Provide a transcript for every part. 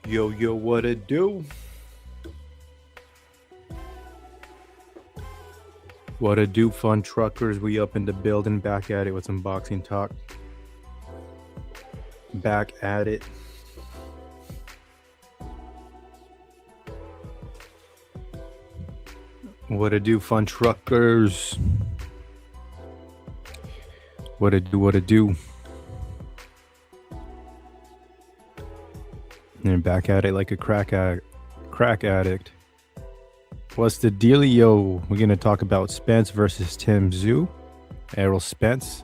Yo, yo, what it do? What it do, fun truckers? We up in the building, back at it with some boxing talk. Back at it. What it do, fun truckers? What it do, what it do? And back at it like a crack addict. What's the dealio? We're going to talk about Spence versus Tim Tszyu. Errol Spence.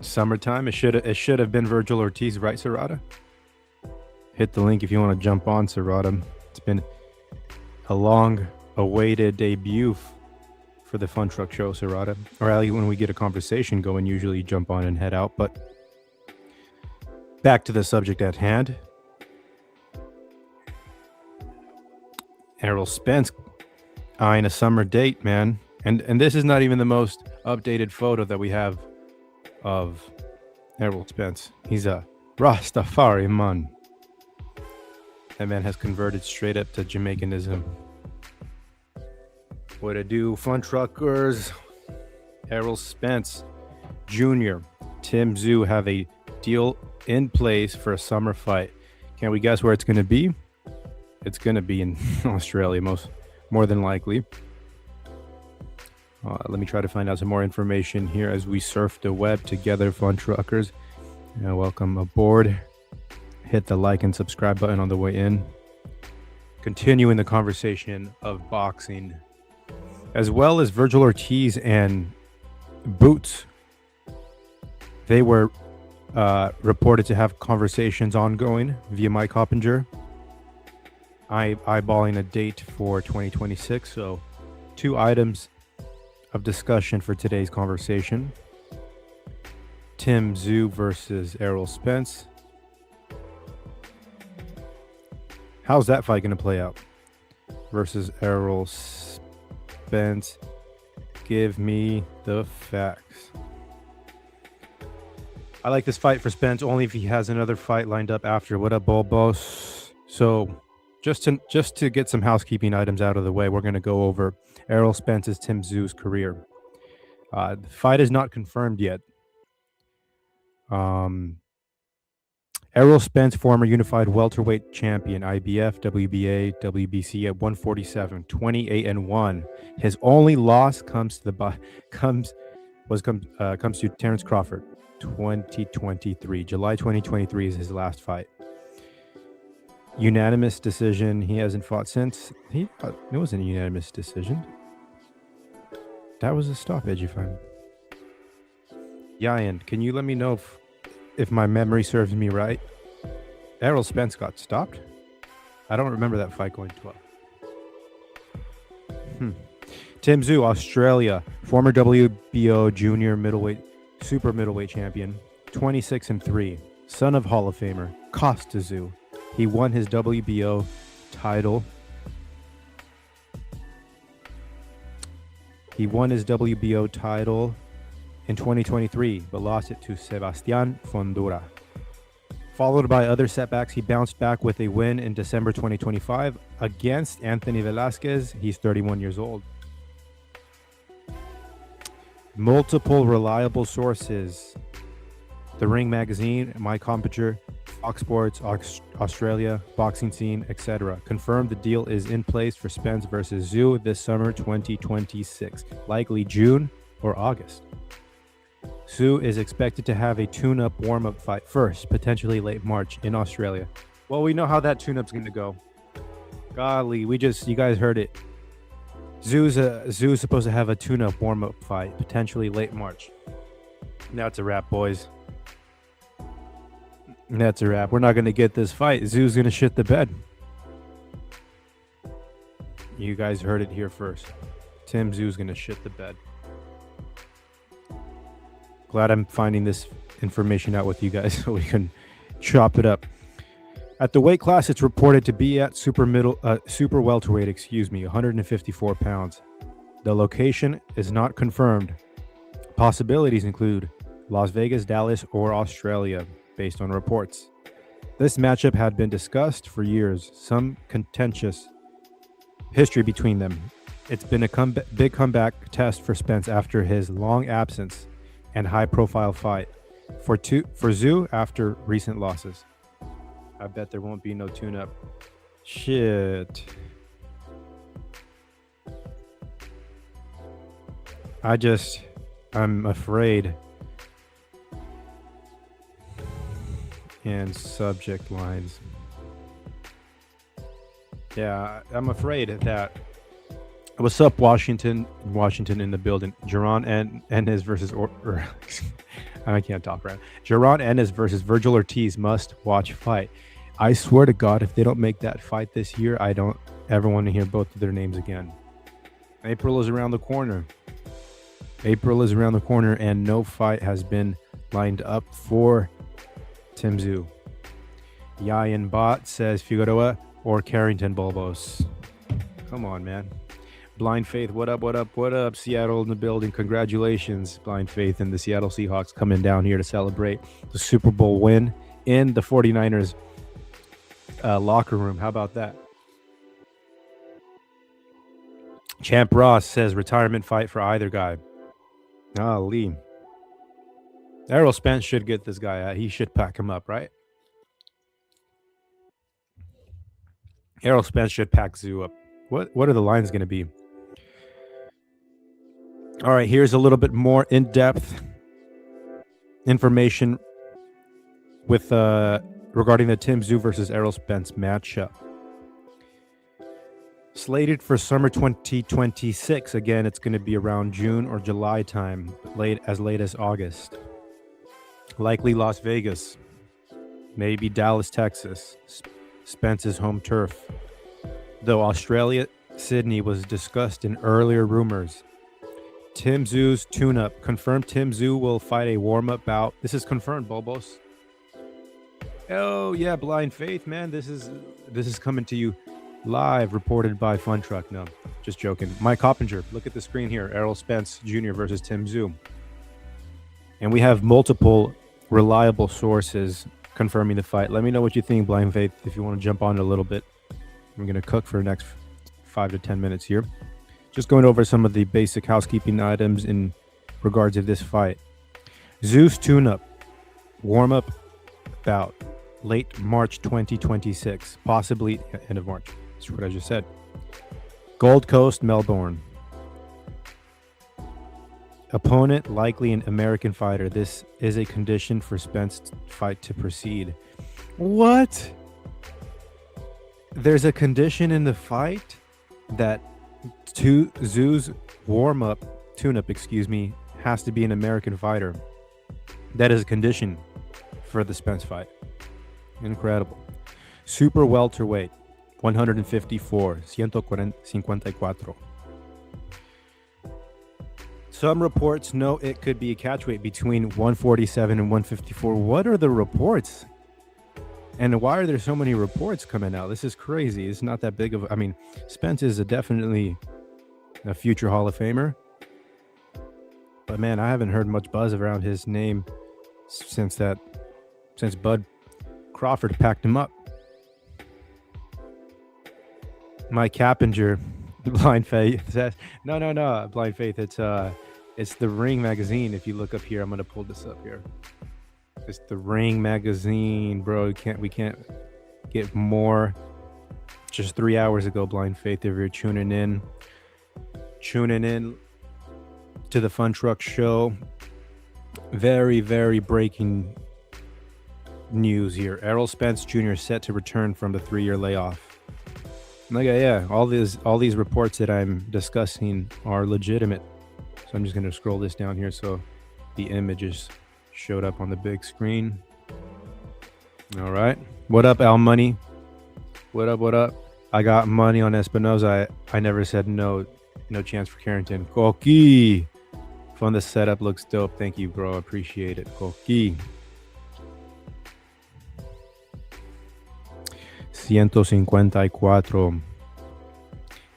Summertime. It should have been Virgil Ortiz, right, Serrata? Hit the link if you want to jump on, Serrata. It's been a long-awaited debut for the Fun Truck Show, Serrata. Or at least when we get a conversation going, usually jump on and head out. But back to the subject at hand. Errol Spence eyeing a summer date, man. And this is not even the most updated photo that we have of Errol Spence. He's a Rastafari man. That man has converted straight up to Jamaicanism. What it do, fun truckers? Errol Spence Jr., Tim Tszyu have a deal in place for a summer fight. Can we guess where it's going to be? It's going to be in Australia, more than likely. Let me try to find out some more information here as we surf the web together, fun truckers. Welcome aboard. Hit the like and subscribe button on the way in. Continuing the conversation of boxing, as well as Virgil Ortiz and Boots. They were reported to have conversations ongoing via Mike Coppinger. Eyeballing a date for 2026. So 2 items of discussion for today's conversation. Tim Tszyu versus Errol Spence. How's that fight going to play out? Versus Errol Spence. Give me the facts. I like this fight for Spence only if he has another fight lined up after. What up, Bulbos? So just to get some housekeeping items out of the way, we're going to go over Errol Spence's Tim Tszyu's career. The fight is not confirmed yet. Errol Spence, former unified welterweight champion, IBF, WBA, WBC at 147, 28-1. His only loss comes to Terrence Crawford, 2023. July 2023 is his last fight. Unanimous decision. He hasn't fought since. It wasn't a unanimous decision. That was a stoppage, if I'm... Yayan, can you let me know if my memory serves me right? Errol Spence got stopped? I don't remember that fight going 12. Tim Tszyu, Australia, former WBO junior super middleweight champion, 26-3, son of Hall of Famer Costa Tszyu. He won his WBO title. In 2023, but lost it to Sebastian Fondura. Followed by other setbacks, he bounced back with a win in December 2025 against Anthony Velasquez. He's 31 years old. Multiple reliable sources. The Ring Magazine, My Coppinger, Fox Sports, Australia, Boxing Scene, etc. confirmed the deal is in place for Spence versus Tszyu this summer 2026, likely June or August. Tszyu is expected to have a tune-up warm-up fight first, potentially late March in Australia. Well, we know how that tune-up's going to go. Golly, you guys heard it. Tszyu's supposed to have a tune-up warm-up fight, potentially late March. Now it's a wrap, boys. That's a wrap. We're not going to get this fight. Tszyu's going to shit the bed. You guys heard it here first. Tim Tszyu's going to shit the bed. Glad I'm finding this information out with you guys so we can chop it up. At the weight class, it's reported to be at super welterweight, 154 pounds. The location is not confirmed. Possibilities include Las Vegas, Dallas, or Australia, based on reports. This matchup had been discussed for years, some contentious history between them. It's been a big comeback test for Spence after his long absence and high-profile fight. For Tszyu after recent losses. I bet there won't be no tune-up. Shit. I'm afraid. And subject lines. Yeah, I'm afraid that. What's up, Washington? Washington in the building. Jaron Ennis versus I can't talk right. Jaron Ennis versus Virgil Ortiz must watch fight. I swear to God, if they don't make that fight this year, I don't ever want to hear both of their names again. April is around the corner. April is around the corner, and no fight has been lined up for Tim Tszyu. Yayan Bot says Figueroa or Carrington Bulbos. Come on, man. Blind Faith, what up, what up, what up? Seattle in the building. Congratulations, Blind Faith and the Seattle Seahawks coming down here to celebrate the Super Bowl win in the 49ers locker room. How about that? Champ Ross says retirement fight for either guy. Lee. Errol Spence should get this guy out. He should pack him up, right? Errol Spence should pack Tszyu up. What are the lines going to be? All right, here's a little bit more in-depth information with regarding the Tim Tszyu versus Errol Spence matchup. Slated for summer 2026. Again, it's going to be around June or July time, as late as August. Likely Las Vegas, maybe Dallas, Texas. Spence's home turf. Though Australia, Sydney was discussed in earlier rumors. Tim Tszyu's tune-up. Confirmed Tim Tszyu will fight a warm-up bout. This is confirmed, Bobos. Oh, yeah, Blind Faith, man. This is coming to you live, reported by Fun Truck. No, just joking. Mike Coppinger, look at the screen here. Errol Spence Jr. versus Tim Tszyu. And we have multiple reliable sources confirming the fight. Let me know what you think, Blind Faith, if you want to jump on it a little bit. I'm going to cook for the next 5 to 10 minutes here. Just going over some of the basic housekeeping items in regards to this fight. Tszyu's tune-up, warm-up bout, late March 2026, possibly end of March. That's what I just said. Gold Coast, Melbourne. Opponent, likely an American fighter. This is a condition for Spence's fight to proceed. What? There's a condition in the fight that Tszyu's tune-up, has to be an American fighter. That is a condition for the Spence fight. Incredible. Super welterweight, 154, 154. Some reports know it could be a catchweight between 147 and 154. What are the reports? And why are there so many reports coming out? This is crazy. It's not that big of Spence is definitely a future Hall of Famer. But man, I haven't heard much buzz around his name since Bud Crawford packed him up. Mike Coppinger, the Blind Faith says, no, Blind Faith. It's the Ring magazine. If you look up here, I'm gonna pull this up here. It's the Ring magazine, bro. We can't get more. Just 3 hours ago, Blind Faith, if you're tuning in to the Fun Truck Show. Very, very breaking news here. Errol Spence Jr. set to return from the 3-year layoff. All these reports that I'm discussing are legitimate. So I'm just gonna scroll this down here so the images showed up on the big screen. All right. What up, Al Money? What up? I got money on Espinoza. I never said no. No chance for Carrington. Coqui. Fun, the setup looks dope. Thank you, bro. Appreciate it. Coqui. 154.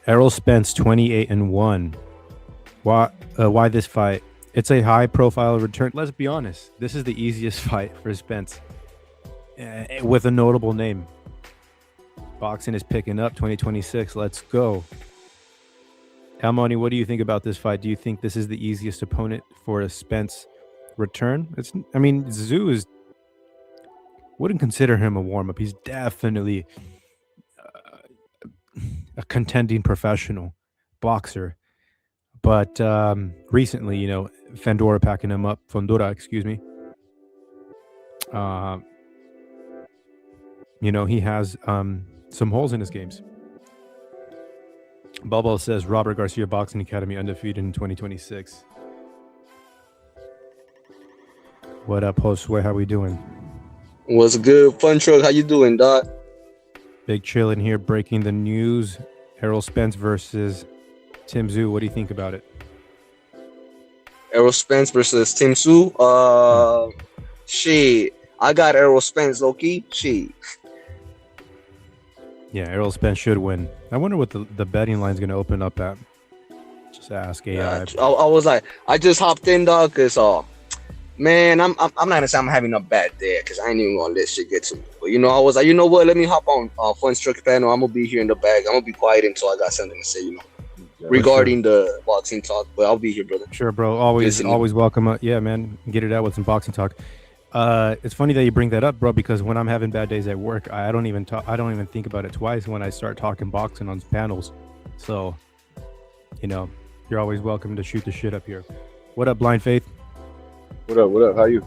Errol Spence, 28-1. Why this fight? It's a high-profile return. Let's be honest. This is the easiest fight for Spence. with a notable name. Boxing is picking up 2026. Let's go. Almoni, what do you think about this fight? Do you think this is the easiest opponent for a Spence return? Tszyu is wouldn't consider him a warm up. He's definitely a contending professional boxer. But recently, Fondora packing him up. Fondora, excuse me. He has some holes in his games. Bubble says Robert Garcia Boxing Academy undefeated in 2026. What up, Josue? How we doing? What's good, Fun Truck? How you doing, Doc? Big chillin' here, breaking the news. Errol Spence versus Tim Tszyu. What do you think about it? Errol Spence versus Tim Tszyu. Shit. I got Errol Spence, low-key. Shit. Yeah, Errol Spence should win. I wonder what the betting line's going to open up at. Just ask AI. I was like, I just hopped in, dog, because, man, I'm not going to say I'm having a bad day, because I ain't even going to let shit get to me. But, I was like, you know what? Let me hop on Fun Truck panel. I'm going to be here in the bag. I'm going to be quiet until I got something to say, regarding the boxing talk. But I'll be here, brother. Sure, bro. Always welcome. Yeah, man. Get it out with some boxing talk. It's funny that you bring that up, bro, because when I'm having bad days at work, I don't even think about it twice when I start talking boxing on panels. So, you're always welcome to shoot the shit up here. What up, Blind Faith? What up? How you?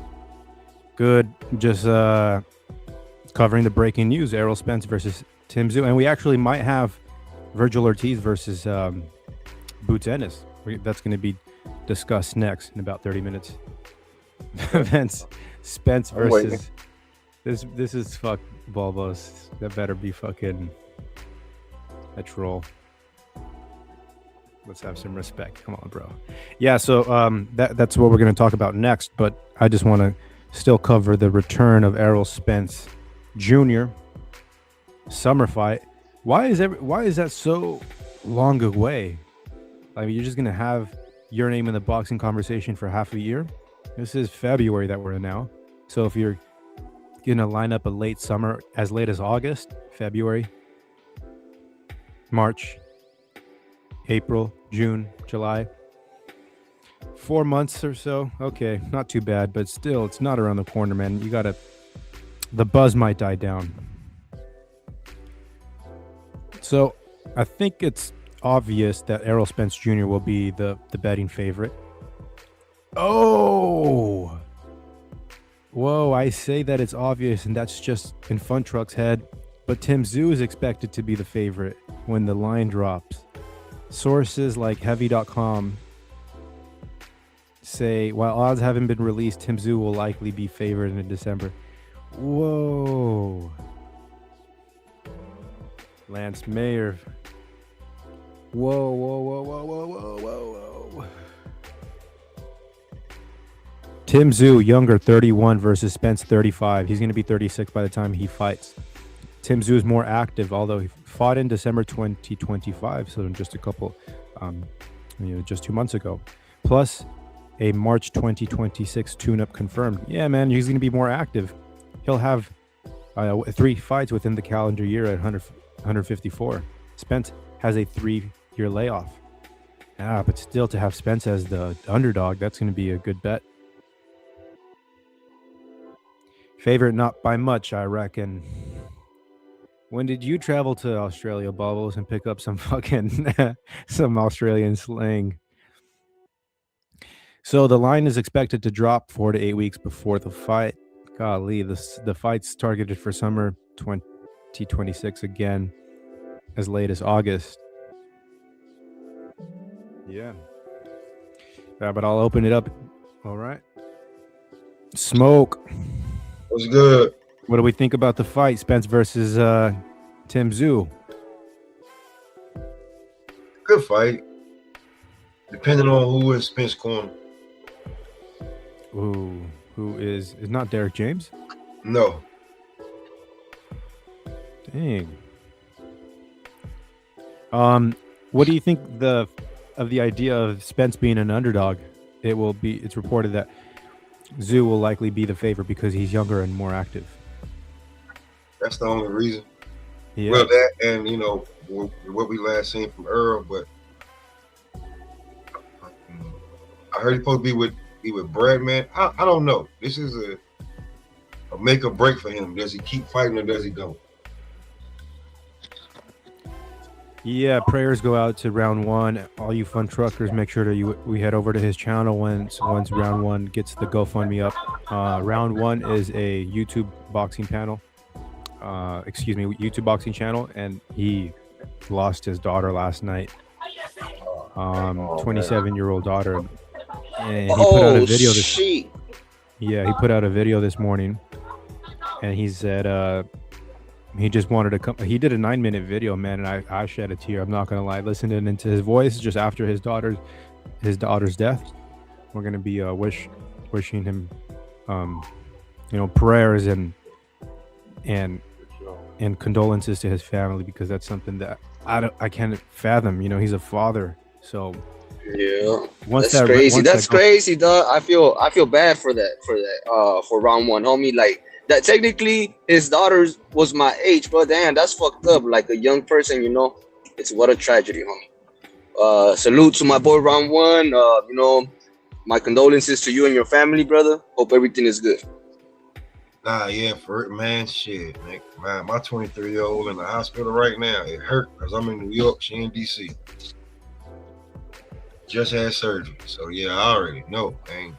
Good. Just covering the breaking news: Errol Spence versus Tim Tszyu, and we actually might have Virgil Ortiz versus Boots Ennis. That's going to be discussed next in about 30 minutes. Spence versus this is fuck Bulbos. That better be fucking a troll. Let's have some respect. Come on, bro. Yeah, so that's what we're going to talk about next, but I just want to still cover the return of Errol Spence Jr. summer fight. Why is that so long away? I mean, you're just going to have your name in the boxing conversation for half a year? This is February that we're in now. So if you're going to line up a late summer, as late as August, February, March, April, June, July, 4 months or so. Okay, not too bad, but still, it's not around the corner, man. The buzz might die down. So I think it's obvious that Errol Spence Jr. will be the betting favorite. Oh, whoa, I say that it's obvious, and that's just in Fun Truck's head, but Tim Tszyu is expected to be the favorite when the line drops. Sources like heavy.com say, while odds haven't been released, Tim Tszyu will likely be favored in December. Whoa. Lance Mayer. Whoa. Tim Tszyu, younger, 31 versus Spence, 35. He's going to be 36 by the time he fights. Tim Tszyu is more active, although he fought in December 2025, so just a couple, just 2 months ago. Plus, a March 2026 tune-up confirmed. Yeah, man, he's going to be more active. He'll have 3 fights within the calendar year at 154. Spence has a 3-year layoff. But still, to have Spence as the underdog, that's going to be a good bet. Favorite not by much, I reckon. When did you travel to Australia, Bubbles, and pick up some fucking some Australian slang? So the line is expected to drop 4 to 8 weeks before the fight. Golly, the fight's targeted for summer 2026 again, as late as August. Yeah, but I'll open it up. All right. Smoke. What's good? What do we think about the fight, Spence versus Tim Tszyu? Good fight. Depending on who is Spence corner. Ooh, who is not Derek James? No. Dang. What do you think of the idea of Spence being an underdog? It's reported that Tszyu will likely be the favorite because he's younger and more active. That's the only reason. Yeah. Well, that and you know what we last seen from Errol, but I heard he's supposed to be with Brad, man. I don't know. This is a make or break for him. Does he keep fighting or does he don't? Yeah, prayers go out to round one. All you fun truckers, make sure that we head over to his channel once round one gets the GoFundMe up. Round one is a YouTube boxing panel. YouTube boxing channel, and he lost his daughter last night. 27-year-old daughter, and he put out a video this. Yeah, he put out a video this morning, and he said he just wanted to come. He did a 9-minute video, man, and I shed a tear. I'm not gonna lie. Listening into his voice just after his daughter's death, we're gonna be wishing him, prayers and condolences to his family, because that's something that I can't fathom. He's a father, so yeah, that's crazy. That's crazy, dog. I feel bad for that. For round one, homie. Like that, technically, his daughter was my age, but damn, that's fucked up. Like a young person, it's what a tragedy, homie. Salute to my boy round one. My condolences to you and your family, brother. Hope everything is good. Nah, yeah, for it, man. Shit, man. My 23-year-old in the hospital right now. It hurt because I'm in New York. She in DC. Just had surgery, so yeah, I already know, man.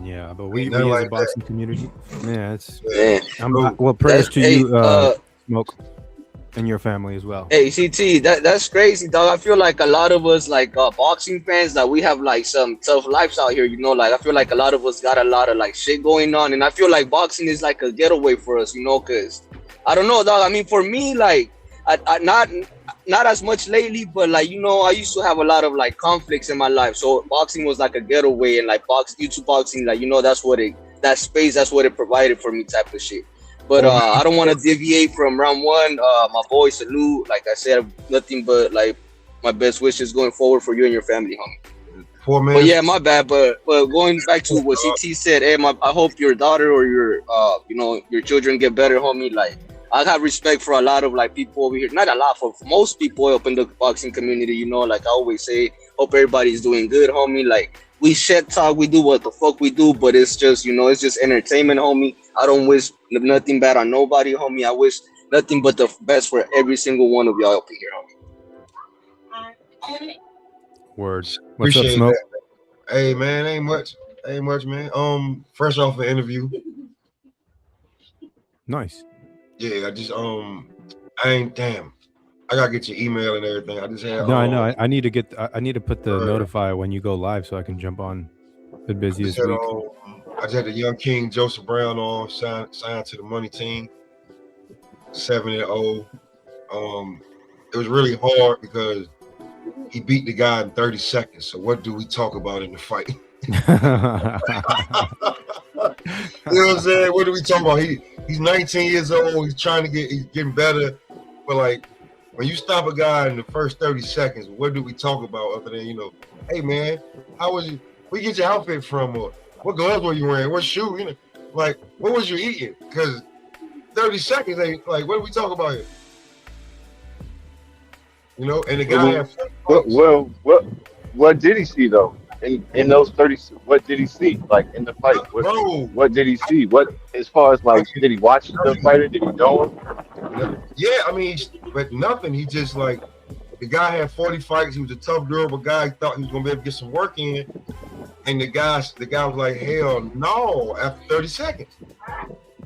Yeah, but we as a boxing community, man. Well, prayers to you, Smoke, and your family as well. Hey, CT, that's crazy, dog. I feel like a lot of us, like boxing fans, that we have like some tough lives out here. Like I feel like a lot of us got a lot of like shit going on, and I feel like boxing is like a getaway for us, because I don't know, dog. I mean, for me, like I not as much lately, but like I used to have a lot of like conflicts in my life, so boxing was like a getaway, and like YouTube boxing, like that's what it provided for me, type of shit. But I don't want to deviate from round one. My boy, salute. Like I said, nothing but like my best wishes going forward for you and your family, homie. 4 minutes. But yeah, my bad. But going back to what CT said, hey, I hope your daughter or your your children get better, homie. Like I have respect for a lot of like people over here. Not a lot, for most people up in the boxing community. Like I always say, hope everybody's doing good, homie. Like we shit talk, we do what the fuck we do, but it's just it's just entertainment, homie. I don't wish nothing bad on nobody, homie. I wish nothing but the best for every single one of y'all up in here, homie. Words. What's up, Smoke? That. Hey man, ain't much, man. Fresh off an interview. Nice. Yeah, I just I gotta get your email and everything. I just had I know. I need to put the notify when you go live so I can jump on. The busiest week. I just had the young king Joseph Brown on, signed to the money team, 7-0. It was really hard because he beat the guy in 30 seconds. So what do we talk about in the fight? You know what I'm saying? What do we talk about? He's 19 years old. He's getting better. But like, when you stop a guy in the first 30 seconds, what do we talk about other than, hey man, how was you? Where you get your outfit from? Or what gloves were you wearing? What shoe? Like, what was you eating? Because 30 seconds ain't like, what do we talk about here? And the guy what did he see though? In those 30, what did he see? Like in the fight? What did he see? What, as far as like, did he watch the fighter? Did he know him? Yeah, I mean, but nothing. He just like, the guy had 40 fights. He was a tough, durable guy. He thought he was gonna be able to get some work in. And the guy was like, hell no, after 30 seconds.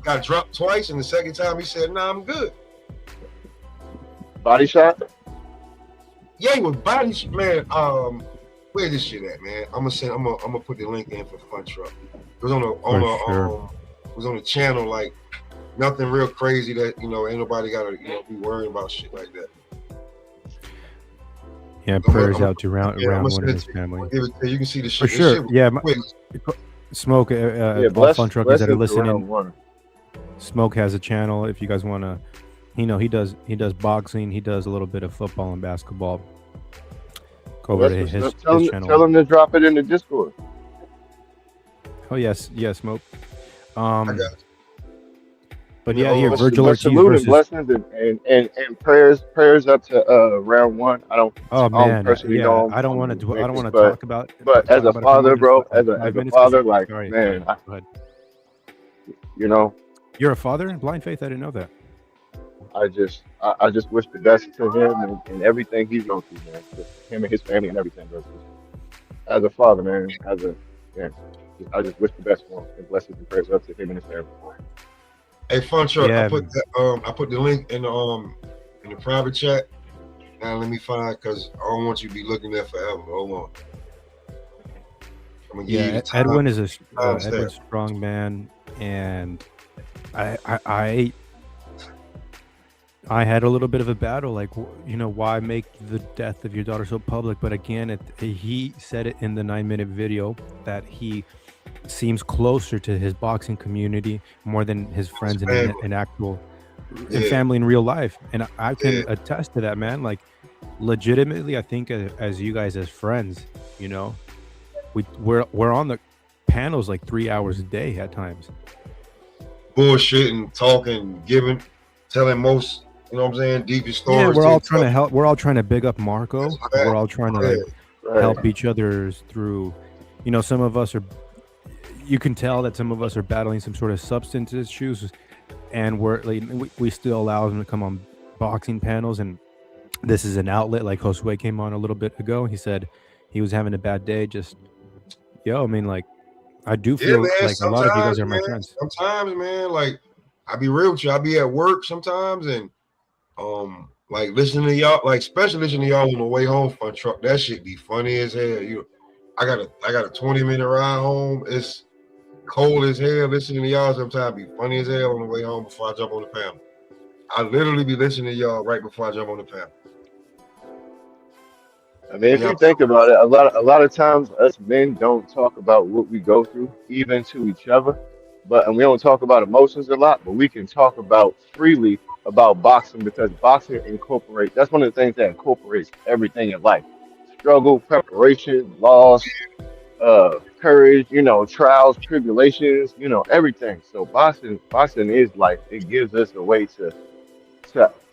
Got dropped twice, and the second time he said, nah, I'm good. Body shot? Yeah, he was body shot, man. Where's this shit at, man? I'm gonna put the link in for Fun Truck. It was on the channel, like nothing real crazy that ain't nobody gotta be worrying about shit like that. Yeah, prayers out to round one of his family. You can see the shit. For sure. Smoke, all Fun Truckers that are listening. Smoke has a channel. If you guys want to, he does boxing. He does a little bit of football and basketball. Go over to his channel. Tell him to drop it in the Discord. Oh yes, Smoke. I got But Yeah, yeah, here Virgil But Ortiz salute and versus. blessings and prayers up to round one. Oh I don't man, personally yeah. know him I don't from want to. I don't Memphis, want to talk but as a about it for more father, than bro, like as five a minutes. Cause father, like sorry, man, go ahead. you know, You're a father, Blind Faith. I didn't know that. I just wish the best to him and everything he's going through, man. Just him and his family and everything, bro. As a father, man, man, I just wish the best for him and blessings and prayers up to him and his family. Hey, Fun Truck, Yeah. I put the link in the private chat. Now let me find, because I don't want you to be looking there forever. Hold on. I'm gonna give you the time. Edwin is Edwin's strong man, and I had a little bit of a battle, like, you know, why make the death of your daughter so public? But again, he said it in the 9-minute video that he seems closer to his boxing community more than his friends in actual in family in real life, and I can attest to that, man. Like, legitimately, I think as you guys as friends, you know, we're on the panels like 3 hours a day at times, bullshitting, talking, telling most, you know what I'm saying, deepest stories. Yeah, we're all trying to help. We're all trying to big up Marco. We're all trying to help each other through. You know, some of us are. You can tell that some of us are battling some sort of substance issues, and we still allow them to come on boxing panels, and this is an outlet. Like Josue came on a little bit ago. He said he was having a bad day. Just, I mean, like, I do feel like a lot of you guys are my friends. Sometimes, man, like, I'll be real with you. I'll be at work sometimes, and like listening to y'all, like especially listening to y'all on the way home, Fun Truck. That shit be funny as hell. I got a 20-minute ride home. It's cold as hell. Listening to y'all sometimes be funny as hell on the way home before I jump on the panel. I literally be listening to y'all right before I jump on the panel. I mean, if you think about it, a lot of times us men don't talk about what we go through, even to each other. And we don't talk about emotions a lot, but we can talk about freely about boxing because boxing incorporates. That's one of the things that incorporates everything in life: struggle, preparation, loss, courage. You know, trials, tribulations. You know, everything. So boxing is like it gives us a way to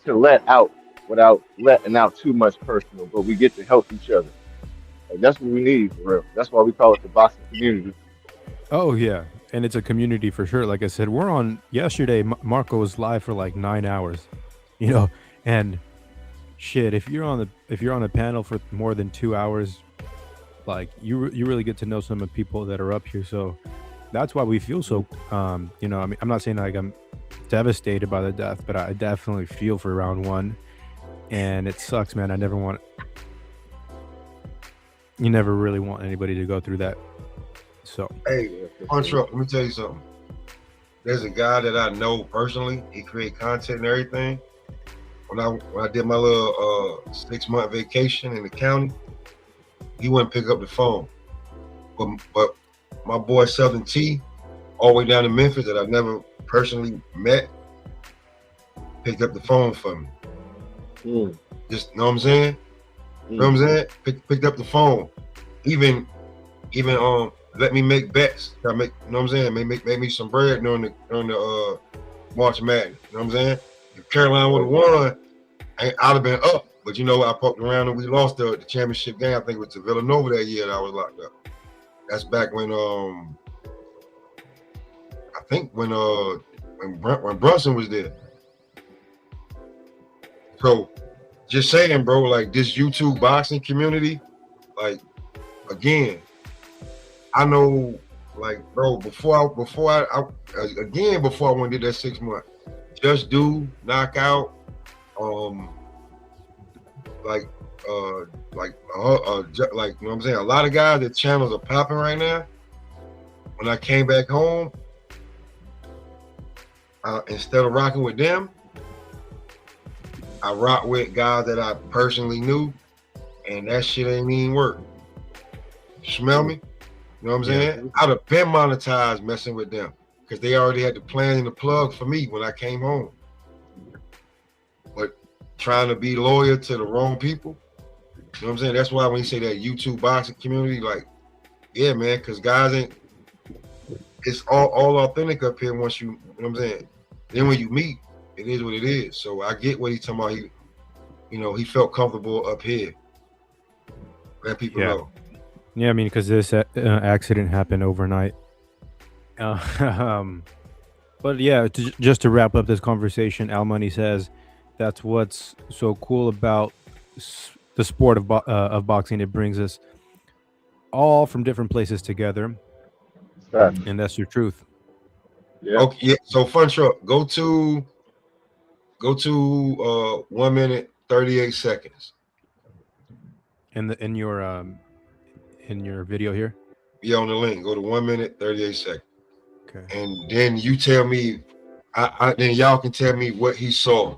let out without letting out too much personal, but we get to help each other. Like, that's what we need for real. That's why we call it the boxing community. Oh yeah, and it's a community for sure. Like I said, we're on yesterday. Marco was live for like 9 hours, you know, and shit. If you're on a panel for more than 2 hours, like you really get to know some of the people that are up here. So that's why we feel so. You know, I mean, I'm not saying like I'm devastated by the death, but I definitely feel for round one. And it sucks, man. You never really want anybody to go through that. So, hey, Fun Truck, let me tell you something. There's a guy that I know personally. He create content and everything. When I did my little 6-month vacation in the county, he wouldn't pick up the phone. But my boy Southern T, all the way down to Memphis, that I've never personally met, picked up the phone for me. Just, know what I'm saying? You know what I'm saying? Picked up the phone. Even let me make bets. You know what I'm saying? Make me some bread during the March Madness. You know what I'm saying? If Carolina would have won, I'd have been up. But you know, I poked around and we lost the championship game. I think it was to Villanova that year that I was locked up. That's back when I think when Brunson was there. So just saying, bro, like this YouTube boxing community, like, again, I know, like, bro, before I went and did that 6 month, Just Do, Knockout, like, you know what I'm saying? A lot of guys, their channels are popping right now. When I came back home, instead of rocking with them, I rock with guys that I personally knew, and that shit ain't even work. Smell me? You know what I'm saying? I'd have been monetized messing with them because they already had the plan and the plug for me when I came home. But trying to be loyal to the wrong people, you know what I'm saying? That's why when you say that YouTube boxing community, like, yeah, man, because guys it's all authentic up here once you know what I'm saying? Then when you meet, it is what it is. So I get what he's talking about. He felt comfortable up here. Let people know. Yeah, I mean, because this accident happened overnight. But yeah, just to wrap up this conversation, Al Money says that's what's so cool about the sport of boxing. It brings us all from different places together, Facts. and that's your truth. Yeah. Okay, yeah. So Fun Truck, go to 1 minute 38 seconds. In your video here. Yeah, on the link. Go to 1 minute 38 seconds. Okay. And then you tell me, then y'all can tell me what he saw,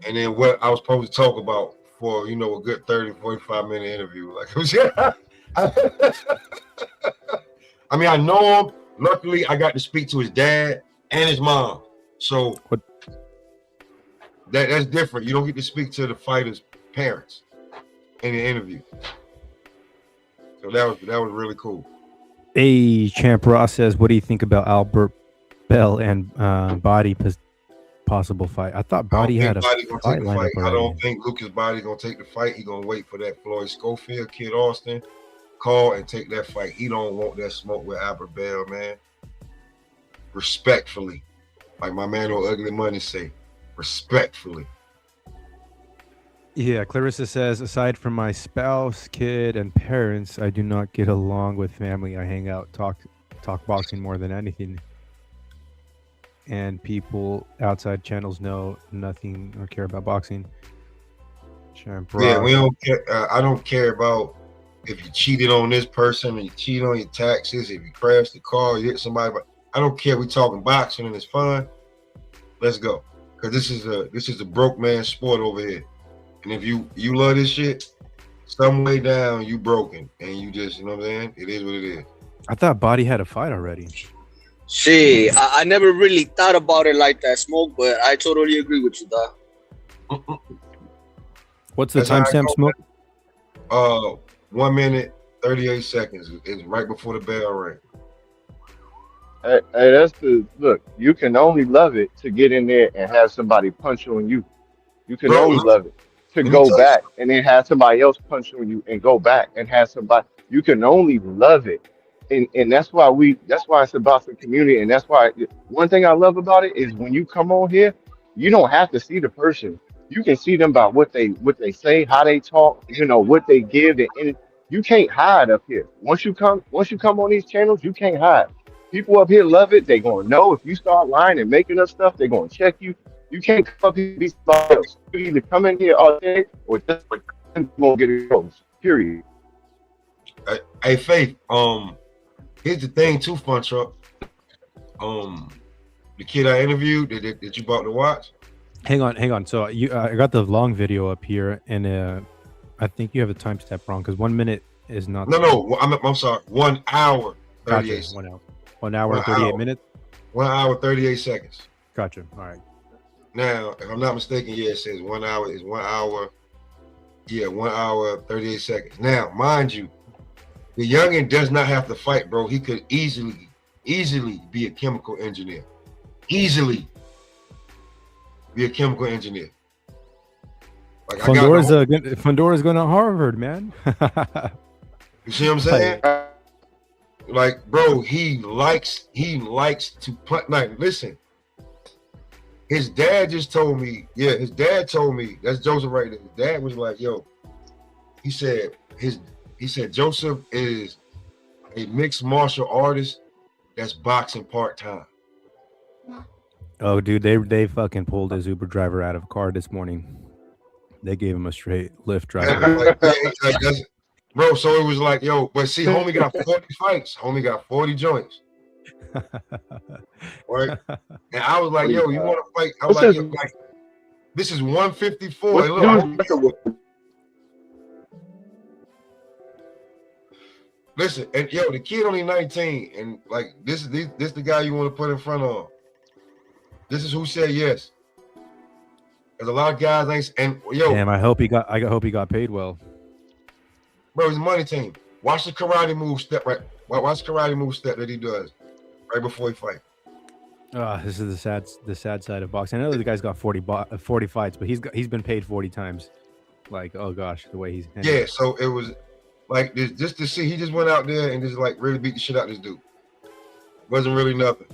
and then what I was supposed to talk about for a good 30-45 minute interview. Like, I mean, I know him. Luckily, I got to speak to his dad and his mom, so that's different. You don't get to speak to the fighter's parents in the interview, so that was really cool. A Champ Ross says, "What do you think about Albert Bell and Body possible fight?" I thought Body had a fight lined up already. I don't think Lucas Body gonna take the fight. He gonna wait for that Floyd Schofield kid Austin call and take that fight. He don't want that smoke with Albert Bell, man. Respectfully, like my man on Ugly Money say, respectfully. Yeah, Clarissa says, aside from my spouse, kid, and parents, I do not get along with family. I hang out, talk boxing more than anything. And people outside channels know nothing or care about boxing. Yeah, we don't care. I don't care about if you cheated on this person, or you cheat on your taxes, if you crashed the car, you hit somebody. But I don't care. We talking boxing and it's fun. Let's go, because this is a broke man sport over here. And if you love this shit, some way down you broken, and you just, what I'm saying? It is what it is. I thought Body had a fight already. Shit, I never really thought about it like that, Smoke, but I totally agree with you, dog. What's the timestamp, Smoke? 1 minute 38 seconds. It's right before the bell rang. Hey, that's look. You can only love it to get in there and have somebody punch on you. You can only love it to go back and then have somebody else punch on you and go back and have somebody. You can only love it, and that's why it's about the community, and that's why one thing I love about it is when you come on here, you don't have to see the person. You can see them by what they say, how they talk, what they give, and you can't hide up here. Once you come on these channels, you can't hide. People up here love it. They're gonna know if you start lying and making up stuff, they're gonna check you. You can't come up here and be somebody else. You either come in here all day or just gonna get it close. Period. Hey, Faith. Here's the thing too, Fun Truck. The kid I interviewed that you bought to watch. Hang on. So I got the long video up here, and I think you have a timestamp wrong because 1 minute is not. No. I'm sorry. 1 hour 38. Gotcha. 1 hour. 1 hour and 38 minutes. 1 hour 38 seconds. Gotcha. All right. Now, if I'm not mistaken, yeah, it says 1 hour is 1 hour. Yeah, 1 hour 38 seconds. Now, mind you, the youngin does not have to fight, bro. He could easily be a chemical engineer. Easily be a chemical engineer. Like Fundora's going to Harvard, man. You see what I'm saying? Like, bro, he likes to punt. Like, listen, his dad just told me. Yeah, his dad told me. That's Joseph right there. His dad was like, yo, he said Joseph is a mixed martial artist that's boxing part-time. Oh, dude, they fucking pulled his Uber driver out of a car this morning. They gave him a straight Lyft driver. Bro, so it was like, yo, but see, homie got 40 fights. Homie got 40 joints. Right? And I was like, yo, you want to fight? I was like, yo, like, this is 154. And look, listen, and yo, the kid only 19, and like this the guy you want to put in front of. This is who said yes. There's a lot of guys ain't, and yo, damn, I hope he got paid well. Bro, it's a money team. Watch the karate move step right. Watch the karate move step that he does right before he fight. This is the sad side of boxing. I know the guy's got 40 fights, but he's been paid 40 times. Like, oh gosh, the way he's Yeah, so it was like this, just to see. He just went out there and just like really beat the shit out of this dude. Wasn't really nothing.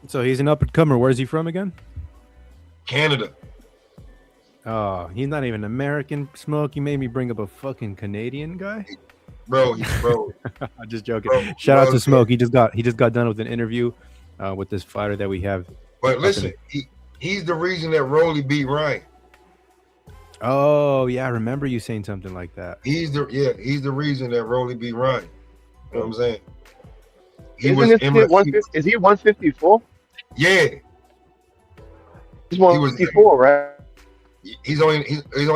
So he's an up and comer. Where's he from again? Canada. Oh, he's not even American. Smoke, you made me bring up a fucking Canadian guy. Bro. I'm just joking. Bro, Shout out to Smoke. He just got done with an interview with this fighter that we have. But listen, he's the reason that Rolly beat Ryan. Oh yeah, I remember you saying something like that. He's the reason that Rolly beat Ryan. You know what I'm saying? Is he 154? Yeah. He's 154, right? He's only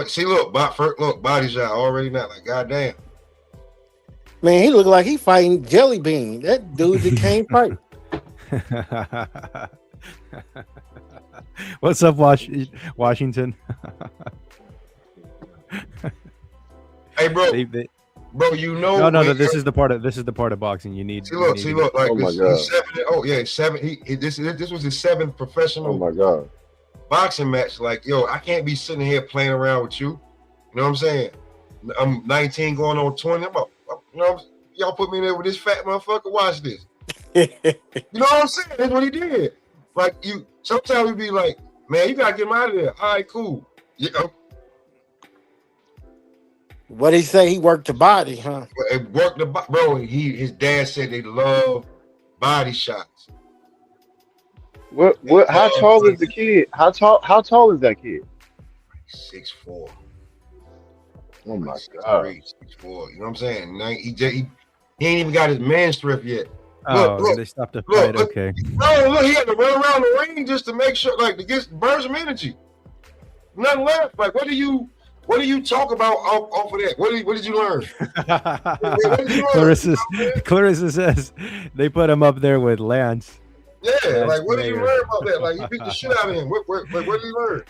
see look body shot already not like goddamn. Man, he looked like he fighting Jelly Bean. That dude that can't fight. What's up, Washington? Hey, bro. Bro, you know. No. This is the part of boxing you need. See, look. Like oh this, he's 7. This was his 7th professional. Oh my god. Boxing match. Like, yo, I can't be sitting here playing around with you. You know what I'm saying? I'm 19 going on 20. Y'all put me in there with this fat motherfucker. Watch this. You know what I'm saying? That's what he did. Like, sometimes we be like, man, you gotta get him out of there. All right, cool. You know? What he say? He worked the body, huh? It worked the bro. His dad said they love body shots. What? How tall is the kid? How tall is that kid? 6'4". Oh my god. 6'4". You know what I'm saying? He ain't even got his man strip yet. Look, they stopped the fight. Okay. No, look, he had to run around the ring just to make sure, like, to burn some energy. Nothing left. Like, what do you talk about off of that? What did you learn? Clarissa says they put him up there with Lance. Yeah, like, what did you learn about that? Like, you beat the shit out of him. What did he learn?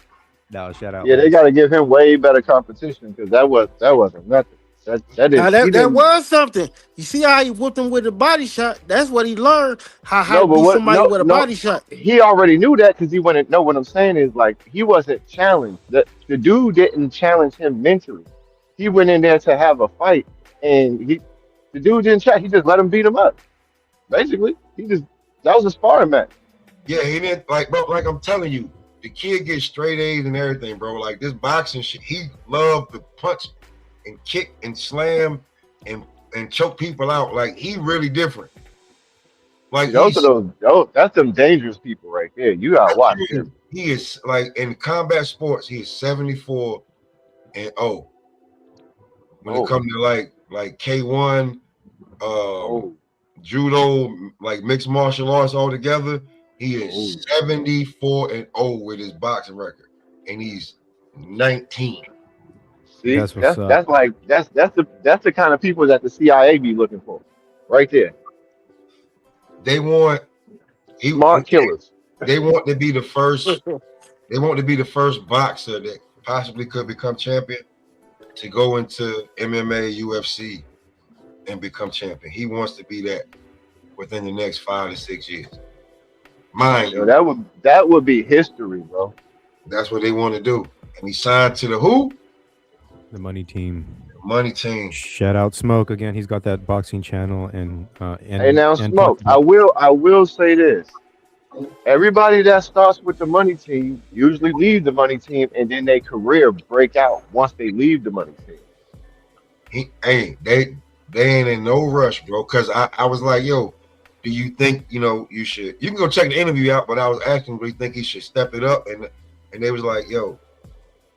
No, shout out. Yeah, they got to give him way better competition because that wasn't nothing. That was something. You see how he whooped him with a body shot? That's what he learned. How to beat somebody with a body shot. He already knew that because he wouldn't know. What I'm saying is, like, he wasn't challenged. The dude didn't challenge him mentally. He went in there to have a fight, and the dude didn't chat. He just let him beat him up. Basically, that was a sparring match. Yeah, he didn't, like, bro. Like I'm telling you, the kid gets straight A's and everything, bro. Like, this boxing shit, he loved to punch and kick and slam and choke people out. Like, he really different. Like, that's them dangerous people right there. You gotta watch him. He is, like, in combat sports, he is 74-0. When it comes to like K1, judo, like mixed martial arts all together, he is 74-0 with his boxing record, and he's 19. See, that's the kind of people that the CIA be looking for, right there. They want smart killers. They want to be the first. They want to be the first boxer that possibly could become champion to go into MMA, UFC, and become champion. He wants to be that within the next 5 to 6 years. Mind you, that would be history, bro. That's what they want to do. And he signed to the who? The Money Team. Money Team. Shout out Smoke again. He's got that boxing channel and Smoke. I will say this. Everybody that starts with the Money Team usually leave the Money Team and then their career break out once they leave the Money Team. They ain't in no rush, bro. Cause I was like, yo, do you think you should? You can go check the interview out, but I was asking, do you think he should step it up? And they was like, yo,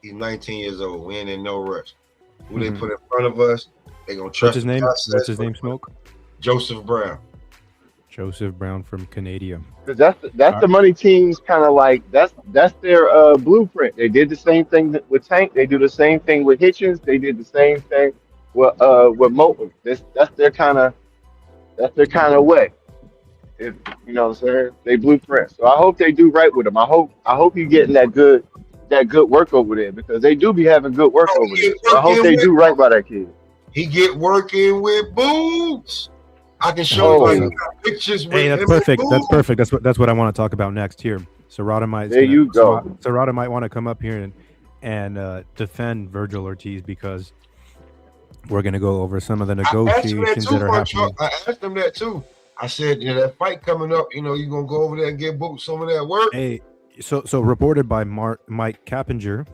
he's 19 years old. We ain't in no rush. Who they put in front of us, they gonna trust. What's his name? Smoke. Joseph Brown. Joseph Brown from Canada. Because that's the Money Team's kind of like that's their blueprint. They did the same thing with Tank. They do the same thing with Hitchens. They did the same thing with Moulton. That's their kind of way. If you know what I'm saying, they blueprint. So I hope they do right with him. I hope he's getting that good work over there because they do be having good work over there. So I hope they do right by that kid. He get working with Boots. I can show Oh. you like pictures with Hey, that's him. perfect. That's perfect. That's what I want to talk about next here. Serrata might. There you go. Serrata might want to come up here and defend Virgil Ortiz because we're gonna go over some of the negotiations that are happening. I asked him that too. I said, that fight coming up, you gonna go over there and get booked some of that work. Hey, so reported by Mike Coppinger.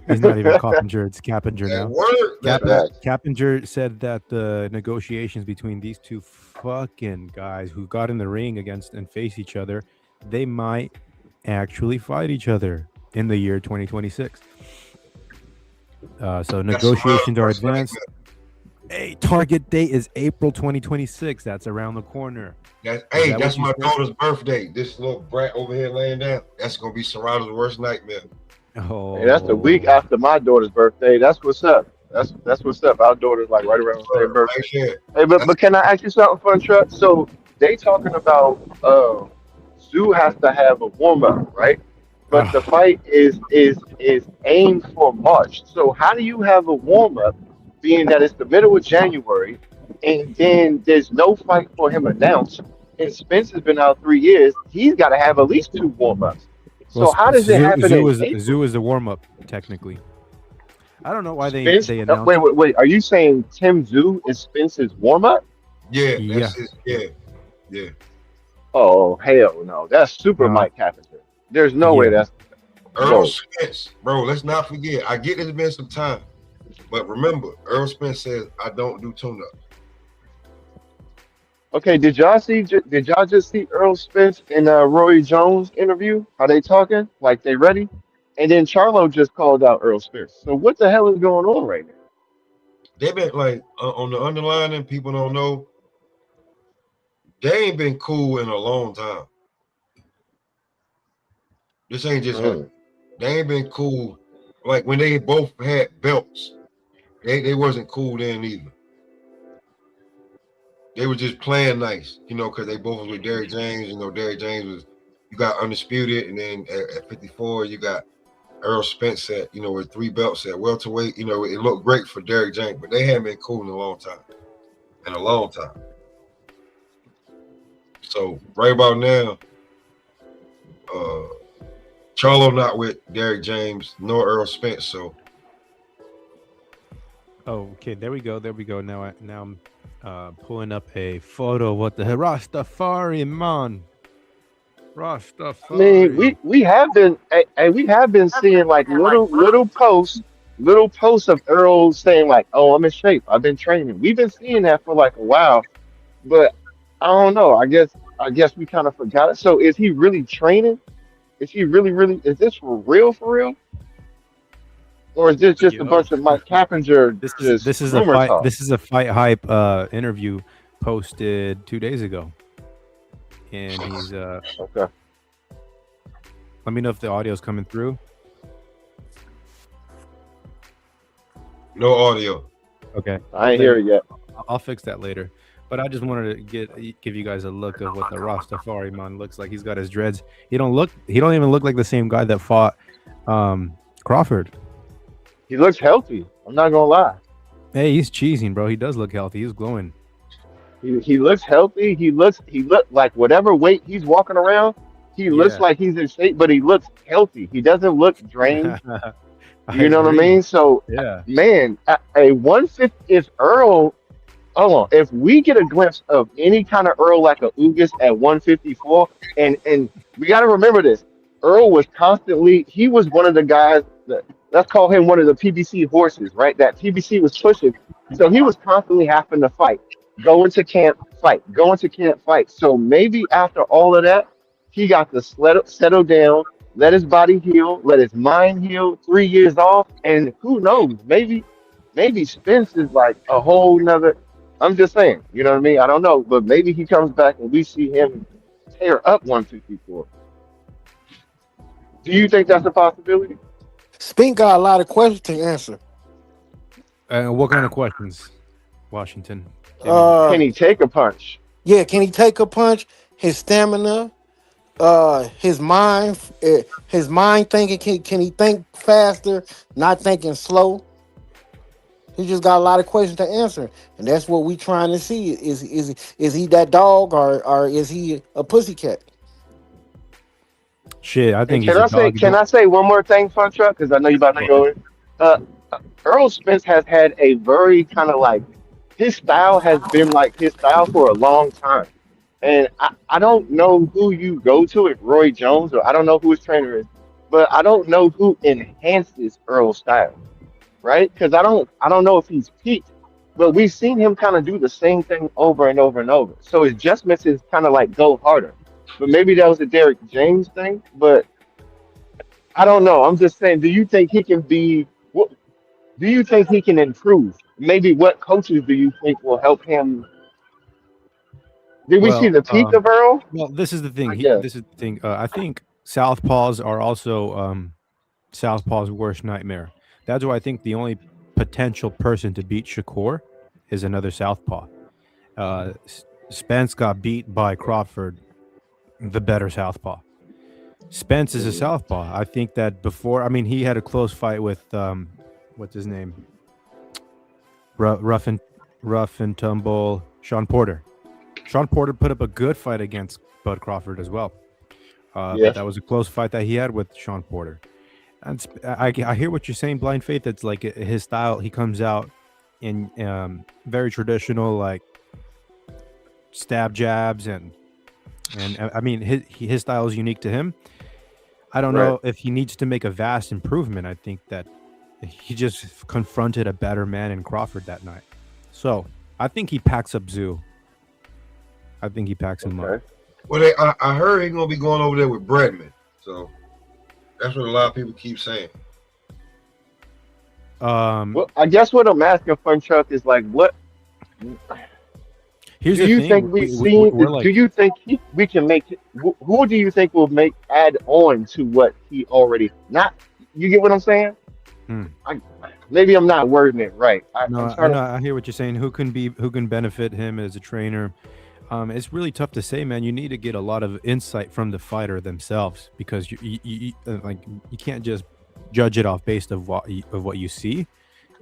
He's not even Coppinger, it's Coppinger now. Coppinger said that the negotiations between these two fucking guys who got in the ring against and face each other, they might actually fight each other in the year 2026. So negotiations are advanced. Hey, target date is April 2026. That's around the corner. That's my daughter's birthday. This little brat over here laying down. That's gonna be Serrato's worst nightmare. Oh, hey, that's the week after my daughter's birthday. That's what's up. That's what's up. Our daughter's like right around the same birthday. Hey, but can I ask you something, Fun Truck? So they talking about Tszyu has to have a warm up, right? But the fight is aimed for March. So how do you have a warm up, being that it's the middle of January, and then there's no fight for him announced, and Spence has been out 3 years? He's got to have at least 2 warm ups. So how does it happen? Tszyu is the warm up technically. I don't know why they announced. Wait. Are you saying Tim Tszyu is Spence's warm up? Yeah. Oh hell no! That's super Mike Coppinger. There's no way that's Errol Spence, bro. Let's not forget. I get it's been some time, but remember, Errol Spence says I don't do tune-ups. Okay, did y'all just see Errol Spence and Roy Jones interview? How they talking? Like they ready? And then Charlo just called out Errol Spence. So what the hell is going on right now? They've been like on the underlining, people don't know. They ain't been cool in a long time. This ain't just happened. They ain't been cool. Like when they both had belts, they wasn't cool then either. They were just playing nice, because they both was with Derrick James. Derrick James was, you got Undisputed, and then at 54, you got Errol Spence at, with 3 belts at welterweight. It looked great for Derrick James, but they haven't been cool in a long time. So right about now, Charlo not with Derrick James nor Errol Spence. So. Oh, okay. There we go. Now I'm pulling up a photo. What the hell? Rastafari, man. Rastafari. I mean, we have been seeing like little posts of Earl saying like, "Oh, I'm in shape. I've been training." We've been seeing that for like a while, but I don't know. I guess we kind of forgot it. So is he really training? Is he really? Is this for real? Or is this just a bunch of Mike Coppinger? This is a fight. Talk? This is a Fight Hype interview posted 2 days ago, and he's okay. Let me know if the audio is coming through. No audio. Okay, I ain't hear it yet. I'll fix that later. But I just wanted to give you guys a look of what the Rastafari man looks like. He's got his dreads. He don't even look like the same guy that fought Crawford. He looks healthy. I'm not gonna lie. Hey, he's cheesing, bro. He does look healthy. He's glowing. He looks healthy. He looked like whatever weight he's walking around, he looks like he's in shape, but he looks healthy. He doesn't look drained. You know what I mean? So man, a 150 if Earl. Hold on. If we get a glimpse of any kind of Earl like a Ugas at 154, and we got to remember this, Earl was constantly. He was one of the guys that. Let's call him one of the PBC horses, right? That PBC was pushing. So he was constantly having to fight. Go into camp, fight. Go into camp, fight. So maybe after all of that, he got to settle down, let his body heal, let his mind heal, 3 years off. And who knows? Maybe Spence is like a whole nother. I'm just saying, you know what I mean? I don't know. But maybe he comes back and we see him tear up 154. Do you think that's a possibility? Spink got a lot of questions to answer. What kind of questions, Washington? Can he take a punch? Yeah, can he take a punch? His stamina, his mind thinking. Can he think faster? Not thinking slow. He just got a lot of questions to answer, and that's what we trying to see. Is he that dog or is he a pussycat? Shit, I And think he's a dog. can I say one more thing, Fun Truck? Because I know you about to Go go ahead. in. Uh, Earl Spence has had a very kind of like his style has been like his style for a long time. And I don't know who you go to, if Roy Jones or I don't know who his trainer is, but I don't know who enhances Earl's style, right? Because I don't know if he's peaked, but we've seen him kind of do the same thing over and over and over. So his adjustments is kind of like go harder. But maybe that was a Derek James thing, but I don't know. I'm just saying, do you think he can be? What do you think he can improve? Maybe what coaches do you think will help him? Did we see Well, the peak of Earl? well, this is the thing. I guess. This is the thing. I think southpaws are also southpaw's worst nightmare. That's why I think the only potential person to beat Shakur is another southpaw. Spence got beat by Crawford, the better southpaw. Spence is a southpaw. I think that before, I mean, he had a close fight with what's his name, rough and tumble Sean Porter. Sean Porter put up a good fight against Bud Crawford as well. But Yes. that was a close fight that he had with Sean Porter. And I hear what you're saying, Blind Faith. That's like his style. He comes out in very traditional, like stab jabs, and I mean his style is unique to him. I don't know if he needs to make a vast improvement. I think that he just confronted a better man in Crawford that night. So I think he packs up Tszyu. I think he packs him up. Well, I heard he's gonna be going over there with Bredman, so that's what a lot of people keep saying. Well, I guess what I'm asking, Fun Truck, is like, what Here's do the you thing. think we've seen? Like, do you think we can make? Who do you think will make add on to what he already? Not. You get what I'm saying? Maybe I'm not wording it right. I hear what you're saying. Who can benefit him as a trainer? It's really tough to say, man. You need to get a lot of insight from the fighter themselves, because you can't just judge it off based of what you see.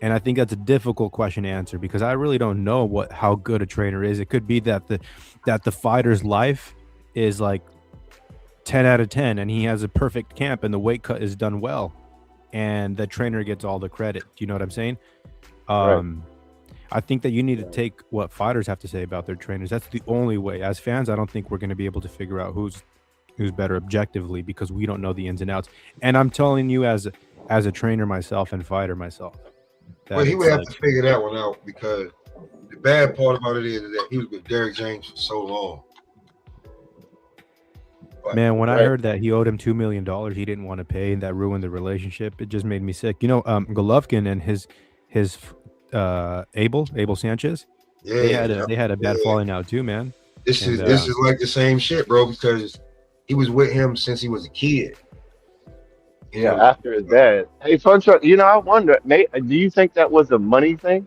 And I think that's a difficult question to answer, because I really don't know how good a trainer is. It could be that the fighter's life is like 10 out of 10, and he has a perfect camp, and the weight cut is done well, and the trainer gets all the credit. Do you know what I'm saying? I think that you need to take what fighters have to say about their trainers. That's the only way. As fans, I don't think we're going to be able to figure out who's better objectively, because we don't know the ins and outs. And I'm telling you, as a trainer myself and fighter myself. Well, he would have to figure that one out, because the bad part about it is that he was with Derek James for so long. But, man, when I heard that he owed him $2 million, he didn't want to pay, and that ruined the relationship. It just made me sick. You know, Golovkin and his Abel Sanchez, they had a bad falling out too, man. This is like the same shit, bro, because he was with him since he was a kid. After his dad. Hey, Fun Truck, I wonder, mate, do you think that was a money thing?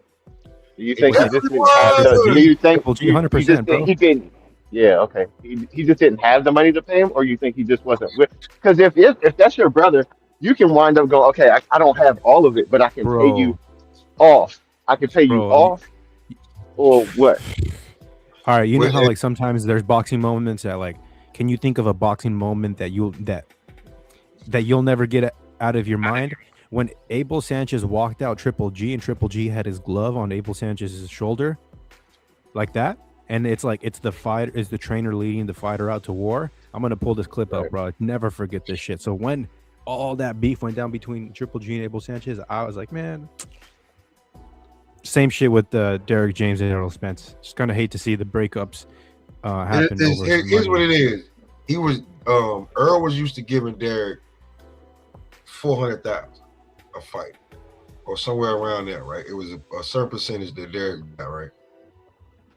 Do you think he just didn't have the? Do you think 100%, bro? He didn't? Yeah, okay. He just didn't have the money to pay him, or you think he just wasn't with? Because if that's your brother, you can wind up going, okay, I don't have all of it, but I can pay you off. I can pay you off, or what? All right, you know how like sometimes there's boxing moments that, like, can you think of a boxing moment that you'll never get out of your mind? When Abel Sanchez walked out Triple G, and Triple G had his glove on Abel Sanchez's shoulder, like that, and it's like it's the trainer leading the fighter out to war. I'm gonna pull this clip up, bro. I'd never forget this shit. So when all that beef went down between Triple G and Abel Sanchez, I was like, man. Same shit with Derek James and Errol Spence. Just kind of hate to see the breakups happen. Here's what it is. He was Earl was used to giving Derek $400,000 a fight, or somewhere around there, right? It was a certain percentage that Derek got, right?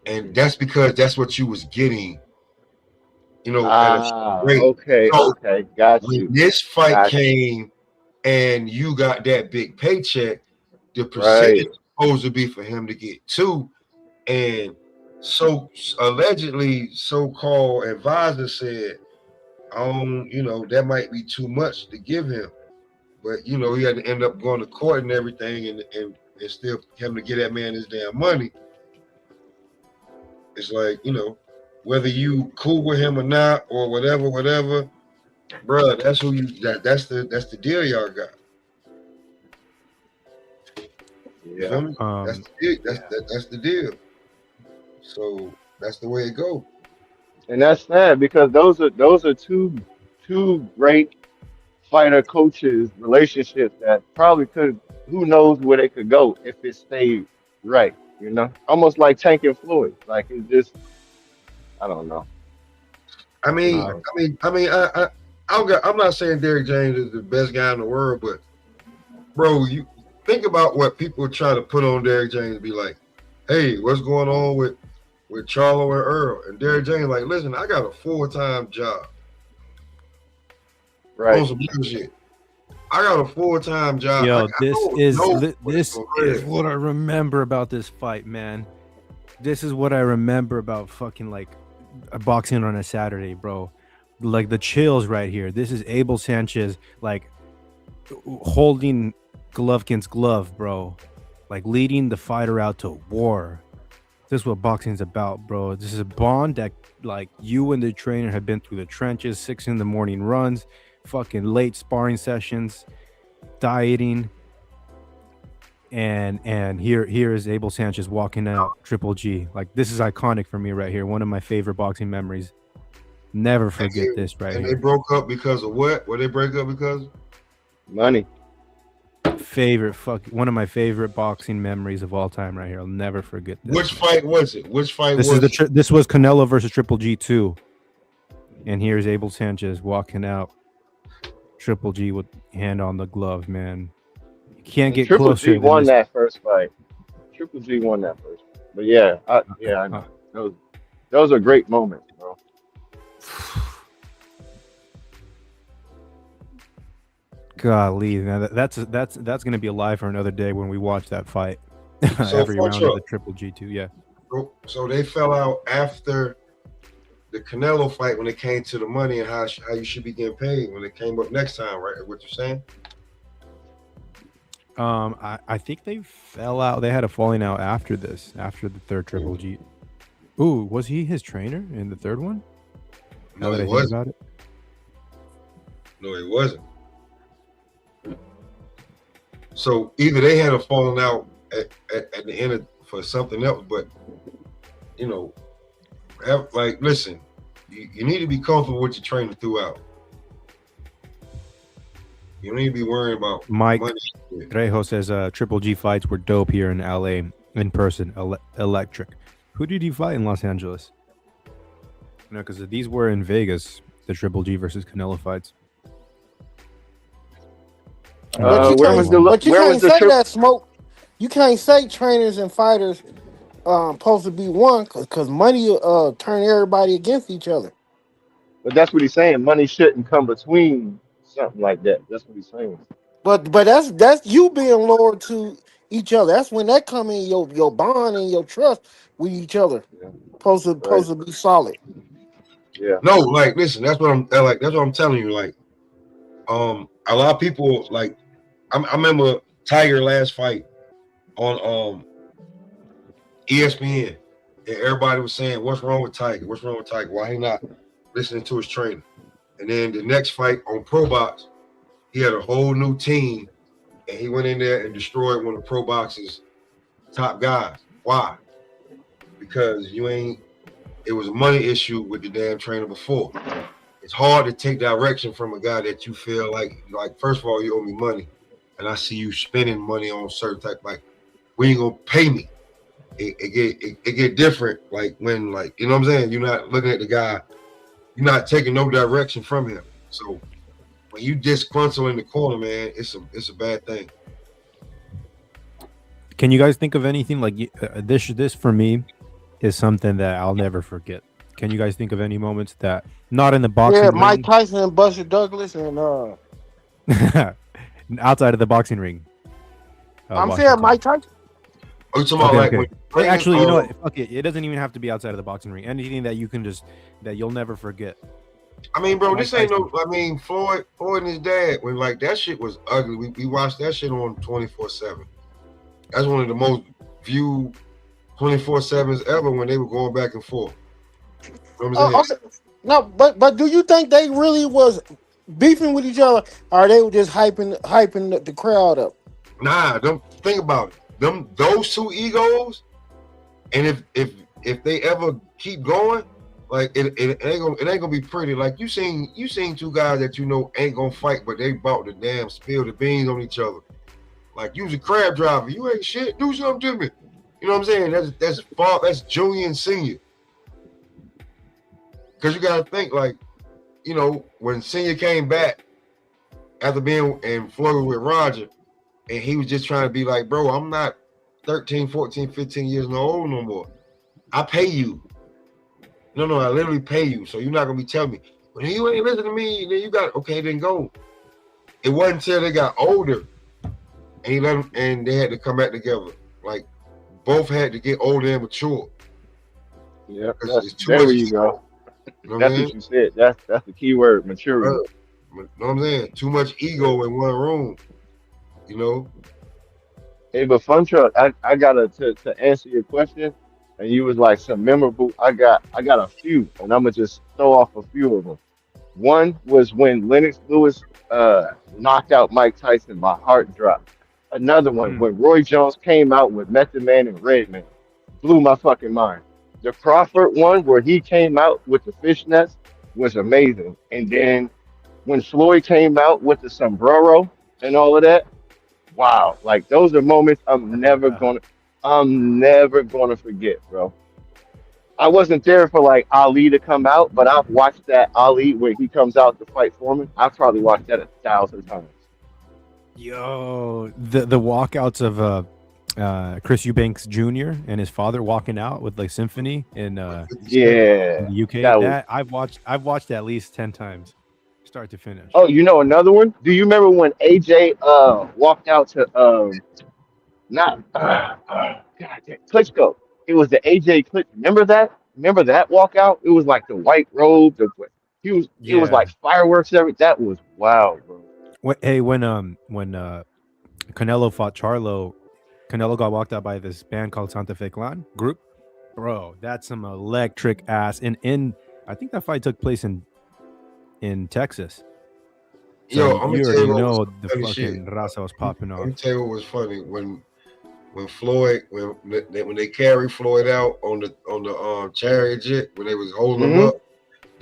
And that's because that's what you was getting. Okay, got you. When this fight came, and you got that big paycheck, the percentage supposed to be for him to get two, and so allegedly so-called advisor said, that might be too much to give him, but he had to end up going to court and everything, and and still having to get that man his damn money. It's like, whether you cool with him or not or whatever, bro, that's who that's the deal y'all got. You feel me? That's the deal. That's the deal. So that's the way it goes. And that's sad because those are two great fighter coaches relationships that probably could, who knows where they could go if it stayed right, almost like Tank and Floyd. Like it's just, I don't know. I'm not saying Derrick James is the best guy in the world, but bro, you think about what people try to put on Derrick James, be like, hey, what's going on with Charlo and Earl? And Derrick James like, listen, I got a full-time job. Right. On some bullshit. I got a full-time job. Yo, this is what I remember about this fight, man. This is what I remember about fucking like boxing on a Saturday, bro. Like the chills right here. This is Abel Sanchez like holding glove against glove, bro. Like leading the fighter out to war. This is what boxing's about, bro. This is a bond that like you and the trainer have been through the trenches, 6 a.m. runs, fucking late sparring sessions, dieting, and here is Abel Sanchez walking out Triple G. Like this is iconic for me right here. One of my favorite boxing memories. Never forget this right and here. They broke up because of what? What they break up because? Money. One of my favorite boxing memories of all time right here. I'll never forget this. Which fight was it? This was Canelo versus Triple G 2. And here's Abel Sanchez walking out Triple G with hand on the glove, man. You can't get Triple closer. G won that first fight. Triple G won that first fight. But yeah, I know. Those are great moments, bro. Golly, man, that's gonna be alive for another day when we watch that fight. Every round of the Triple G2, yeah. So they fell out after the Canelo fight when it came to the money and how you should be getting paid when it came up next time, right? What you're saying? I think they fell out. They had a falling out after the third Triple G. Ooh, was he his trainer in the third one? No, he wasn't. No, he wasn't. So either they had a falling out at the end for something else, but listen, you need to be comfortable with your trainer throughout. You don't need to be worrying about Mike money. Trejo says Triple G fights were dope here in LA in person, electric. Who did he fight in Los Angeles? Because these were in Vegas, the Triple G versus Canelo fights. But you can't say that, Smoke. You can't say trainers and fighters supposed to be one because money turn everybody against each other. But that's what he's saying. Money shouldn't come between something like that. That's what he's saying. But that's you being loyal to each other. That's when that come in your bond and your trust with each other. Yeah. Supposed to be solid. Yeah. No, like listen, that's what I'm telling you. Like, a lot of people like I remember Tiger last fight on ESPN, and everybody was saying, "What's wrong with Tiger? What's wrong with Tiger? Why he not listening to his trainer?" And then the next fight on Pro Box, he had a whole new team, and he went in there and destroyed one of Pro Box's top guys. Why? Because it was a money issue with the damn trainer before. It's hard to take direction from a guy that you feel like first of all, you owe me money, and I see you spending money on certain type, like, when you gonna pay me? It get different, like when, like, you know what I'm saying? You're not looking at the guy, you're not taking no direction from him. So when you disgruntle in the corner, man, it's a bad thing. Can you guys think of anything like this for me is something that I'll never forget? Can you guys think of any moments that not in the boxing ring? Mike Tyson and Buster Douglas and outside of the boxing ring. I'm saying Mike Tyson. Oh, you talking about okay. Actually, you know what? Fuck it. It doesn't even have to be outside of the boxing ring. Anything that you can that you'll never forget. I mean, bro, this ain't no. I mean, Floyd and his dad, when like that shit was ugly. We watched that shit on 24/7, That's one of the most viewed 24/7s ever when they were going back and forth. You know what I'm saying? Okay. No, but do you think they really was beefing with each other, or they were just hyping the crowd up? Nah, don't think about it. Those two egos, and if they ever keep going, like it ain't gonna be pretty. Like you seen two guys that you know ain't gonna fight, but they about to damn spill the beans on each other. Like you was a crab driver, you ain't shit. Do something to me. You know what I'm saying? That's junior and senior. Because you gotta think like, you know, when senior came back after being in Florida with Roger, and he was just trying to be like, bro, I'm not 13, 14, 15 years old no more. I pay you. No, I literally pay you. So you're not gonna be telling me, when you ain't listening to me, then you got okay, then go. It wasn't until they got older and he let them, and they had to come back together. Like both had to get older and mature. Yeah, there you go. You know that's what you said. That's the key word, maturity. You know what I'm saying? Too much ego in one room. You know. Hey, but Fun Truck, I gotta to answer your question, and you was like some memorable. I got a few, and I'm gonna just throw off a few of them. One was when Lennox Lewis knocked out Mike Tyson. My heart dropped. Another one when Roy Jones came out with Method Man and Redman, blew my fucking mind. The Crawford one where he came out with the fishnets was amazing. And then when Floyd came out with the sombrero and all of that, wow! Like those are moments I'm never gonna forget, bro. I wasn't there for like Ali to come out, but I've watched that Ali where he comes out to fight Foreman. I've probably watched that 1,000 times. Yo, the walkouts of Chris Eubanks Jr. and his father walking out with like Symphony in in the UK. I've watched at least 10 times, start to finish. Oh, you know another one? Do you remember when AJ walked out to not God damn, Klitschko? It was the AJ Klitschko. Remember that? Remember that walkout? It was like the white robe. It was like fireworks. That was wow, bro. When Canelo fought Charlo, Canelo got walked out by this band called Santa Fe Clan group. Bro, that's some electric ass. And I think that fight took place in Texas. So I'm you already know the fucking shit. Raza was popping off. Let me tell you what was funny when Floyd when they carried Floyd out on the chariot jet when they was holding him up.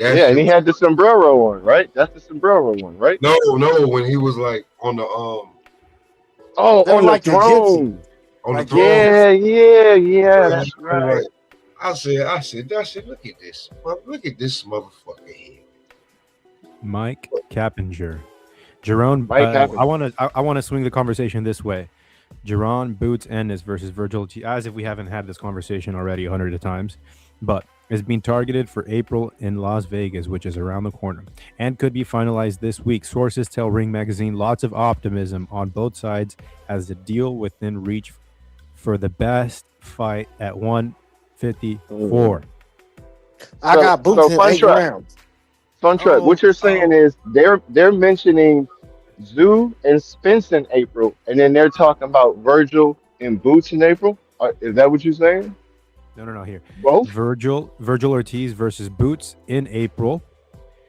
And he had the sombrero on, right? That's the sombrero one, right? No, when he was like on the on the throne. On the throne. Yeah, that's right. Like, I said, look at this. Look at this motherfucker here. Mike Coppinger. Jerome, I want to swing the conversation this way. Jerron Boots Ennis versus Virgil T. As if we haven't had this conversation already 100 times, but is being targeted for April in Las Vegas, which is around the corner, and could be finalized this week. Sources tell Ring Magazine lots of optimism on both sides as the deal within reach for the best fight at 154. I got Boots in 8 rounds. Fun Truck. What you're saying is they're mentioning Tszyu and Spence in April, and then they're talking about Virgil and Boots in April. Is that what you're saying? No. Here, both Virgil Ortiz versus Boots in April,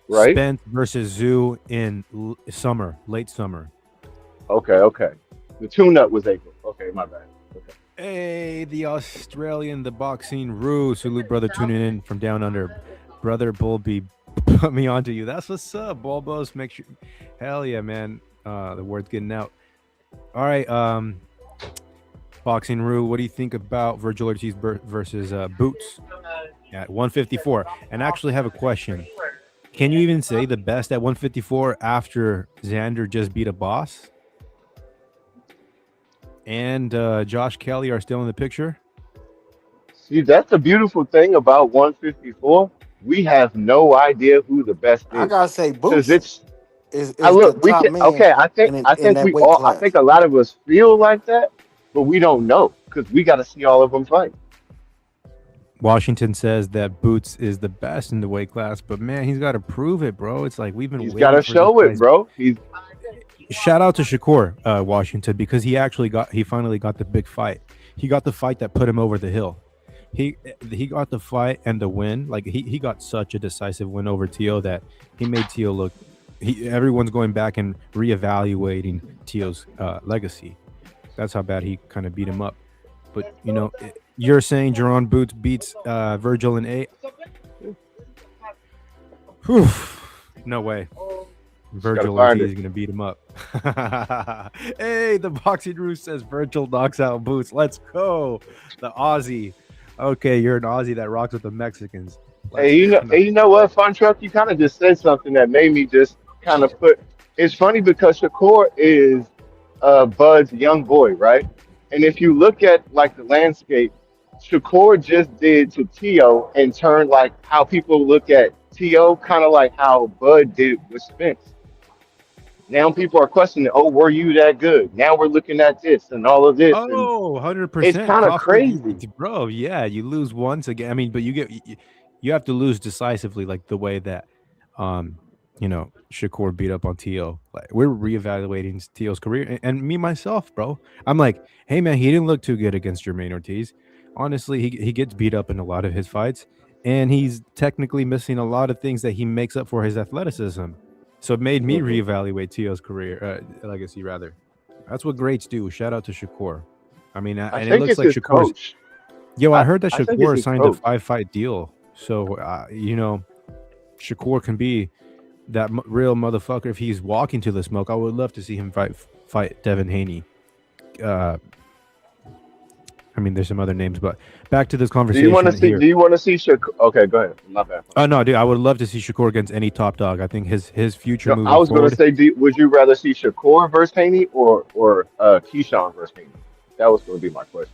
right? Spence versus Tszyu in late summer. Okay. The tune-up was April. Okay, my bad. Okay. Hey, the Australian, the boxing Roo. Salute, brother, tuning in from down under. Brother Bulby, put me onto you. That's what's up, Bulbos. Make sure. Hell yeah, man. The word's getting out. All right. Boxing Roo, what do you think about Virgil Ortiz versus Boots at 154? And actually have a question. Can you even say the best at 154 after Xander just beat a boss? And Josh Kelly are still in the picture? See, that's the beautiful thing about 154. We have no idea who the best is. I gotta say, Boots is I look, the top we can, man. Okay, I think we all. Class. I think a lot of us feel like that, but we don't know because we got to see all of them fight. Washington says that Boots is the best in the weight class, but man, he's got to prove it, bro. It's like we've been. He's got to show it, bro. shout out to Shakur Washington, because he finally got the big fight. He got the fight that put him over the hill. He got the fight and the win. Like he got such a decisive win over Tio that he made Tio look. Everyone's going back and reevaluating Tio's legacy. That's how bad he kind of beat him up. But you're saying Jerron Boots beats Virgil in 8? Whew. No way. Virgil is going to beat him up. Hey, the Boxing Roost says Virgil knocks out Boots. Let's go. The Aussie. Okay, you're an Aussie that rocks with the Mexicans. Hey, you know what, Fun Truck? You kind of just said something that made me just kind of put. It's funny because Shakur is Bud's young boy, right? And if you look at like the landscape, Shakur just did to Tio and turned like how people look at Tio, kind of like how Bud did with Spence. Now people are questioning, oh, were you that good? Now we're looking at this and all of this. Oh, 100%. It's kind of crazy. Bro, yeah, you lose once again. I mean, but you have to lose decisively, like the way that Shakur beat up on Tio. Like we're reevaluating Tio's career, and me myself, bro. I'm like, hey man, he didn't look too good against Jermaine Ortiz. Honestly, he gets beat up in a lot of his fights, and he's technically missing a lot of things that he makes up for his athleticism. So it made me reevaluate Tio's career, legacy rather. That's what greats do. Shout out to Shakur. I mean, and it looks like Shakur's. Yo, I heard that Shakur signed a 5-fight deal. So Shakur can be that real motherfucker if he's walking to the smoke. I would love to see him fight Devin Haney. I mean, there's some other names, but back to this conversation. Do you want to see Shakur? Okay, go ahead. Not bad. Oh no, dude, I would love to see Shakur against any top dog. I think his future. I was going to say, would you rather see Shakur versus Haney or Keyshawn versus Haney? That was going to be my question.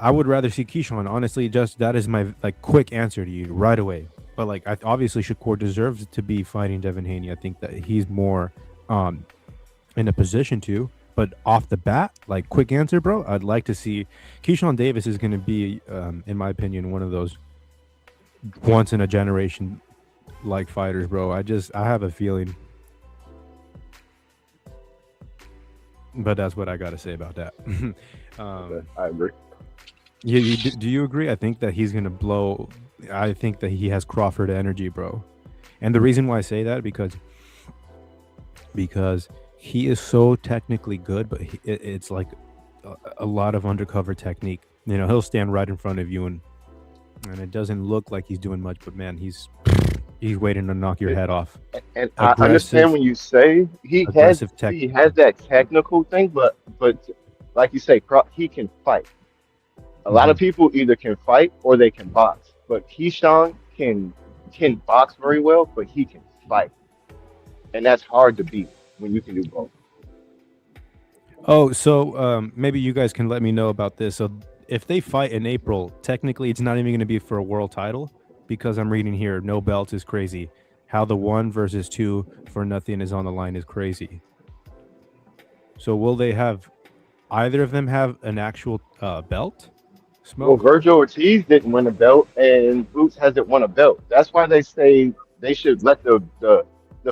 I would rather see Keyshawn. Honestly, just that is my quick answer to you right away. But obviously Shakur deserves to be fighting Devin Haney. I think that he's more in a position to. But off the bat, quick answer, bro, I'd like to see Keyshawn Davis is going to be, in my opinion, one of those once in a generation fighters, bro. I have a feeling. But that's what I got to say about that. I agree. Do you agree? I think that he's going to blow. I think that he has Crawford energy, bro. And the reason why I say that because he is so technically good, but it's like a lot of undercover technique. He'll stand right in front of you and it doesn't look like he's doing much, but man, he's waiting to knock your head off. And I understand when you say he has that technical thing, but like you say, he can fight. A lot of people either can fight or they can box, but Keyshawn can box very well, but he can fight, and that's hard to beat when you can do both. Oh, so maybe you guys can let me know about this. So if they fight in April, technically it's not even going to be for a world title, because I'm reading here, no belts is crazy. How the 1 versus 2 for nothing is on the line is crazy. So will they have either of them have an actual belt? Smoke? Well, Virgil Ortiz didn't win a belt, and Boots hasn't won a belt. That's why they say they should let the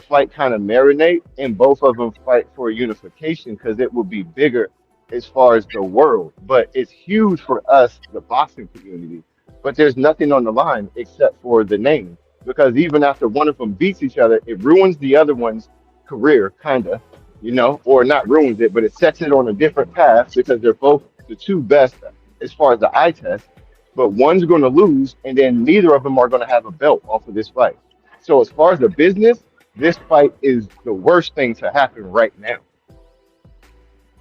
fight kind of marinate and both of them fight for unification, because it will be bigger as far as the world. But it's huge for us, the boxing community. But there's nothing on the line except for the name, because even after one of them beats each other, it ruins the other one's career, kind of, or not ruins it, but it sets it on a different path, because they're both the two best as far as the eye test. But one's going to lose, and then neither of them are going to have a belt off of this fight. So as far as the business, this fight is the worst thing to happen right now.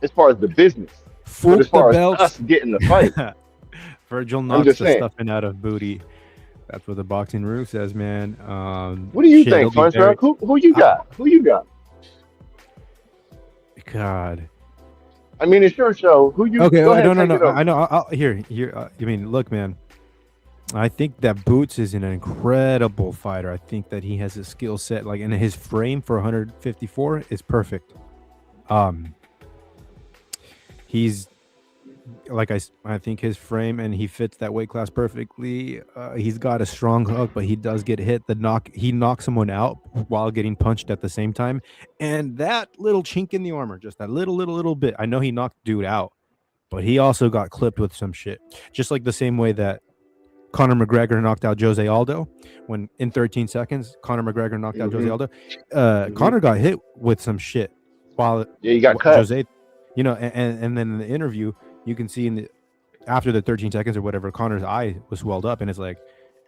As far as the business. But as far as us getting the fight. Virgil knocks the stuffing out of Booty. That's what the Boxing Roof says, man. What do you think, Fun Truck? Who you got? Who you got? God. I mean, it's your show. Who you? Okay, no. I know. Here. I mean, look, man. I think that Boots is an incredible fighter. I think that he has a skill set, and his frame for 154 is perfect. He's like I think his frame and he fits that weight class perfectly. He's got a strong hook, but he does get hit. He knocks someone out while getting punched at the same time, and that little chink in the armor, just that little bit. I know he knocked dude out, but he also got clipped with some shit, just like the same way that Conor McGregor knocked out Jose Aldo when in 13 seconds Conor McGregor knocked out Jose Aldo. Conor got hit with some shit while he got cut. Jose, and then in the interview you can see after the 13 seconds or whatever, Conor's eye was swelled up, and it's like,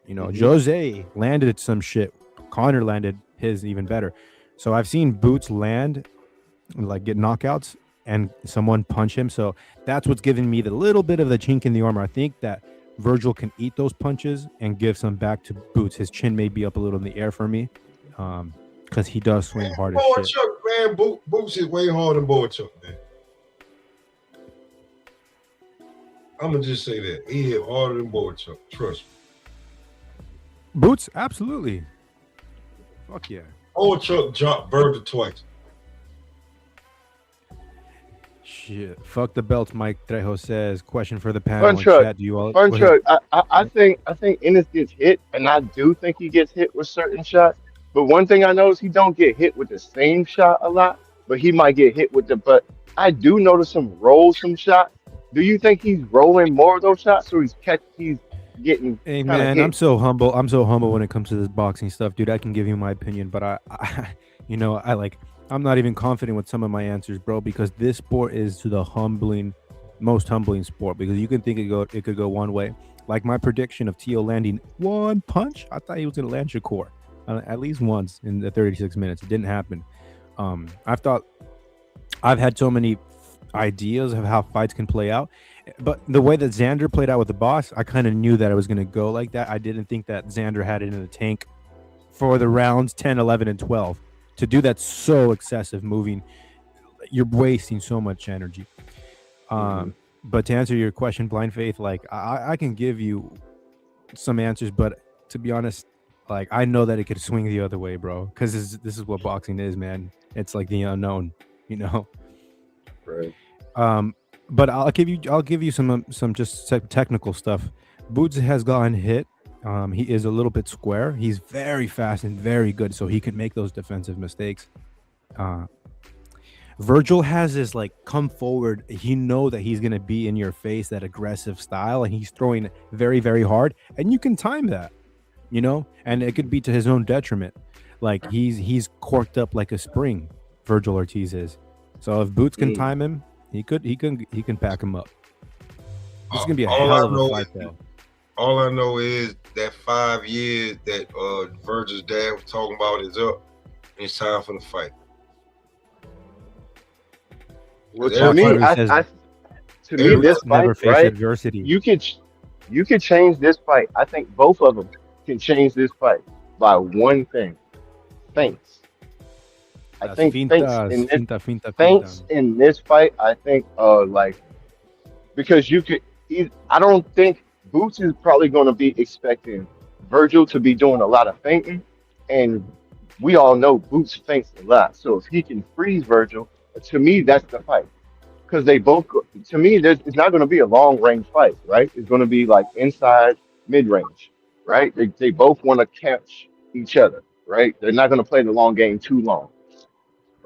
Jose landed some shit. Conor landed his even better. So I've seen Boots land, like get knockouts, and someone punch him. So that's what's giving me the little bit of the chink in the armor. I think that Virgil can eat those punches and give some back to Boots. His chin may be up a little in the air for me, because he does swing hard as shit. Man, Boots is way harder than Boychuk, man. I'm gonna just say that he hit harder than Boychuk. Trust me. Boots, absolutely. Fuck yeah. Boychuk dropped Virgil twice. Shit. Fuck the belts, Mike Trejo says. Question for the panel Fun in truck. chat. Do you all Fun truck. I think Ennis gets hit, and I do think he gets hit with certain shots. But one thing I know is he don't get hit with the same shot a lot, but he might get hit with but I do notice him roll some shots. Do you think he's rolling more of those shots, or he's getting? Hey man, hit? I'm so humble. I'm so humble when it comes to this boxing stuff, dude. I can give you my opinion, but I'm not even confident with some of my answers, bro, because this sport is the most humbling sport, because you can think it could go one way. Like my prediction of Tio landing one punch, I thought he was gonna land Shakur at least once in the 36 minutes. It didn't happen. I've had so many ideas of how fights can play out, but the way that Xander played out with the boss, I kind of knew that it was going to go like that. I didn't think that Xander had it in the tank for the rounds 10, 11, and 12 to do that. So excessive moving, you're wasting so much energy. But to answer your question, Blind Faith, like I can give you some answers, but to be honest, like I know that it could swing the other way, bro, because this is what boxing is, man. It's like the unknown, Right. But I'll give you some just technical stuff. Boots has gotten hit. He is a little bit square. He's very fast and very good, so he can make those defensive mistakes. Virgil has this like come forward. He know that he's gonna be in your face, that aggressive style, and he's throwing very, very hard, and you can time that, and it could be to his own detriment. Like he's corked up like a spring. Virgil Ortiz is. So if Boots can time him, he can pack him up. This is gonna be a hell of a fight, though. All I know is that 5 years that Virgil's dad was talking about is up, and it's time for the fight. Well, to me, this fight, right? Adversity. You could change this fight. I think both of them can change this fight by one thing: feints. I think feints in this fight. I think because I don't think Boots is probably going to be expecting Virgil to be doing a lot of feinting, and we all know Boots feints a lot. So if he can freeze Virgil, to me that's the fight. Because they both, to me, it's not going to be a long range fight, right? It's going to be like inside mid range, right? They both want to catch each other, right? They're not going to play the long game too long.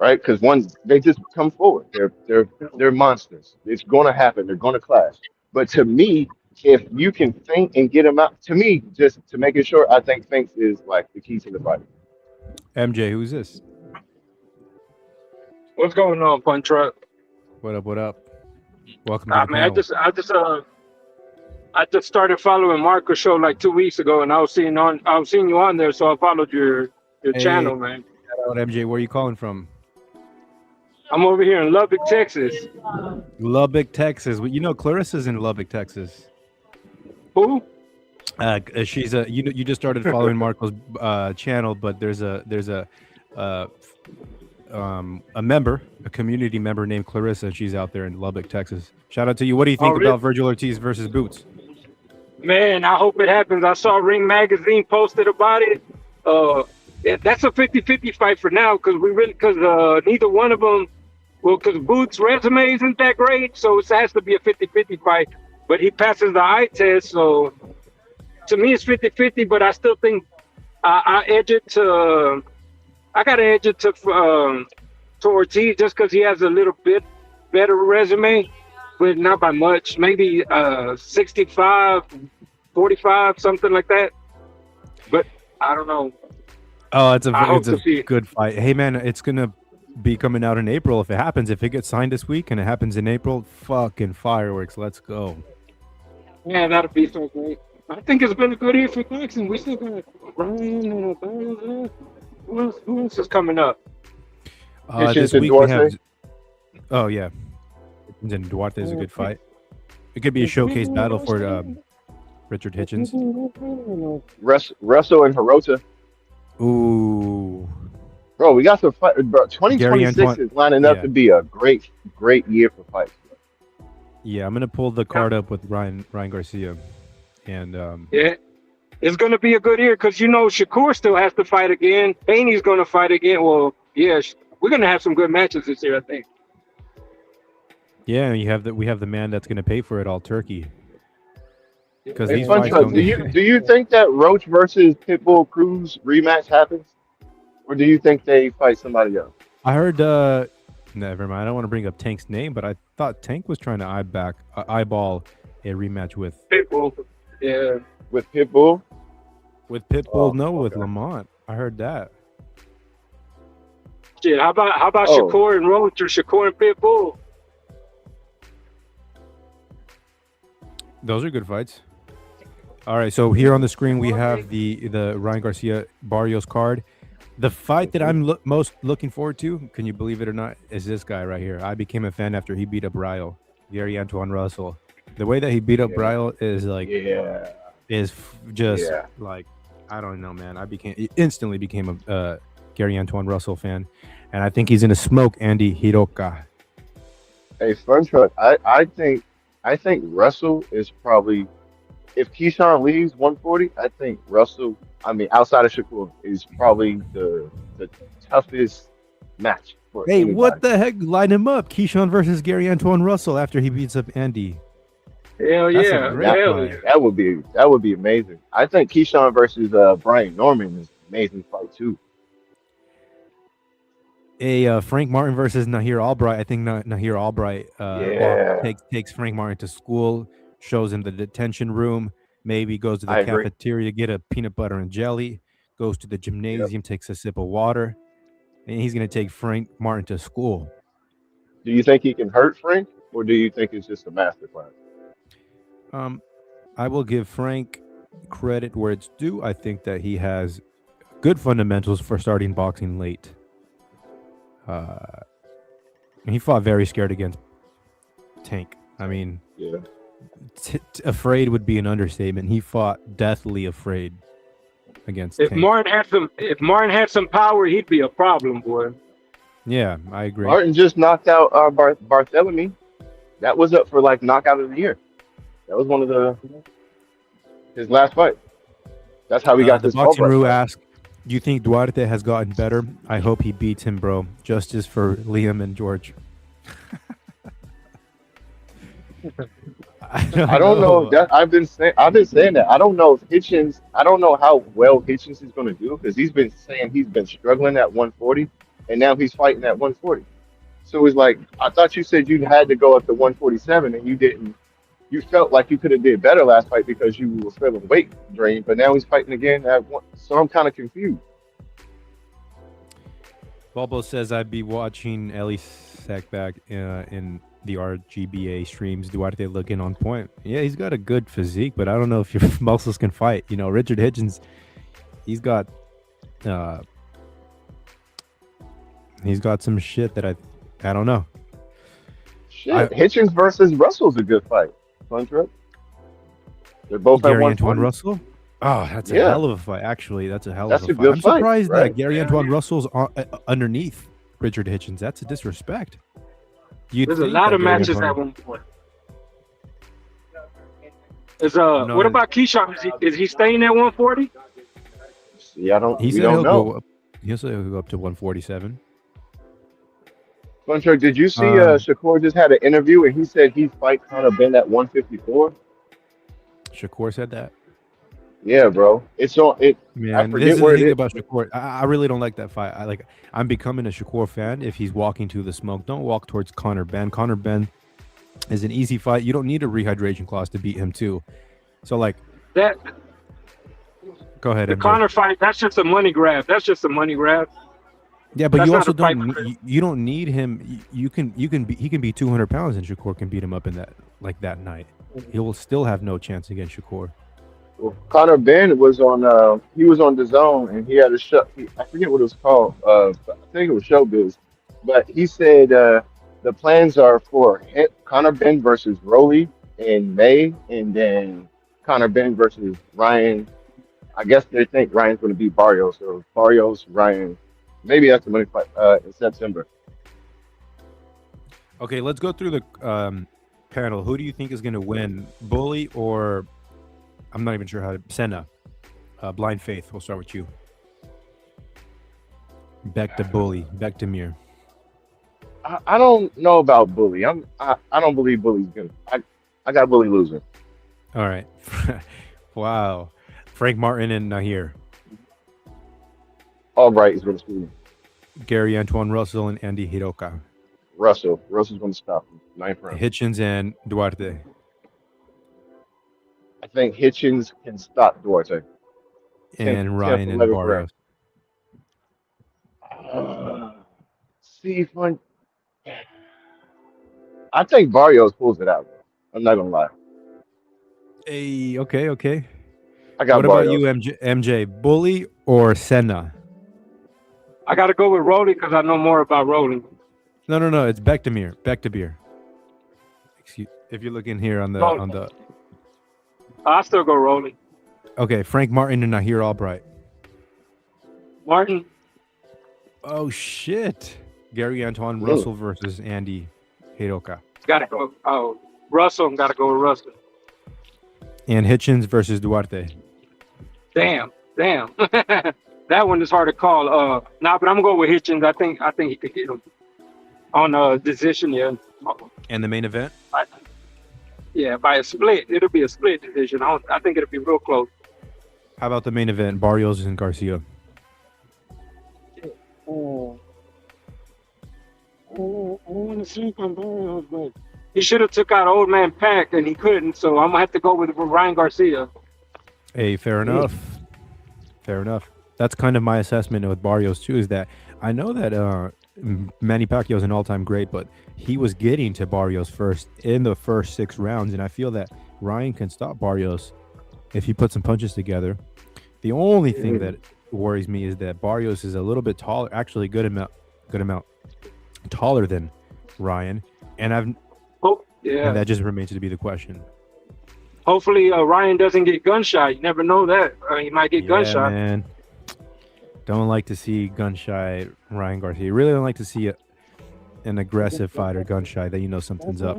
Right, because they just come forward. They're monsters. It's going to happen. They're going to clash. But to me, if you can feint and get them out, to me, just to make it short, I think feints is like the key to the fight. MJ, who's this? What's going on, Punch Truck? What up? Welcome to the man, panel. I just started following Marco's show like 2 weeks ago, and I was seeing you on there, so I followed your channel, man. Shout out, MJ. Where are you calling from? I'm over here in Lubbock, Texas. Lubbock, Texas. Clarissa's in Lubbock, Texas. Who? She's you just started following Marco's channel, but there's a member, a community member named Clarissa, and she's out there in Lubbock, Texas. Shout out to you. What do you think about Virgil Ortiz versus Boots? Man, I hope it happens. I saw Ring Magazine posted about it. Yeah, that's a 50-50 fight for now because neither one of them Well, because Boots' resume isn't that great, so it has to be a 50-50 fight. But he passes the eye test, so to me it's 50-50. But I still think I edge it to. I gotta edge it to Ortiz just because he has a little bit better resume, but not by much. Maybe 65, 45, something like that. But I don't know. Oh, it's I hope a to see it. good fight. Hey, man, it's gonna be coming out in April if it happens. If it gets signed this week and it happens in April, fucking fireworks. Let's go. Yeah, that'll be so great. I think it's been a good year for boxing. We still got Ryan and who else is coming up? This and week we Duarte? have. Oh yeah, then Duarte is a good fight. It could be a showcase battle for Richard Hitchens. Russell and Hirota. Ooh, Bro, we got some fight. Bro, Gary 2026 Antoine- is lining up yeah. to be a great year for fights. yeah, I'm gonna pull the card up with Ryan Garcia, and Yeah, it's going to be a good year because Shakur still has to fight again. Haney's going to fight again. Well, yeah, we're going to have some good matches this year, I think. yeah, we have the man that's gonna pay for it all, Turkey. Because Hey, these fights Funcho, don't do you think that Roach versus Pitbull Cruz rematch happens, or do you think they fight somebody else? I heard. Never mind. I don't want to bring up Tank's name, but I thought Tank was trying to eyeball a rematch with Pitbull. Yeah. With Pitbull? Pitbull. Oh, No, with okay. Lamont. I heard that. Shit, how about Oh. Shakur and Roach or Shakur and Pitbull? Those are good fights. All right, so here on the screen we have the Ryan Garcia Barrios card. The fight that I'm most looking forward to, can you believe it or not, is this guy right here. I became a fan after he beat up Ryle, Gary Antoine Russell. The way that he beat up Ryle is like, like, I don't know, man. I instantly became a Gary Antoine Russell fan, and I think he's gonna smoke Andy Hiroka. Hey, Fun Truck, I think Russell is probably, if Keyshawn leaves 140, I think Russell, outside of Shakur, is probably the toughest match for Hey, anybody. what the heck? Line him up. Keyshawn versus Gary Antoine Russell after he beats up Andy. Hell That's a yeah. great Hell fight. yeah. That would be amazing. I think Keyshawn versus Brian Norman is an amazing fight too. Frank Martin versus Nahir Albright. I think Nahir Albright takes Frank Martin to school, shows him the detention room, maybe goes to the I agree. cafeteria to get a peanut butter and jelly, goes to the gymnasium, takes a sip of water, and he's going to take Frank Martin to school. Do you think he can hurt Frank, or do you think it's just a masterclass? I will give Frank credit where it's due. I think that he has good fundamentals for starting boxing late. He fought very scared against Tank. I mean, afraid would be an understatement. He fought deathly afraid against If Tank. Martin had some power, he'd be a problem, boy. Yeah, I agree. Martin just knocked out Barthélemy. That was up for like knockout of the year. That was one of his last fight. That's how we got the this. Boxing Albright Roo fight. asked, do you think Duarte has gotten better? I hope he beats him, bro. Justice for Liam and George. I don't know. I've been saying that. I don't know if Hitchens. I don't know how well Hitchens is going to do because he's been saying he's been struggling at 140, and now he's fighting at 140. So it's like I thought you said you had to go up to 147, and you didn't. You felt like you could have did better last fight because you were feeling weight drain, but now he's fighting again at one. So I'm kind of confused. Bobo says I'd be watching Ellie Sackback in the RGBA streams. Duarte looking on point. Yeah, he's got a good physique, but I don't know if your muscles can fight. You know, Richard Hitchens, he's got some shit that I don't know. Shit, Hitchens versus Russell's a good fight. Fun trip. They're both at Gary 140. Antoine Russell. Oh, that's a hell of a fight. Actually, that's a hell of a fight. good I'm fight, surprised right? that Gary Antoine Russell's underneath Richard Hitchens. That's a disrespect. There's a lot of matches at 140. What about Keyshawn? Is he staying at 140? Yeah, I don't. He We said don't he'll know. go up. He'll say he'll go up to 147. Funcho, did you see Um, Shakur just had an interview and he said he'd fight Conor Ben at 154? Shakur said that. Yeah, bro. It's on it. I Man, this forget is the where it thing is. about Shakur. I really don't like that fight. I'm becoming a Shakur fan if he's walking to the smoke. Don't walk towards Conor Ben. Conor Ben is an easy fight. You don't need a rehydration clause to beat him too. So like That go ahead, the MJ. Connor fight, that's just a money grab. That's just a money grab. Yeah, but That's you not also a fight don't for him. you don't need him. You can be he can be 200 pounds and Shakur can beat him up in that night. He will still have no chance against Shakur. Well, Conor Ben was on. He was on the zone and he had a show. I forget what it was called. I think it was Showbiz, but he said the plans are for Conor Ben versus Rolly in May, and then Conor Ben versus Ryan. I guess they think Ryan's going to beat Barrios, so Barrios, Ryan. Maybe that's the money fight in September. Okay, let's go through the panel. Who do you think is going to win, Bully or I'm not even sure how to Senna? Blind Faith. We'll start with you. Back to Bully. Back to Mir. I don't know about Bully. I don't believe Bully's gonna. I got Bully losing. All right. Wow. Frank Martin and Nahir. All right is going to school. Gary Antoine Russell and Andy Hiroka. Russell's going to stop him. 9th round. Hitchens and Duarte. I think Hitchens can stop Duarte. And Ryan and 11th Barrios. See, fun. I think Barrios pulls it out. I'm not gonna lie. Hey, okay. I got What Barrios. about you, MJ? Bully or Senna? I got to go with Rolly because I know more about Rolly. No. It's Bektemir. Bektemir. Excuse. If you're looking here on the. I still go Rolly. Okay, Frank Martin and Nahir Albright. Martin. Oh shit! Gary Antoine Russell versus Andy Hiroka. Got to go. Oh, Russell. Got to go with Russell. And Hitchens versus Duarte. Damn. That one is hard to call. But I'm gonna go with Hitchens. I think he could get him on decision. Yeah. And the main event. Yeah, by a split. It'll be a split decision. I think it'll be real close. How about the main event? Barrios and Garcia. I don't want to sleep on Barrios, but he should have took out Old Man Pack and he couldn't. So I'm gonna have to go with Ryan Garcia. Hey, fair enough. That's kind of my assessment with Barrios too. Is that I know that Manny Pacquiao is an all-time great, but he was getting to Barrios first in the first 6 rounds, and I feel that Ryan can stop Barrios if he puts some punches together. The only thing that worries me is that Barrios is a little bit taller, actually good amount taller than Ryan, and and that just remains to be the question. Hopefully Ryan doesn't get gunshot. You never know that. He might get gunshot. Man. Don't like to see gun-shy Ryan Garcia. Really don't like to see an aggressive fighter gun-shy that something's up.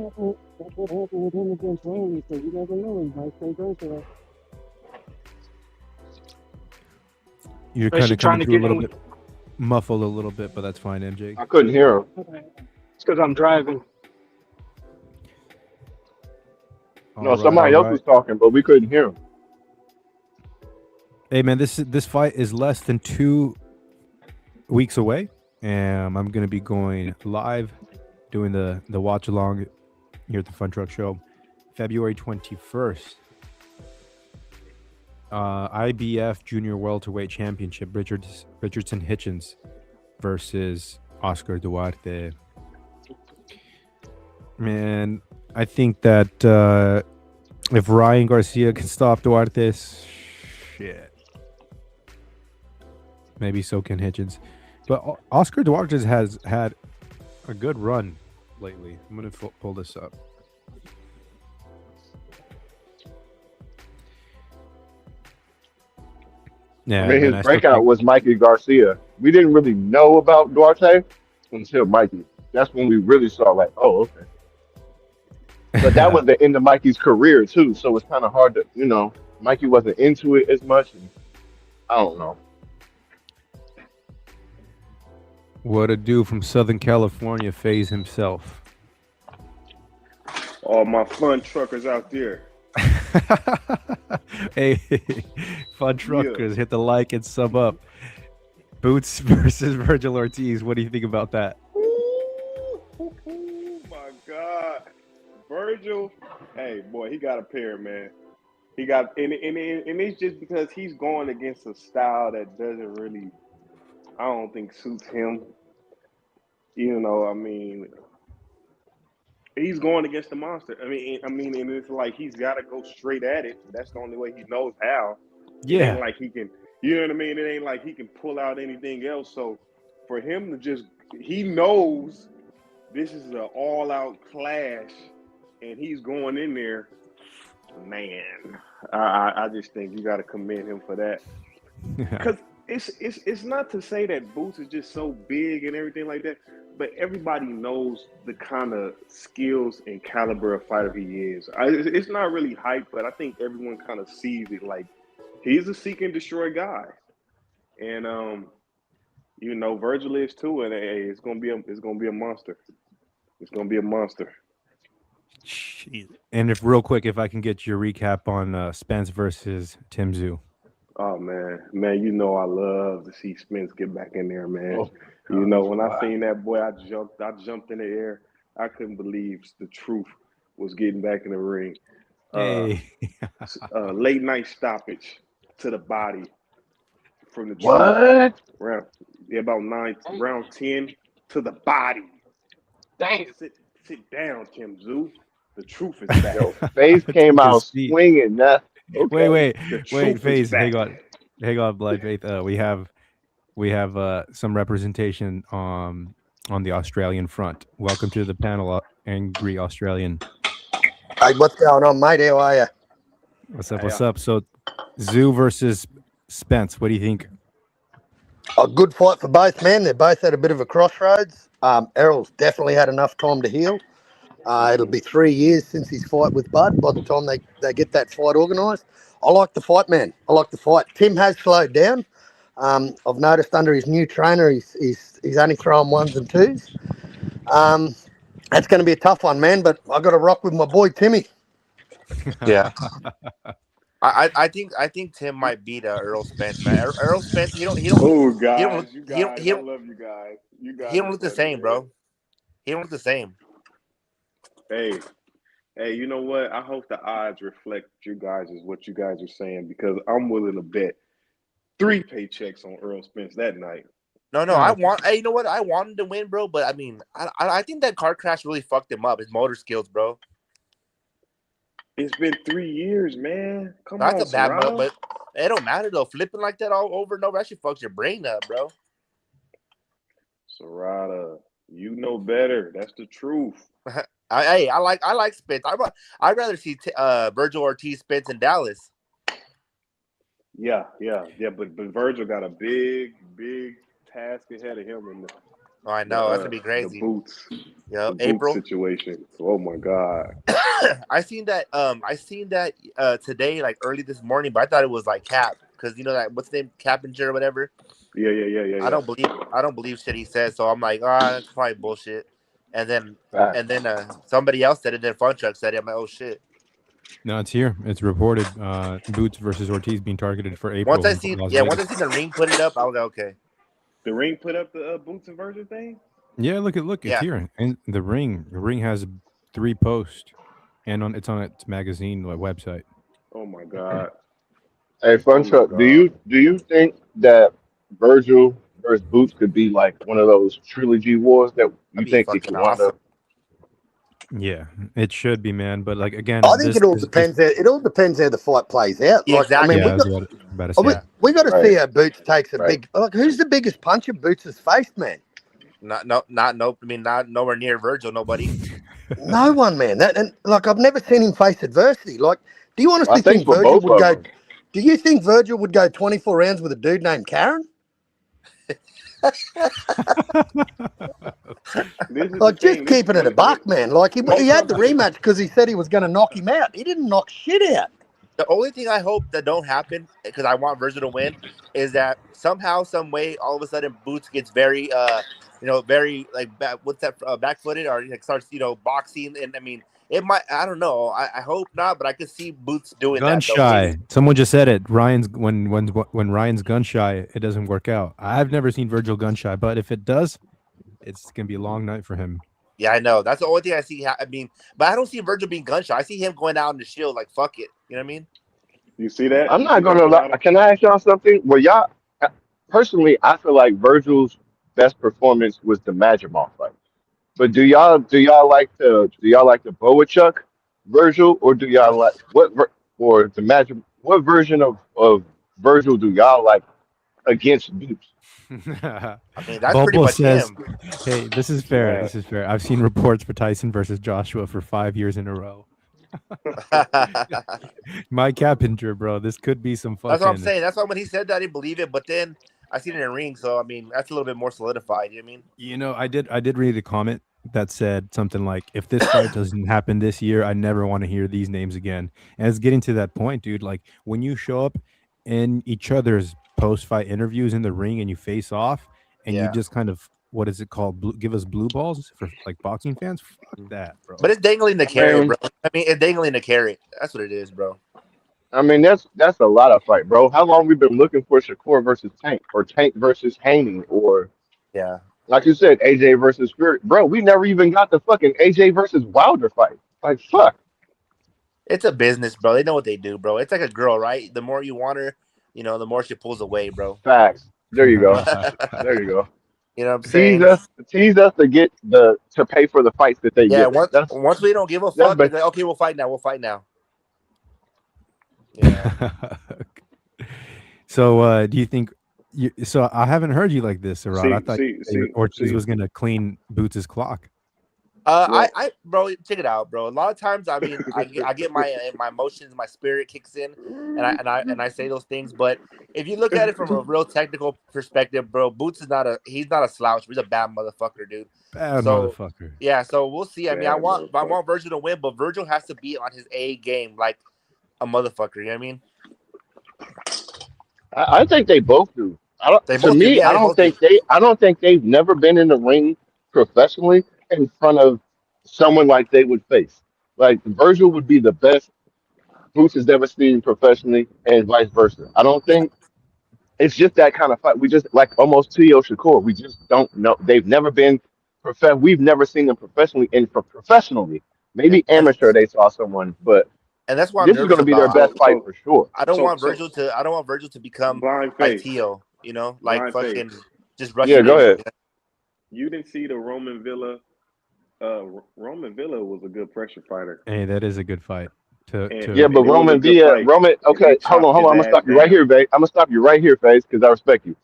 You're kind of coming through a little bit, muffled a little bit, but that's fine, MJ. I couldn't hear him. It's because I'm driving. No, somebody else was talking, but we couldn't hear him. Hey man, this fight is less than 2 weeks away, and I'm gonna be going live, doing the watch along here at the Fun Truck Show, February 21st. IBF Junior Welterweight Championship, Richardson Hitchens versus Oscar Duarte. Man, I think that if Ryan Garcia can stop Duarte, shit. Maybe so can Hitchens. But Oscar Duarte has had a good run lately. I'm going to pull this up. Yeah, I mean, his breakout was Mikey Garcia. We didn't really know about Duarte until Mikey. That's when we really saw, like, oh, okay. But that was the end of Mikey's career, too. So it's kind of hard to, Mikey wasn't into it as much. And I don't know. What a dude from Southern California, FaZe himself. All my fun truckers out there. Hey, fun truckers, hit the like and sub up. Boots versus Virgil Ortiz. What do you think about that? Ooh, my God. Virgil, hey, boy, he got a pair, man. He got, and it's just because he's going against a style that doesn't really, I don't think suits him. You know, I mean, he's going against the monster. I mean, and it's like he's got to go straight at it. That's the only way he knows how. It ain't like he can, you know what I mean? It ain't like he can pull out anything else. So for him to just, he knows this is an all-out clash, and he's going in there. Man, I just think you got to commend him for that. Because it's not to say that Boots is just so big and everything like that, but everybody knows the kind of skills and caliber of fighter he is. It's not really hype, but I think everyone kind of sees it like he's a seek and destroy guy, and you know Virgil is too, and hey, it's gonna be a monster. It's gonna be a monster. And if real quick, if I can get your recap on Spence versus Tim Tszyu. Oh man, you know I love to see Spence get back in there, man. Oh, you know when I seen that boy, I jumped in the air. I couldn't believe the truth was getting back in the ring. Hey. Late night stoppage to the body from the what? Round, about round 10 to the body. Damn. Sit down, Tim Tszyu. The truth is back. Yo, FaZe came out swinging. That okay. Wait, FaZe. Hang on, Blind Faith. We have some representation on the Australian front. Welcome to the panel, Angry Australian. Hey, what's going on, mate? How are you? What's up? So, Tszyu versus Spence. What do you think? A good fight for both men. They're both at a bit of a crossroads. Errol's definitely had enough time to heal. It'll be 3 years since his fight with Bud by the time they get that fight organised. I like the fight, man. I like the fight. Tim has slowed down. I've noticed under his new trainer, he's only throwing ones and twos. That's going to be a tough one, man, but I got to rock with my boy Timmy. Yeah. I think Tim might beat Errol Spence, man. Errol Spence, he don't. Oh, guys, I love you guys. You guys. He don't look the same, bro. He don't look the same. Hey, you know what? I hope the odds reflect what you guys are saying, because I'm willing to bet 3 paychecks on Errol Spence that night. No, hey, you know what? I wanted to win, bro, but I mean, I think that car crash really fucked him up. His motor skills, bro. It's been 3 years, man. Come on, that's a bad move, but it don't matter though. Flipping like that all over and over actually fucks your brain up, bro. Serrata, you know better. That's the truth. I like Spence. I'd rather see Virgil Ortiz Spence in Dallas. Yeah. But Virgil got a big task ahead of him in the. Oh, I know, that's gonna be crazy. The boots. Yeah, the April situation. Oh my God. I seen that today, like early this morning, but I thought it was like Cap, because you know that what's his name, Coppinger or whatever. Yeah. I don't believe shit he says, so I'm like, that's probably bullshit. And then somebody else said it. Then Fun Truck said it. I'm like, oh shit. No, it's here. It's reported. Boots versus Ortiz being targeted for April. Once I see the ring put it up, I was like, okay. The ring put up the Boots and Virgil thing. Yeah, look, it's here, and the ring has 3 posts, and it's on its magazine website. Oh my God. Hey, Fun Truck, do you think that Virgil versus Boots could be like one of those trilogy wars that you think it could wind up? Yeah, it should be, man. But like again, I think it all depends how the fight plays out. Yeah, exactly. I mean, we got to see how Boots takes a big. Like, who's the biggest puncher Boots has faced, man? Not nowhere near Virgil. Nobody. No one, man. I've never seen him face adversity. Like, do you honestly think Virgil would go? Do you think Virgil would go 24 rounds with a dude named Karen? Like, just keeping it a buck, man. Like, he had the rematch because he said he was going to knock him out. He didn't knock shit out. The only thing I hope that don't happen, because I want Virgil to win, is that somehow, some way, all of a sudden, Boots gets very very like what's that back-footed or like starts boxing, and I mean it might. I don't know. I hope not, but I could see Boots doing Gun that. shy. Someone just said it. Ryan's when Ryan's gun shy, it doesn't work out. I've never seen Virgil gun shy, but if it does, it's gonna be a long night for him. Yeah, I know. That's the only thing I see. I mean, but I don't see Virgil being gun shy. I see him going out in the shield like fuck it. You know what I mean? You see that? I'm not gonna lie. Can I ask y'all something? Well, y'all personally, I feel like Virgil's best performance was the Majimov fight. But do y'all like the Boachuk Virgil, or do y'all like or the Magic? What version of Virgil do y'all like against Boots? I mean, that's pretty Bobo much says, him. "Hey, this is fair. This is fair. I've seen reports for Tyson versus Joshua for 5 years in a row." Mike Coppinger, bro, this could be some fucking. That's what I'm saying. That's why when he said that, I didn't believe it. But then I seen it in the ring, so I mean, that's a little bit more solidified. You know what I mean? I did read a comment that said something like, "If this fight doesn't happen this year, I never want to hear these names again." And it's getting to that point, dude. Like when you show up in each other's post-fight interviews in the ring and you face off, and you just kind of, what is it called? Give us blue balls for like boxing fans. Fuck that, bro. But it's dangling the carrot, bro. I mean, it's dangling the carrot. That's what it is, bro. I mean, that's a lot of fight, bro. How long we been looking for Shakur versus Tank, or Tank versus Haney, or like you said, AJ versus Fury, bro? We never even got the fucking AJ versus Wilder fight. Like, fuck. It's a business, bro. They know what they do, bro. It's like a girl, right? The more you want her, the more she pulls away, bro. Facts. There you go. There you go. You know what I'm saying? Tease us to get to pay for the fights that they get. Once we don't give a fuck, like, okay, we'll fight now. We'll fight now. Yeah. So, do you think? So I haven't heard you like this, Arad. I thought Ortiz was gonna clean Boots' clock. Bro, check it out, bro. A lot of times, I mean, I get my emotions, my spirit kicks in, and I say those things. But if you look at it from a real technical perspective, bro, Boots is not a slouch. He's a bad motherfucker, dude. Bad motherfucker. Yeah, so we'll see. I mean, I want Virgil to win, but Virgil has to be on his A game, like a motherfucker. You know what I mean? I think they both do. I don't think they've never been in the ring professionally in front of someone like they would face. Like Virgil would be the best Boots has ever seen professionally, and vice versa. I don't think it's just that kind of fight. We just like almost Tszyu Shakur. We just don't know. They've never been We've never seen them professionally, and for professionally, maybe amateur they saw someone, but. And that's why this is going to be their best fight for sure. I don't want Virgil to become like Tszyu, like fucking just rushing. Yeah, go ahead. You didn't see the Roman Villa. Roman Villa was a good pressure fighter. Hey, that is a good fight. Yeah, but Roman Villa, okay, hold on. I'm gonna stop you right here, Faye. I'm gonna stop you right here, Faye, because I respect you.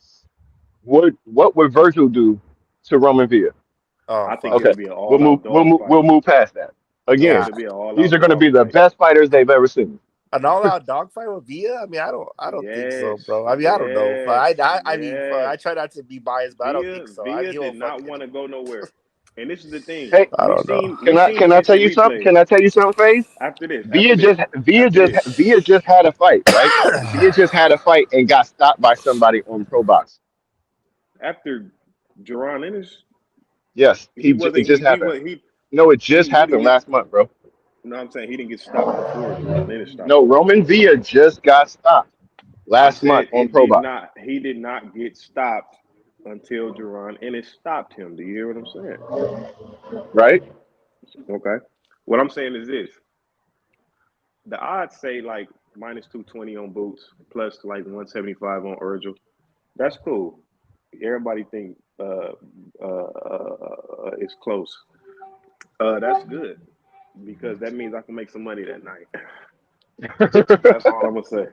What would Virgil do to Roman Villa? I think okay. We'll move past that. Again, these are going to be the best fighters they've ever seen. An all-out dogfight with Villa? I mean, I don't think so, bro. I mean, I don't know. I mean, I try not to be biased, but I don't think so. Villa did not want to go nowhere, and this is the thing. Hey, I don't know. Can I tell you something? Can I tell you something, Faze? After this, Villa just had a fight, right? Villa just had a fight and got stopped by somebody on Pro Box. After Jaron Ennis? Yes, it just happened. No, it just happened last month, bro. No, I'm saying he didn't get stopped before Jaron Ennis stopped. No, Roman Villa just got stopped last month on Pro Box. He did not get stopped until Jaron Ennis stopped him. Do you hear what I'm saying? Right. Okay. What I'm saying is this. The odds say like minus 220 on Boots, plus like 175 on Virgil. That's cool. Everybody think it's close. That's good because that means I can make some money that night. That's all I'm gonna say.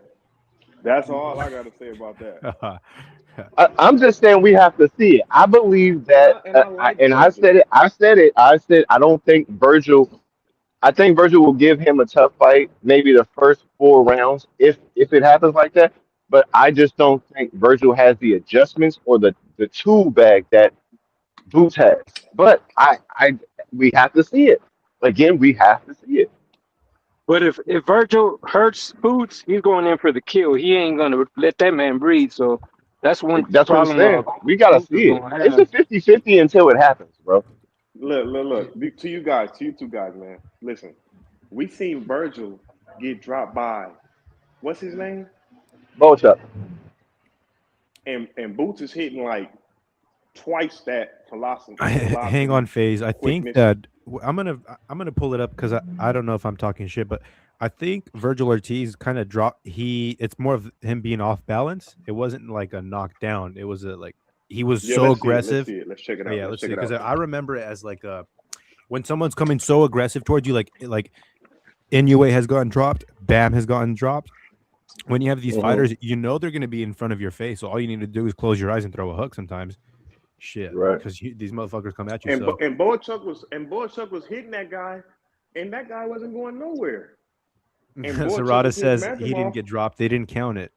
That's all I gotta say about that. I'm just saying we have to see it. I believe that, I said I don't think Virgil. I think Virgil will give him a tough fight, maybe the first 4 rounds, if it happens like that. But I just don't think Virgil has the adjustments or the tool bag that Boots has. But we have to see it. Again, we have to see it. But if Virgil hurts Boots, he's going in for the kill. He ain't gonna let that man breathe. So That's one That's what I'm problem saying. We gotta Boots is see it. gonna It's a have. 50-50 until it happens, bro. Look. To you guys, to you two guys, man. Listen, we seen Virgil get dropped by what's his name, Both up. and Boots is hitting like twice that Hang on, velocity, phase. I think quickness. that I'm gonna pull it up because I don't know if I'm talking shit, but I think Virgil Ortiz kind of dropped. It's more of him being off balance. It wasn't like a knockdown. It was a like he was Yeah, so let's see it. Let's aggressive. see it. Let's check it Oh, out. yeah, Let's let's check see it because out. I remember it as like when someone's coming so aggressive towards you, like Inoue has gotten dropped, Bam has gotten dropped. When you have these fighters, you know they're going to be in front of your face. So all you need to do is close your eyes and throw a hook sometimes. Shit, Right. because these motherfuckers come at you. And So Boachuk was hitting that guy, and that guy wasn't going nowhere. And Boachuk Serrata was hitting says he didn't Madrimov. get dropped. They didn't count it.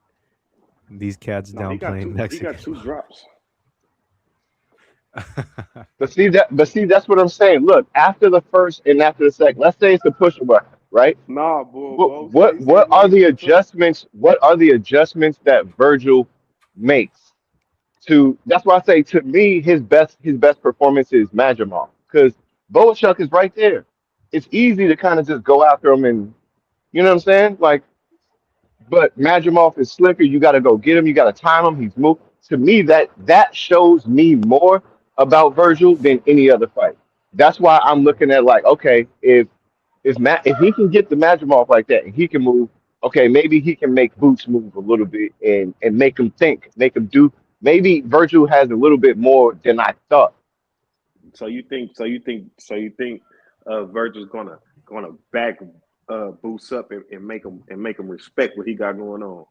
These cats No, he downplaying got Mexican. two drops. But see, that's what I'm saying. Look, after the first and after the second, let's say it's a push away, right? Nah, bull, What Bo. what They say what are the Wayne puts up. adjustments? What are the adjustments that Virgil makes to? That's why I say to me his best performance is Madrimov because Boachuk is right there. It's easy to kind of just go after him and you know what I'm saying, like. But Madrimov is slicker. You got to go get him. You got to time him. He's moved. To me, that shows me more about Virgil than any other fight. That's why I'm looking at like, okay, if he can get the Madrimov like that and he can move, okay, maybe he can make Boots move a little bit and make him think, make him do. Maybe Virgil has a little bit more than I thought. So you think? Virgil's gonna back Boots up and make him respect what he got going on.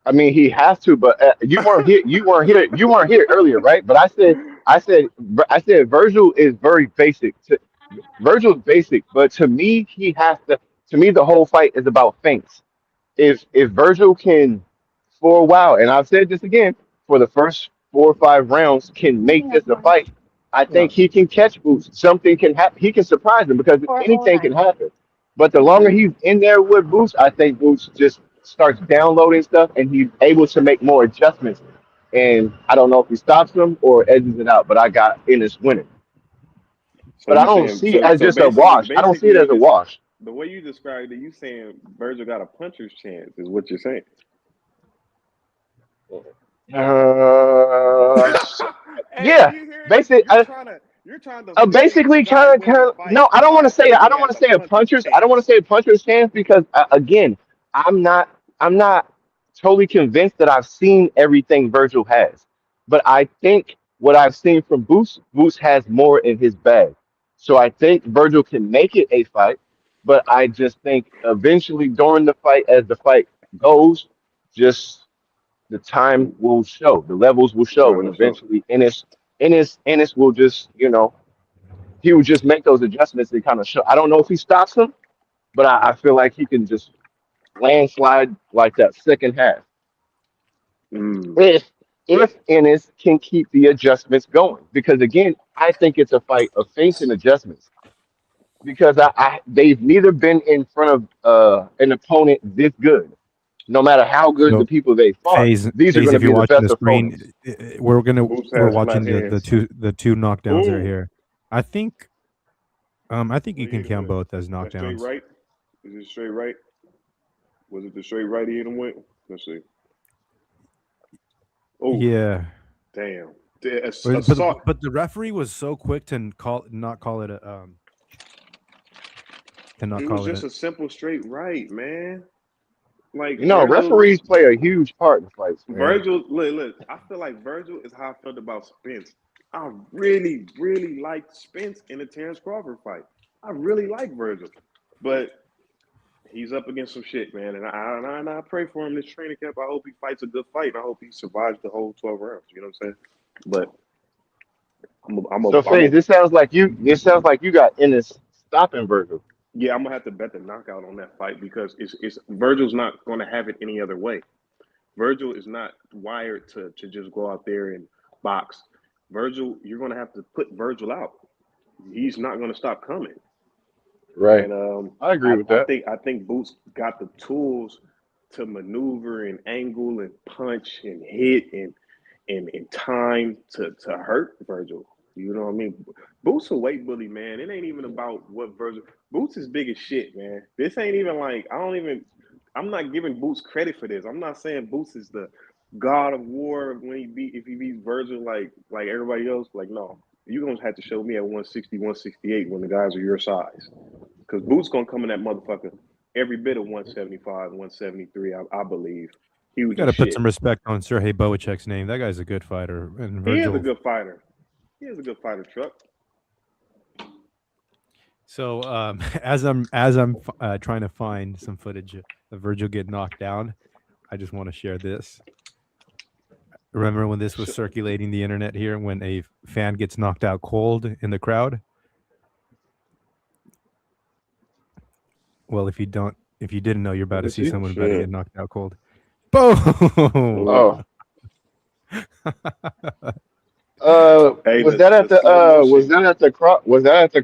I mean, he has to, but you weren't here. You weren't here. You weren't here earlier, right? But I said, Virgil is very basic. Virgil's basic, but to me, he has to. To me, the whole fight is about feints. If Virgil can, for a while, and I've said this again, for the first 4 or 5 rounds, can make this a fight. I think he can catch Boots. Something can happen. He can surprise him because anything can happen. But the longer he's in there with Boots, I think Boots just starts downloading stuff and he's able to make more adjustments. And I don't know if he stops them or edges it out, but I got Ennis winning. So But I you don't saying see it as so just a basically wash. I don't see it as a wash. the way you described it, you saying Virgil got a puncher's chance is what you're saying. Uh, Hey, yeah, you hear it? basically, You're trying to fit the basically, guy kind winning of. fight No, I don't want by to say. saying I he don't want has to a say a puncher's puncher's. I don't want to chance. say a puncher's chance because again, I'm not. I'm not totally convinced that I've seen everything Virgil has, but I think what I've seen from Boost has more in his bag. So I think Virgil can make it a fight, but I just think eventually during the fight, as the fight goes, just the time will show, the levels will show, Time and will show. eventually Ennis will just, he would just make those adjustments and kind of show. I don't know if he stops him, but I feel like he can just landslide like that second half Mm. if Ennis can keep the adjustments going. Because again, I think it's a fight of feints and adjustments. Because they've neither been in front of an opponent this good. No matter how good the so people they fought, these are phase, going to if you're be the watching the best screen, opponents. Boots we're has flat watching the hands. two knockdowns right Ooh, here. I think what you he can hit him count with? both as That straight knockdowns. right? Is it straight right? Was it the straight right he hit him with? Let's see. Oh, Yeah. damn. But, Assault. but the referee was so quick to not call it It was just a simple straight right, man. Like Referees play a huge part in fights, man. Look, I feel like Virgil is how I felt about Spence. I really, really liked Spence in the Terrence Crawford fight. I really like Virgil. But he's up against some shit, man. And I pray for him this training camp. I hope he fights a good fight. And I hope he survives the whole 12 rounds. You know what I'm saying? But So, Faze, this sounds like you. It sounds like you got Ennis stopping Virgil. yeah, I'm gonna have to bet the knockout on that fight because it's Virgil's not gonna have it any other way. Virgil is not wired to just go out there and box. Virgil, you're gonna have to put Virgil out. He's not gonna stop coming. Right. And I agree with that. I think Boots got the tools to maneuver and angle and punch and hit and in time to hurt Virgil. You know what I mean? Boots a weight bully, man. It ain't even about what Virgil. Boots is big as shit, man. This ain't even like I'm not giving Boots credit for this. I'm not saying Boots is the god of war when if he beats Virgil like everybody else. Like, no. You're gonna have to show me at 160, 168 when the guys are your size. Because Boots gonna come in that motherfucker every bit of 175, 173, I believe. Huge. You got to put some respect on Sergey Boacek's name. That guy's a good fighter. And Virgil. He is a good fighter. He is a good fighter, Truck. So as I'm trying to find some footage of Virgil get knocked down, I just want to share this. Remember when this was circulating the internet here, when a fan gets knocked out cold in the crowd? Well, if you didn't know, you're about to see someone about to get knocked out cold. Boom! Oh. Was that at the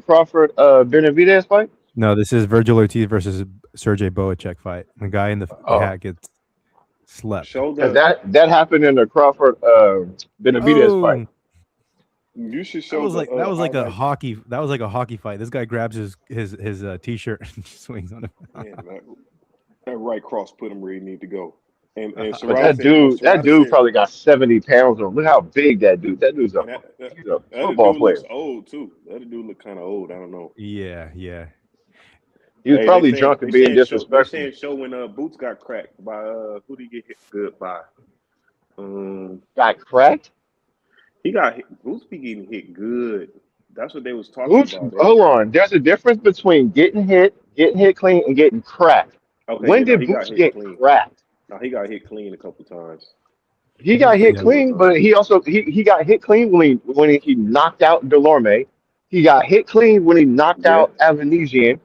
Crawford Benavidez fight? No, this is Virgil Ortiz versus Sergey Boacek fight. The guy in the hat gets slept. That happened in the Crawford Benavidez fight. You should show. That was like a hockey fight. This guy grabs his t-shirt and swings on him. Man, that right cross put him where he need to go. And that dude probably got 70 pounds on him. Look how big that dude. That dude's a football player. Looks old too. That dude look kind of old. I don't know. Yeah. He was probably drunk and being disrespectful. They're saying show when Boots got cracked by who did he get hit good by? Got cracked? He got hit. Boots be getting hit good. That's what they was talking about. Hold on. There's a difference between getting hit clean, and getting cracked. Okay, when did Boots get cracked? No, he got hit clean a couple times. He got hit clean, but he also he got hit clean when he knocked out Delorme. He got hit clean when he knocked out Avanesian,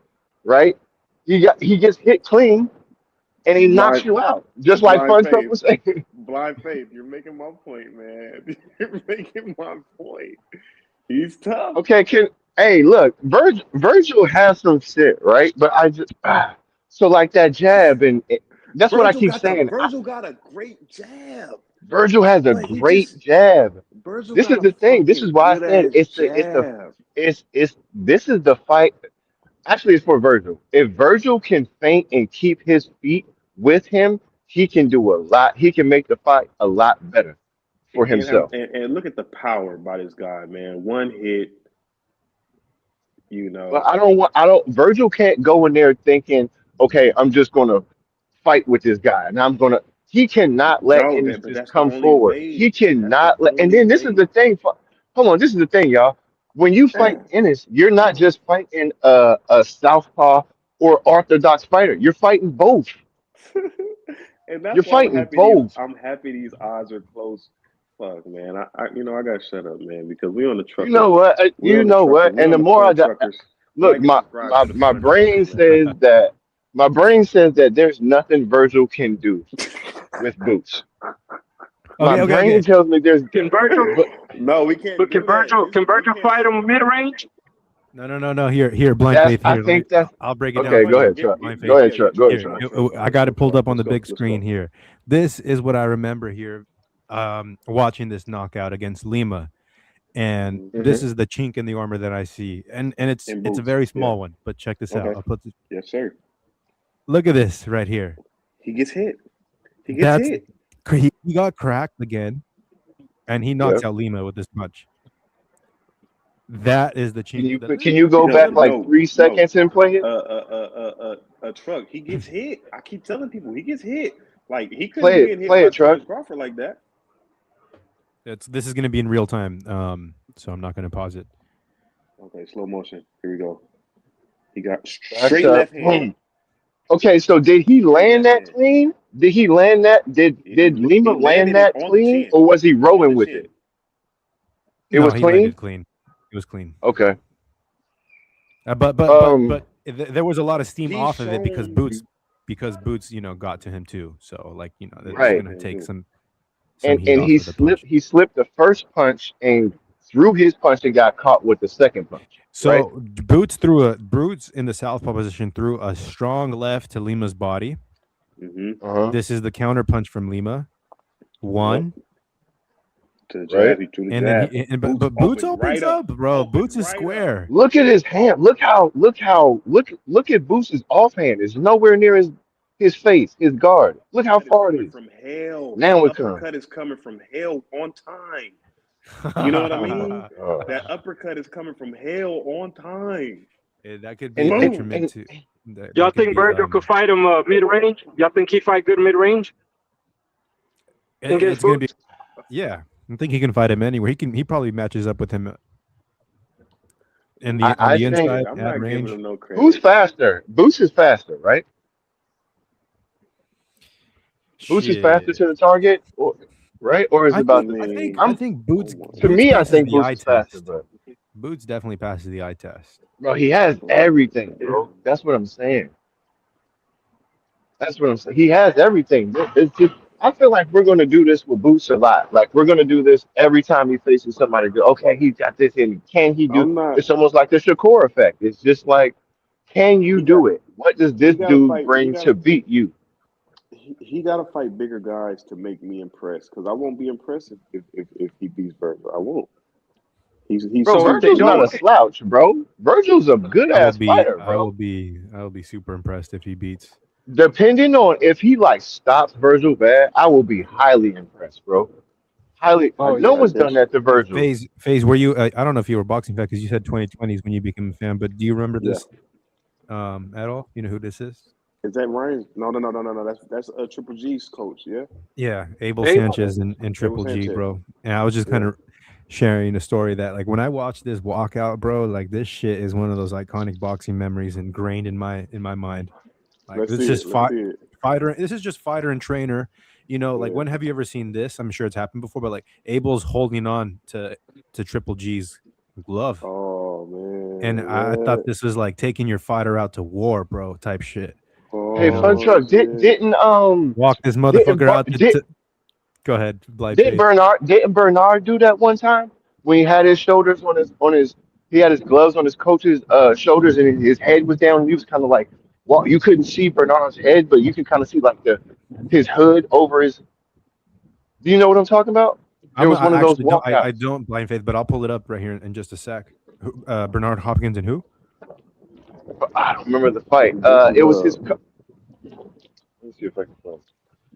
right? He gets hit clean, and he knocks you out, just like Fun Truck was saying. Blind Faith, you're making my point, man. You're making my point. He's tough. Okay, look, Virgil has some shit, right? But I just so like that jab and. That's Virgil what I keep saying. Virgil got a great jab. Virgil has a great jab. This is the thing. This is why I said this is the fight. Actually, it's for Virgil. If Virgil can feint and keep his feet with him, he can do a lot. He can make the fight a lot better for himself. And look at the power by this guy, man. One hit, you know. But Virgil can't go in there thinking, okay, I'm just gonna fight with this guy, and he cannot let him just come forward. He cannot let. And then this is the thing. Hold on, this is the thing, y'all. When you fight Ennis, you're not just fighting a southpaw or orthodox fighter. You're fighting both. And that's you're fighting both. I'm happy these odds are close. Fuck, man. I gotta shut up, man, because we on the truck. You know what? And the more I look, my brain says that. My brain says that there's nothing Virgil can do with Boots. My brain tells me there's. Can Virgil? No, we can't. But can Virgil fight him mid range? No. Here, Blind Faith. Here, I think that's. I'll break it down. Okay, go ahead, Chuck. Go ahead, Chuck. I got it pulled up on the big screen here. This is what I remember here, watching this knockout against Lima, and this is the chink in the armor that I see, and it's a very small one. But check this out. I'll put this. Yes, sir. Look at this right here. He gets hit. He got cracked again, and he knocks out Lima with this punch. That is the chink. Can you go back like 3 seconds and play it? A Truck. He gets hit. I keep telling people he gets hit. Like he couldn't get hit by Truck. Crawford like that. This is going to be in real time, so I'm not going to pause it. Okay, slow motion. Here we go. He got straight left hand. Okay, so did he land that clean? Did he land that? Did Lima land that clean, or was he rolling with it? It was clean. It was clean. Okay. But there was a lot of steam off of it because Boots, got to him too. So like that's going to take some. And he slipped. He slipped the first punch and threw his punch and got caught with the second punch. So Boots in the southpaw position threw a strong left to Lima's body. Mm-hmm. This is the counter punch from Lima. 1, To the right? jab, he threw the And jab. then but Boots opens up, bro. Opened Boots is right square. Look at his hand. Look at Boots' offhand. It's nowhere near his face, his guard. Look how Uppercut is far it coming is. from hell. Now That it comes. uppercut is coming from hell on time. You know what I mean? Oh. That uppercut is coming from hell on time. Yeah, that could be And, detriment to. Y'all think Virgil could fight him mid range? Y'all think he fight good mid range? It's gonna be. Yeah, I think he can fight him anywhere. He probably matches up with him. On the inside, I'm at not range. giving him no credit. who's faster? Boots is faster, right? Boots is faster to the target, right? Or is it about the same? I think Boots. To Boots me, I passes think the Boots eye is faster, test. but Boots definitely passes the eye test. bro, he has everything, bro. That's what I'm saying. That's what I'm saying. He has everything. It's just I feel like we're gonna do this with Boots a lot. Like we're gonna do this every time he faces somebody. Okay, he's got this in. Can he do? I'm not. It's almost like the Shakur effect. It's just like, can you do it? What does this dude bring to beat you? He got to fight bigger guys to make me impressed. Because I won't be impressed if he beats Virgil. I won't. He's Bro, so Virgil's not a slouch, bro. Virgil's a good ass fighter, bro. I will be super impressed if he beats. Depending on if he like stops Virgil bad, I will be highly impressed, bro. Highly. No one's done that to Virgil. FaZe, were you? I don't know if you were a boxing fan because you said 2020s when you became a fan. But do you remember this at all? You know who this is? Is that Ryan? No. That's Triple G's coach. Yeah. Yeah, Abel Sanchez and Triple G, bro. And I was just kind of sharing a story that like when I watched this walkout, bro, like this shit is one of those iconic boxing memories ingrained in my mind. Like this is fighter. This is just fighter and trainer. You know, like when have you ever seen this? I'm sure it's happened before, but like Abel's holding on to Triple G's glove. Oh man. And I thought this was like taking your fighter out to war, bro, type shit. Hey, Fun Truck, didn't walk this motherfucker out to go ahead, Blythe. Didn't Bernard do that one time when he had his shoulders he had his gloves on his coach's shoulders and his head was down and he was kind of like you couldn't see Bernard's head, but you could kind of see like his hood over his. Do you know what I'm talking about? There was one of those walkouts. I don't, Blind Faith, but I'll pull it up right here in just a sec. Bernard Hopkins and who? I don't remember the fight. It was his. Let me see if I can find.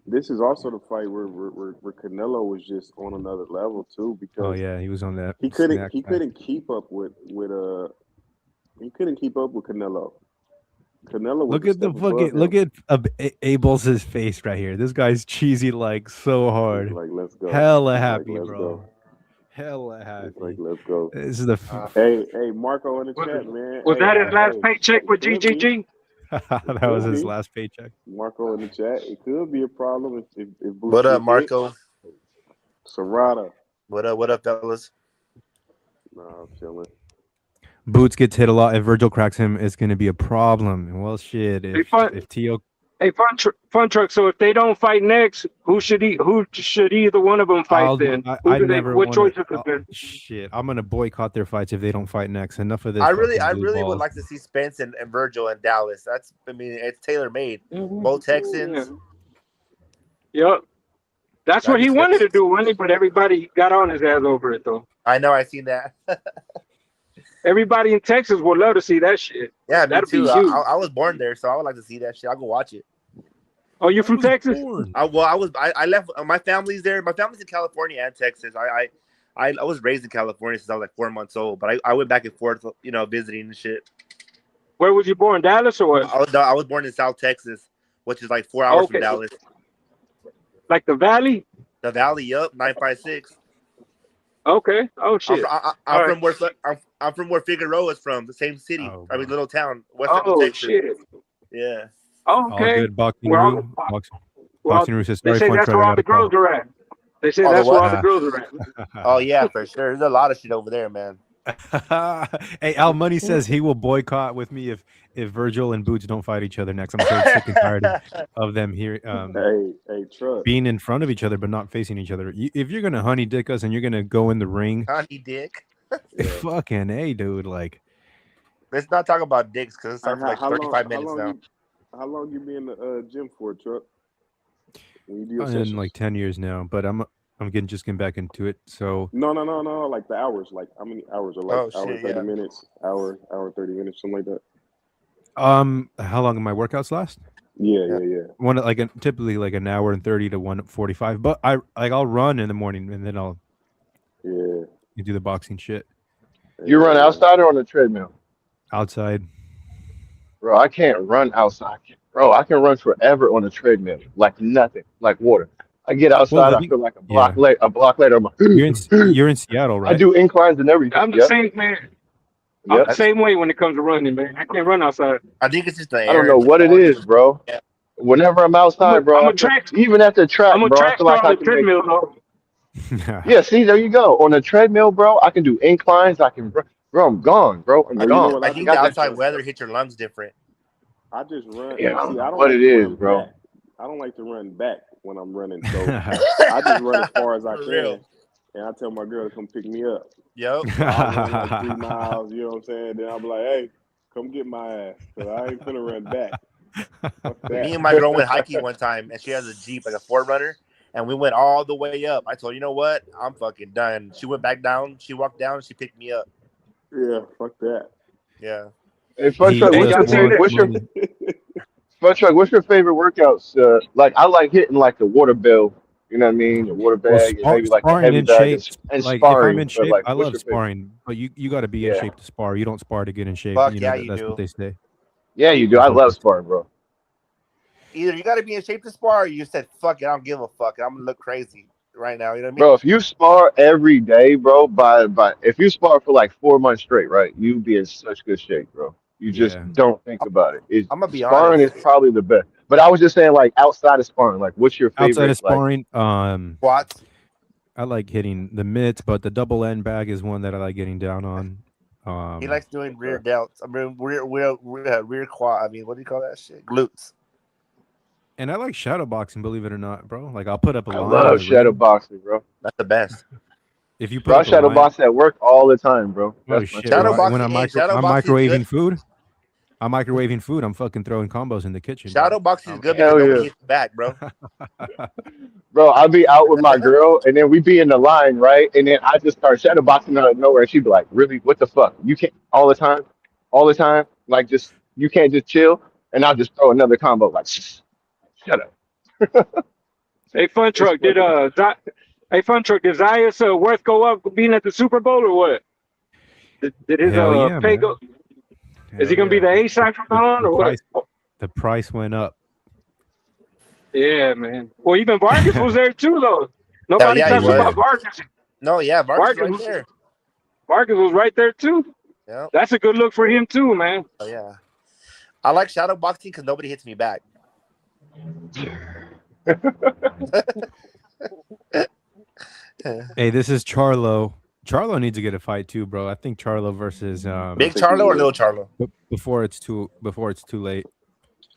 This is also the fight where Canelo was just on another level too because he was on that. He couldn't keep up with Canelo. Canelo. Look at Abel's face right here. This guy's cheesy like so hard. Like let's go. Hella happy, let's bro. Go. Hella happy. Like let's go. This is the hey Marco in the chat, man. Was that his last paycheck with GGG? That was his last paycheck. Marco in the chat. It could be a problem if what up, Marco? Serrata. What up, fellas? Nah, I'm chilling. Boots gets hit a lot. If Virgil cracks him, it's going to be a problem. Well, shit. If Tio. Hey, Fun Truck. So if they don't fight next, who should either one of them fight then? What choices is there? Shit, I'm gonna boycott their fights if they don't fight next. Enough of this. I really would like to see Spence and Virgil in Dallas. It's tailor made. Both Texans. Yep. That's what he wanted to do, wasn't he? But everybody got on his ass over it, though. I know. I seen that. Everybody in Texas would love to see that shit. Yeah, me too. I was born there, so I would like to see that shit. I'll go watch it. Oh, you're from Texas? I left. My family's there. My family's in California and Texas. I was raised in California since I was like 4 months old, but I went back and forth, visiting and shit. Where was you born? Dallas or what? I was born in South Texas, which is like 4 hours from Dallas. Like the Valley? The Valley, yup, 956. Okay. Oh shit. I'm from where Figueroa is from, the same city. Little town, West Texas. Shit. Yeah. Oh, okay. All good Boxing Roo says, they say that's where all the girls are at. They say that's where all the girls are at. Oh yeah, for sure. There's a lot of shit over there, man. Hey, Al Money says he will boycott with me if Virgil and Boots don't fight each other next. I'm so sick and tired of them here. Hey, Truck. Being in front of each other but not facing each other. If you're gonna honey dick us and you're gonna go in the ring, honey dick. Fucking A, dude. Like, let's not talk about dicks because it's like 35 minutes now. How long you been in the gym for, Truck? In like 10 years now, but I'm I'm getting back into it. So No. Like the hours. Like how many hours are like Oh hour shit, 30 yeah. minutes, hour 30 minutes, something like that. how long do my workouts last? Yeah. One like typically like an hour and 30 to 1:45. But I'll run in the morning and then I'll Yeah. do the boxing shit You run outside or on the treadmill? outside. Bro, I can't run outside. Bro, I can run forever on a treadmill, like nothing, like water. I get Well, outside, I feel like yeah, a block later, I'm like, you're in Seattle, I right? do inclines and everything. I'm the Yep, same man. I'm yep. the same way when it comes to running, man. I can't run outside. I think it's just the I don't air, know the what it quality. is, bro. Yeah. Whenever I'm I'm outside, a bro, I'm I a feel, track even at the track, I'm a bro, I track feel star like on I the can make. treadmill though. Yeah, see, there you go. On a treadmill, bro, I can do inclines. I can, bro, I'm gone, bro. I'm Well, you know gone. what I I think do? the Got I that. outside just weather hits your lungs different. I just run. Yeah, I don't See, know I don't what like it to is, run bro. back. I don't like to run back when I'm running, so I just run as far as I For can, real. and I tell my girl to come pick me up. Yep. So I'll run like 3 miles. You know what I'm saying? Then I'll be like, "Hey, come get my ass," because I ain't finna run back. Fuck Me and that. my girl went hiking one time, and she has a Jeep, like a Forerunner, and we went all the way up. I told her, you know what? I'm fucking done. She went back down. She walked down. She picked me up. Yeah, fuck that. Yeah. Hey, Fun He Truck, Hey, what's does y'all your seen more favorite? that? money. Fun Truck, what's your favorite workouts? Like I like hitting like the water bill, you know what I mean, the water Well, bag, and maybe like the sparring heavy in bag, shape. and Like if I'm sparring. in But shape, like, I what's love your favorite? sparring. But you got to be in Yeah, shape to spar. You don't spar to get in shape. Fuck You know yeah, you that's what do. they say. yeah, you do. That's I what they love say. sparring, bro. Either you got to be in shape to spar, or you said, fuck it, I don't give a fuck. I'm going to look crazy right now. You know what I mean? Bro, if you spar every day, bro, by if you spar for like 4 months straight, right, you be in such good shape, bro. You just Yeah. don't think about it. I'm going to be Sparring honest. is probably the best. But I was just saying, like outside of sparring, like what's your Outside favorite? of Like, sparring, Squats. I like hitting the mitts, but the double end bag is one that I like getting down on. He likes doing rear okay. delts. I mean, rear quad. I mean, what do you call that shit? Glutes. And I like shadow boxing, believe it or not, bro. Like I'll put up a I line in love the shadow ring. boxing, bro. That's the best. If you put Bro, I up a shadow line, box at work all the time, bro. oh That's my shit, Shadow bro! favorite. When boxing. Hey, shadow I'm boxing is good. microwaving food, I'm fucking throwing combos in the kitchen, Shadow bro. boxing is good because Hell nobody yeah. hits back, bro. Bro, I'll be out with my girl, and then we be in the line, right? And then I just start shadow boxing out of nowhere. And she'd be like, "Really? What the fuck? You can't all the time? Like, just you can't just chill?" And I'll just throw another combo, like, "Shh, shut up." Hey, Fun It's Truck, did funny. Hey, Fun Truck, did Zayas worth go up being at the Super Bowl or what? Did his Hell yeah, pay man! go? Is he Hell gonna be yeah! the A side from now on The or what? price went up. Yeah, man. Well, even Vargas was there too, though. Hell Nobody yeah, he talks was. about Vargas. No, yeah, Vargas is right Vargas, there. Vargas was right there too. Yeah. That's a good look for him too, man. Oh yeah. I like shadow boxing because nobody hits me back. Hey, this is Charlo. Charlo needs to get a fight too, bro. I think Charlo versus Big Charlo or little Charlo? before it's too late.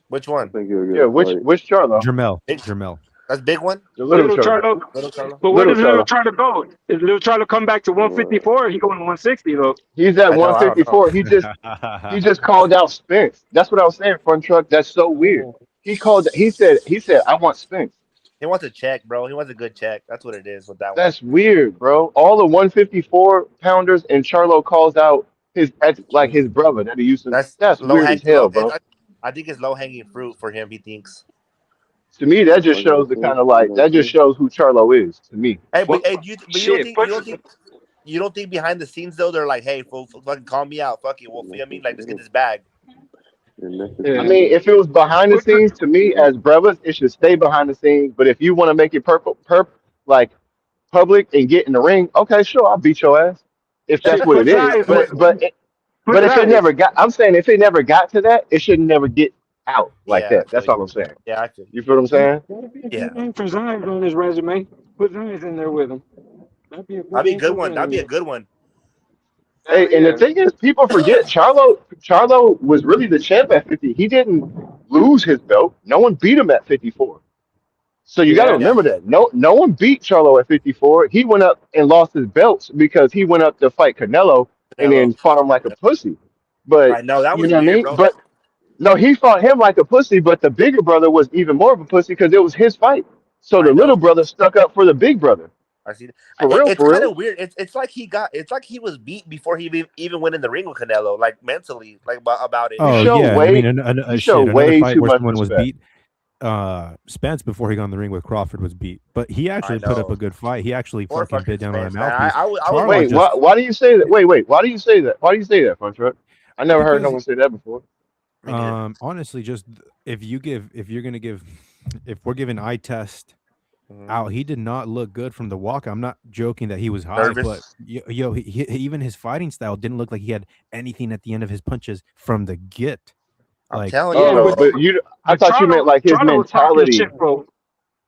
Which I one? think he'll get Yeah, a which fight. Jermel? Jermel. That's big one. The little Little Charlo. Charlo. Little Charlo. But where Little does Little Charlo. Charlo go? Is Little Charlo come back to 154 or he going to 160 though? He's at I know. I don't know. 154. He just called out Spence. That's what I was saying, front truck. That's so weird. He said I want Spence. He wants a check, bro. He wants a good check. That's what it is with that one. That's weird, bro. All the 154 pounders and Charlo calls out his brother that he used to. That's That's low weird hang. as hell, bro. I think it's low hanging fruit for him. He thinks. To me, that just What you shows the gonna kind of say? What you like gonna that just say? shows who Charlo is to me. Hey, Well, but you don't shit, think but you don't think behind the scenes though they're like, hey, fucking call me out, fuck you. Well, you know what I mean, like let's get this bag. I mean, if it was behind the what's the, scenes, to me as brothers, it should stay behind the scenes. But if you want to make it like public and get in the ring, okay, sure, I'll beat your ass if that's shit? what it is. Put But if it Zayas. never got, I'm saying if it never got to that, it should never get out like Yeah, I that. feel That's you. all I'm saying. Yeah, I feel you. You feel what I'm saying? That'd be a Yeah, good name for Zayas on his resume. Put Zayas in there with him. That'd be a good that'd be a name good for one. That'd be a him. good one. Hey, Hell and the yeah. thing is, people forget Charlo was really the champ at 50. He didn't lose his belt. No one beat him at 54. So you got to Yeah. Yeah, remember that. No one beat Charlo at 54. He went up and lost his belts because he went up to fight Canelo and Canelo. then fought him like a pussy. But I know that you was know what I weird, mean? bro. But no, he fought him like a pussy, but the bigger brother was even more of a pussy because it was his fight. So I the know. little brother stuck up for the big brother. I see. For real, It's for kind real. of weird. It's like he was beat before he even went in the ring with Canelo, like mentally, like about it. You Oh show yeah, I mean, way you show another way fight too where much someone was respect. beat. Spence before he got in the ring with Crawford was beat, but he I actually put up a know. good fight. He actually Poor fucking fucking bit down on that Spence, man. mouthpiece. I would Charlo like. Wait, just why do you say that? Wait, why do you say that? Why do you say that, Funtrut? I never heard no because one say that before. Me neither. honestly, just if you're gonna give, if we're giving eye test Mhm. out, he did not look good from the walk. I'm not joking that he was high, but Nervous. even his fighting style didn't look like he had anything at the end of his punches from the get. I'm Like, telling you, Yeah, Oh, bro. but I thought you meant like his Charlo was talking mentality. shit for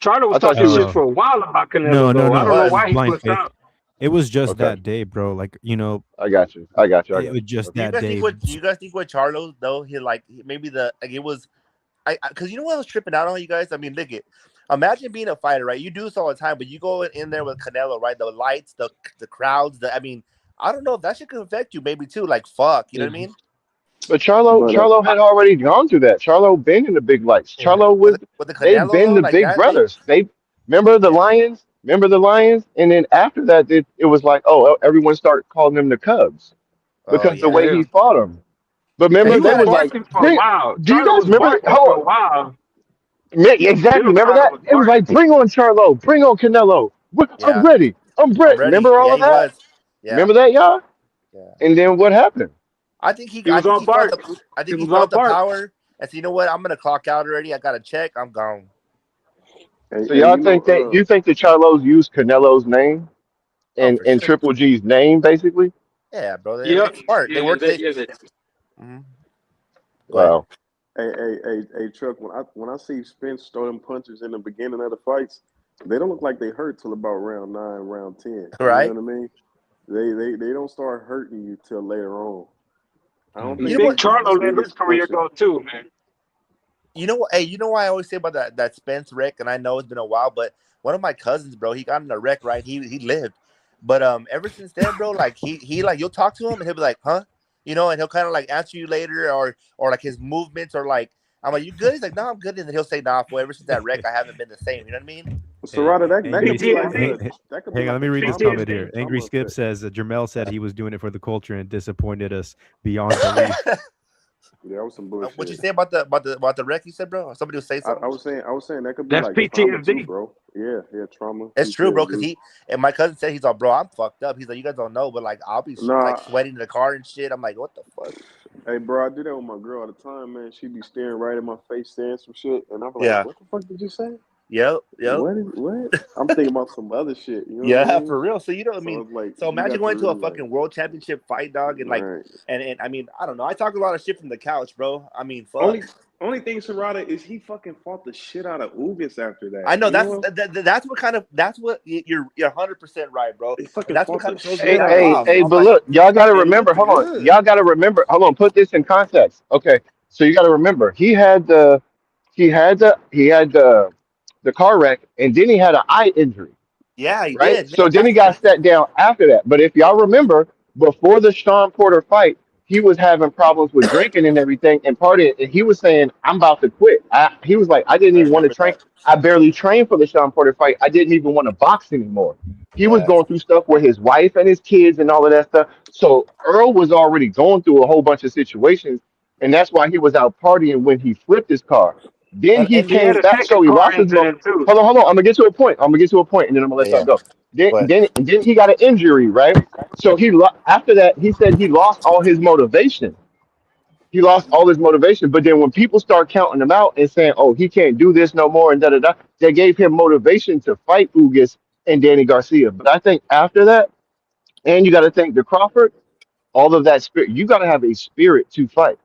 Charlo was I thought talking you were. shit oh for a while about no, Canelo no, though. I He no, don't know it was. was why he blind was faith. out. It was just Okay, that day, bro. Like, I got you. I got you. I it got was you. just Do you that guys think day. what? Do you guys think what Charlo though? He like maybe like it was. Because you know what I was tripping out on, you guys. I mean, look it. Imagine being a fighter, right? You do this all the time, but you go in there with Canelo, right? The lights, the crowds. I mean, I don't know if that shit could affect you, maybe too. Like fuck, you know what I mean? But But Charlo had already gone through that. Charlo been in the big lights. Yeah. Charlo was With the they've Canelo been though, the like big that, they brothers. They remember the yeah. Lions. Remember the Lions, and then after that, it was like, oh, everyone started calling them the Cubs Oh because the yeah. way he Yeah. fought them. But And He remember, he they was had was like, barking for a while. do you Charlo guys was remember? barking for a while. Exactly. Still Remember kind of that? was It was like, barking. bring on Charlo, bring on Canelo. I'm yeah. ready. I'm I'm ready. ready. Remember Yeah, all of he that? was. Yeah. Remember that, y'all? Yeah. And then what happened? He I was think all he felt bark. the I He think he was all felt the bark. power and said, you know what? I'm gonna clock out already. I got a check. I'm gone. So hey, y'all think that you think the Charlos used Canelo's name Oh, and for sure. Triple G's name basically? Yeah, bro. Yeah. It's smart. They Yeah. work. They. Yeah. Mhm. Go ahead. Wow. hey, Chuck. When I see Spence throw them punches in the beginning of the fights, they don't look like they hurt till about round 9, round 10. You know Right. what I mean? They don't start hurting you till later on. I don't Mhm. I You think know they think what? was the Charlo let his biggest career puncher. go too, man. You know what? Hey, you know why I always say about that Spence wreck, and I know it's been a while, but one of my cousins, bro, he got in a wreck, right? He lived, but ever since then, bro, like he like you'll talk to him and he'll be like, huh, you know, and he'll kind of like answer you later, or like his movements, or like I'm like, you good? He's like, no, I'm good, and then he'll say, nah, for ever since that wreck, I haven't been the same. You know what I mean? Hey, Serrata, that Angry. could be like PTSD. that could be Hang on, let like me a read this trauma comment PTSD. here. Angry trauma Skip effect. says Jermel said he was doing it for the culture and disappointed us beyond belief. Yeah, that was some What you bullshit. say about the wreck? You said, bro. Or somebody was saying something. I was saying that could be That's like trauma too, PTSD. bro. Yeah, trauma, It's true, bro. Because PTSD. and my cousin said he's like, bro, I'm fucked up. He's like, you guys don't know, but like I'll be like Nah, sweating in the car and shit. I'm like, what the fuck? hey, bro, I do that with my girl all the time, man. She be staring right in my face, saying some shit, and I'm like, Yeah. "What the fuck did you say? Yep. Yep. What?" I'm thinking about some other shit. You know what I Yeah, mean? for real. So you know what I So mean? it's like So you imagine got to going to a really like, fucking world championship fight, dog, and like, right. and I mean, I don't know. I talk a lot of shit from the couch, bro. I mean, fuck. Only thing, Serrata, is he fucking fought the shit out of Ugas after that. I know You know, that's what kind of that's what you're 100% right, bro. he And fucking that's what fought kind the of throws me shit Hey, kind out of of hey, off. hey, Ugas, I'm but like, look, y'all gotta and he remember, looked hold on. good. Y'all gotta remember, hold on, put this in context. Okay. So you gotta remember, he had the car wreck and then he had an eye injury. yeah, he Right? did. So Man, then he got set down after that. But if y'all remember, before the Sean Porter fight, he was having problems with drinking and everything and partying. And he was saying, I'm about to quit. He was like, I didn't I even want to remember train. that. I barely trained for the Sean Porter fight. I didn't even want to box anymore. He was Yeah. going through stuff with his wife and his kids and all of that stuff. So Earl was already going through a whole bunch of situations. And that's why he was out partying when he flipped his car. Then he And He had came a back. So second he car lost his. incident too. Hold on. I'm gonna get to a point. And then I'm gonna let y'all yeah. go. Then, Go ahead. then, then he got an injury, right? So after that, he said he lost all his motivation. He lost all his motivation. But then when people start counting him out and saying, "Oh, he can't do this no more," and da da da, they gave him motivation to fight Ugas and Danny Garcia. But I think after that, and you got to think the Crawford, all of that spirit. You got to have a spirit to fight.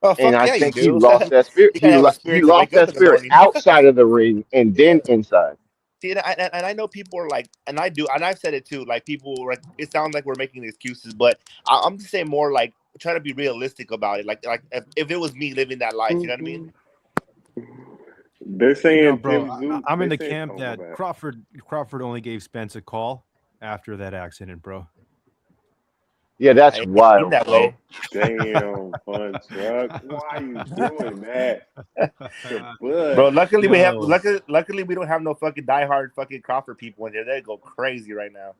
Oh And fuck I yeah, you think he do. lost that spirit. You gotta have a He spirit to lost wake up that in the spirit morning. outside of the ring and Yeah. then inside. See, and I know people are like, and I do, and I've said it too. Like people, like it sounds like we're making excuses, but I'm just saying more like try to be realistic about it. Like if it was me living that life, you know what I mean? They're No, saying bro, Tim Tszyu. I'm in They the saying, camp oh my that bad. Crawford only gave Spence a call after that accident, bro. Yeah, that's It seemed wild, that bro. way. Damn, fun truck. Why you doing that to Bro, Bud? luckily we have Yo. luckily we don't have no fucking diehard fucking Crawford people in there. They go crazy right now.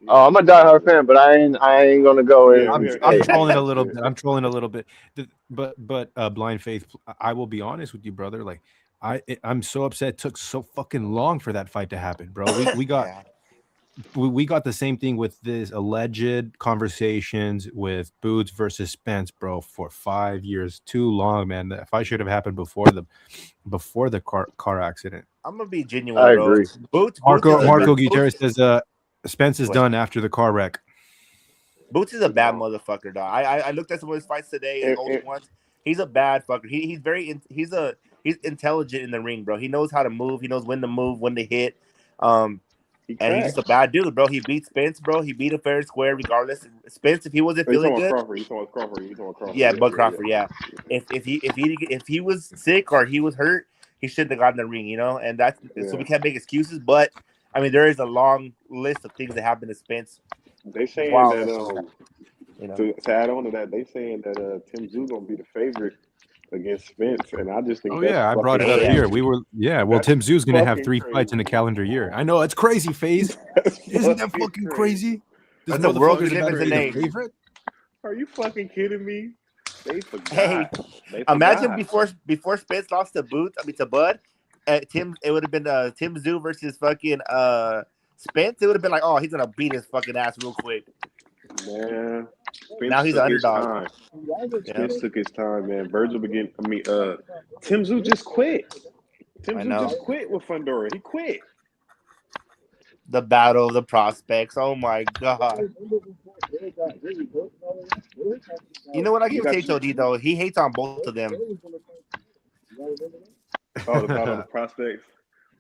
Oh, I'm a diehard fan, but I ain't gonna go in We and are, I'm hey, yeah, trolling a little yeah. bit. I'm trolling a little bit. But Blind Faith, I will be honest with you, brother. Like I'm so upset. It took so fucking long for that fight to happen, bro. We got Yeah. we got the same thing with this alleged conversations with Boots versus Spence, bro, for 5 years. Too long, man. That fight should have happened before the car accident. I'm gonna be genuine, I bro. agree. Boots is Marco a Marco Boots, Gutierrez says Spence is what? done after the car wreck. Boots is a bad motherfucker, dog. I looked at some of his fights today, his older ones. He's a bad fucker. He's intelligent in the ring, bro. He knows how to move. He knows when to move, when to hit. And he's just a bad dude, bro. He beat Spence, bro. He beat him fair and square, regardless. Spence, if he wasn't He's feeling talking about good, Crawford. He's talking about Crawford. He's talking about Crawford. yeah, Bud Crawford, yeah. If he was sick or he was hurt, he shouldn't have gotten in the ring, you know. And that's so we can't make excuses. But I mean, there is a long list of things that happened to Spence. They saying while that you know. to add on to that, they saying that Tim Tszyu gonna be the favorite against Spence, and I just think Oh that's yeah, I brought it fucking up Yeah. here. crazy. Well, That's Tim Tszyu is gonna have fucking 3 fights in a crazy. calendar year. I know it's crazy, FaZe. That's Isn't that fucking crazy? This That's a world we motherfucker's live about in to be the today. favorite. Are you fucking kidding me? They forgot. Hey, They imagine forgot. before Spence lost to Bud, it would have been Tim Tszyu versus fucking Spence. It would have been like, oh, he's gonna beat his fucking ass real quick. Man, Now Spence he's an took his underdog. time. Yeah. Spence took his time, man. Virgil began. Tim Tszyu just quit. Tim I Tszyu know. just quit with Fundora. He quit. The battle of the prospects. Oh my god. You know what? I You give got Tato D though. He hates on both of them. the battle of the prospects.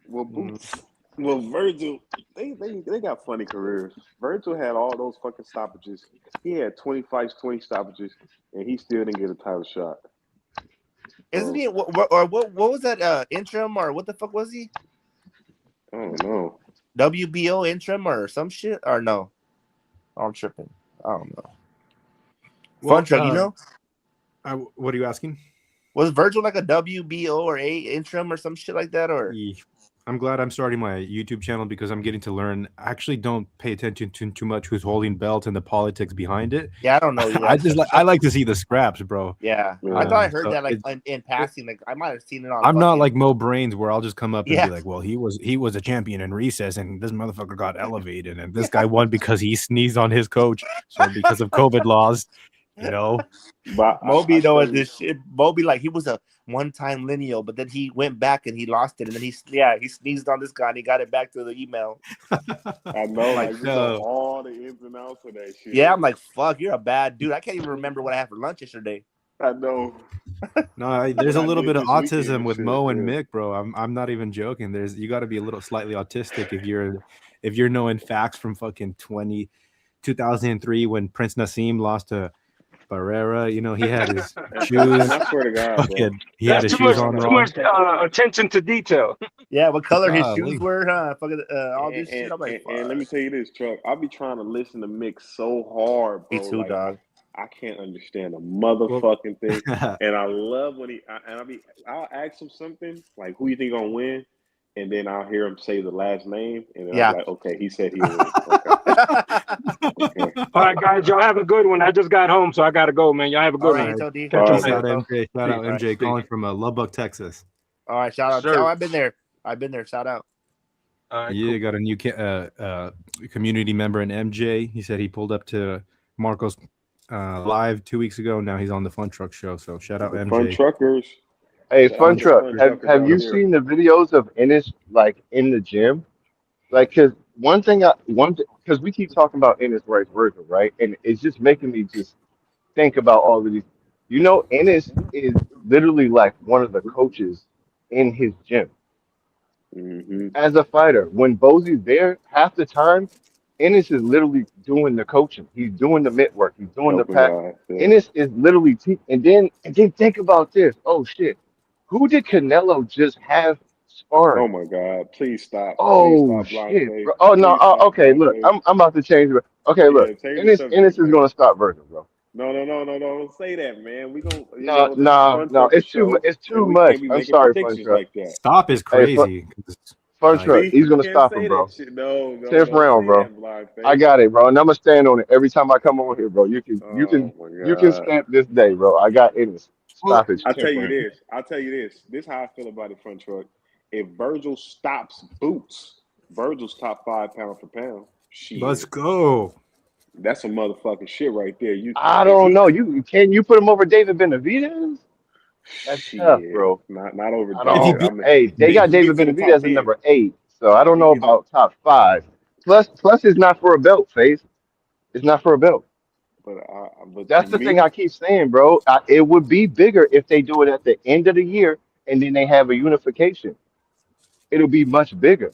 Well, Boots. Well, Virgil. They got funny careers. Virgil had all those fucking stoppages. He had 20 fights, 20 stoppages, and he still didn't get a title shot. Isn't he? What was that? Interim or what the fuck was he? I don't know. WBO interim or some shit or no? I'm tripping. I don't know. Well, Fun truck, you know? What are you asking? Was Virgil like a WBO or a interim or some shit like that? Or I'm glad I'm starting my YouTube channel because I'm getting to learn. I actually don't pay attention to too much who's holding belts and the politics behind it. yeah, I don't know. I like to see the scraps, bro. Yeah, I thought I heard that like in passing. Like I might have seen it on. I'm not like Mo Brains where I'll just come up and Yeah. be like, well, he was a champion in recess and this motherfucker got elevated and this guy won because he sneezed on his coach. So because of COVID laws, you know. But Moby knowing this shit. Moby like he was a one-time lineal, but then he went back and he lost it, and then he sneezed on this guy and he got it back to the email. I know, Like, like, know all the ins and outs of that shit. Yeah, I'm like, fuck, you're a bad dude. I can't even remember what I had for lunch yesterday. I know. No, there's a little bit of this weekend autism and with shit, Mo and yeah. Mick, bro. I'm not even joking. You got to be a little slightly autistic if you're knowing facts from fucking 2003 when Prince Nassim lost to Barrera. You know, he had his shoes. I swear to God, bro. He had his shoes on Too wrong. much attention to detail. Yeah, what color his Golly. shoes were, huh? Fucking all this shit. I'm like, and let me tell you this, Chuck. I'll be trying to listen to Mick so hard, bro. Me too, like, dog. I can't understand a motherfucking thing. And I love when I'll ask him something like, who you think gonna win? And then I'll hear him say the last name, and then I'm like, okay, he said he'll win. Okay. All right, guys, y'all have a good one. I just got home, so I gotta go, man. Y'all have a good one. Right, Tony. Catch you Shout later. out MJ. Shout out MJ calling from Lubbock, Texas. All right, shout out. Sure. Oh, I've been there. Shout out. Yeah, got a new community member in MJ. He said he pulled up to Marco's live 2 weeks ago. Now he's on the Fun Truck Show. So shout out MJ. Fun Truckers. Hey, Fun I'm Truck, Fun have Trucker you down here. seen the videos of Ennis like in the gym? Like, cause because we keep talking about Ennis Rice Virgil, right? And it's just making me just think about all of these. You know, Ennis is literally like one of the coaches in his gym Mm-hmm. as a fighter. When Bosey's there, half the time, Ennis is literally doing the coaching. He's doing the mitt work. He's doing the Helping pack. guys, yeah. Ennis is literally and then think about this. Oh shit. Who did Canelo just have sparring. Oh my God! Please stop! Please Oh stop, blind shit, faith. bro. Oh no. Please stop, Okay, blind look, faith. I'm about to change. Okay, look. Yeah, change the Ennis subject, is man. gonna stop Virgil, bro. No, don't say that, man. We gonna, No, this is Fun no. Trucker It's too. show, It's and too we much. can't be I'm making sorry, Fun predictions Truck. like that. Stop is Hey, crazy. Fun Like, Truck. See, He's you gonna can't stop him, say that bro. shit. No, 10th don't round, say bro. that, blind I faith. got it, bro, and I'm gonna stand on it every time I come over here, bro. Oh my You can God! stamp this day, bro. I got Ennis. well, Stoppage, I 10th tell you round. this. I tell you this. This is how I feel about it, Fun Truck. If Virgil stops Boots, Virgil's top 5 pound for pound. let's Shit, go. that's some motherfucking shit right there. I If don't he know. You put him over David Benavidez? That's tough, shit, bro. not over I If he David. don't. I beat, mean, Hey, they if got he David gets to the top Benavidez as 10, number 8, so I nah, don't he know get to. about top 5. Plus is not for a belt, Face. It's not for a belt. But to That's the thing I me, keep saying, bro. It would be bigger if they do it at the end of the year and then they have a unification. It'll be much bigger.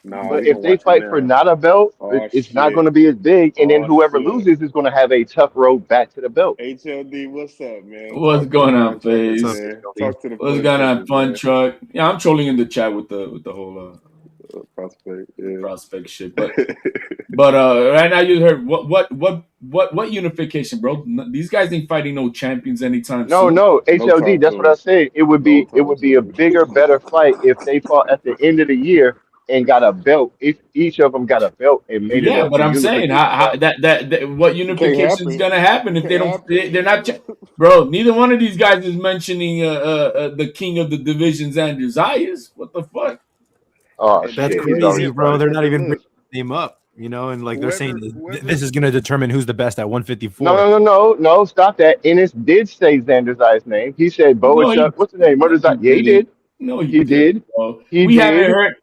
nah, But we if gonna they watch it fight for now. not a belt, Oh it's not going shit, to be as big. And then oh whoever shit. loses is going to have a tough road back to the belt. HLD, what's up, man? What's Talk to the going on, fun truckers, what's up, Faze? man. HLD? Talk to the What's fun going on, truckers, Fun man. Truck? Yeah, I'm trolling in the chat with the whole Prospect, yeah. prospect shit. But right now you heard what unification, bro? These guys ain't fighting no champions anytime No, soon. no, No HLD. time That's what I soon. said. No It time would be a soon. bigger, better fight if they fought at the end of the year and got a belt. If each of them got a belt and made it Yeah, but a I'm saying unification how battle. that what It can't unification is happen. gonna happen if Can't they're not happen. bro. Neither one of these guys is mentioning the king of the divisions and desires. What the fuck? Oh That's shit, he's already crazy, bro. started. They're But not then even look, bringing his name up, and like they're saying whoever. this is going to determine who's the best at No, 154. no, no, no, no. Stop that. Ennis did say Xander Zay's name. He said No, Boachuk. What's the name? no, Murder he Zay. Yeah, he didn't. did. No, he He didn't, did. bro. He We haven't did. heard.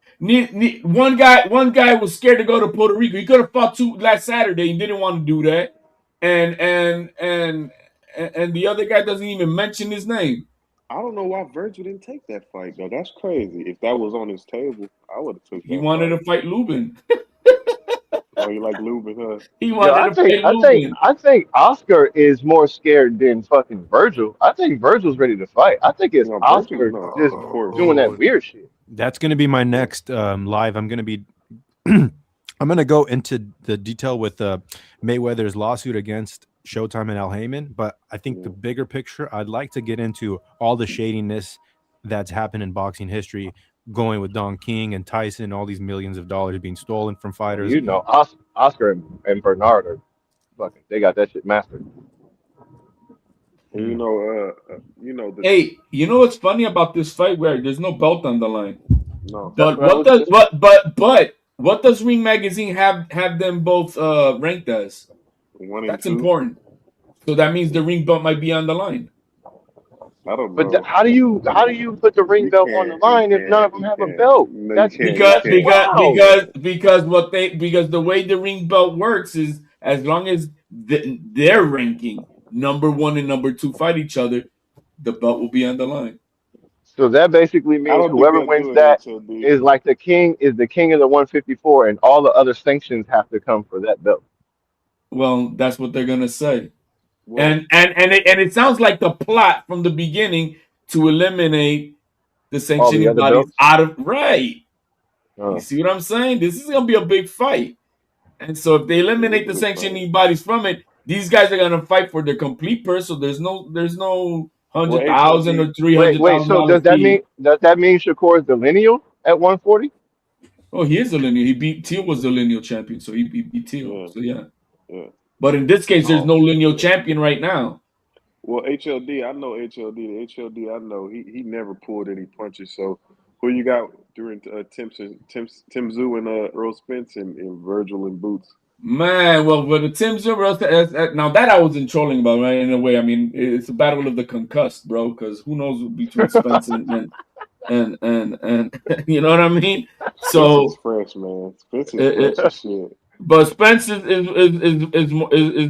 One guy was scared to go to Puerto Rico. He could have fought two last Saturday and didn't want to do that. And the other guy doesn't even mention his name. I don't know why Virgil didn't take that fight though. That's crazy. If that was on his table, I would have took He that wanted fight. to fight Lubin. Oh, you like Lubin, huh? He Yo, wanted to fight Lubin. I think Oscar is more scared than fucking Virgil. I think Virgil's ready to fight. I think it's No, Virgil. Oscar No, just of course, doing that Oh, weird shit. that's going to be my of course. next live. I'm going to be I'm going to go into the detail with Mayweather's lawsuit against Showtime and Al Heyman, but I think the bigger picture, I'd like to get into all the shadiness that's happened in boxing history, going with Don King and Tyson, all these millions of dollars being stolen from Well, fighters. you know, Oscar and Bernard are fucking. They got that shit mastered. And the Hey, you know what's funny about this fight? Where there's no belt on the line. no. That's But what I what was does just. what does Ring Magazine have them both ranked as? 1 and That's 2. important. So that means the ring belt might be on the line. I don't But know. how do you put the ring belt on the line if none of them You have a can't. belt? No, you That's can't. You Because that's can't. because wild. because because the way the ring belt works is as long as their ranking number 1 and number 2 fight each other, the belt will be on the line. So that basically I means don't think whoever they'll wins do it, that HOD. is like the king of the 154, and all the other sanctions have to come for that belt. Well, that's what they're gonna say. Well, And it sounds like the plot from the beginning to eliminate the All the sanctioning other bodies belts. out of right. You Uh, see what I'm saying? This is gonna be a big fight. And so if they it is eliminate a the good fight. sanctioning bodies from it, these guys are gonna fight for their complete purse. So there's no Well, 100,000 HLD. or three wait, hundred wait. thousand So dollar fee. does that mean Shakur is the lineal at 140? Oh, he is a lineal. He beat Teal was the lineal champion, so he beat Teal. Yeah, So yeah. yeah. But in this case, there's Oh no lineal shit. champion right now. Well, HLD. I know HLD. The HLD. I know he never pulled any punches. So who you got during Tim Tszyu and Earl Spence and Virgil and Boots? Man, well, for the Tim Tszyu, now that I wasn't trolling about, right? In a way, I mean, it's a battle of the concussed, bro. Because who knows between Spence and you know what I mean? Spence is So, fresh, man. Spence is it, fresh as shit. but Spence is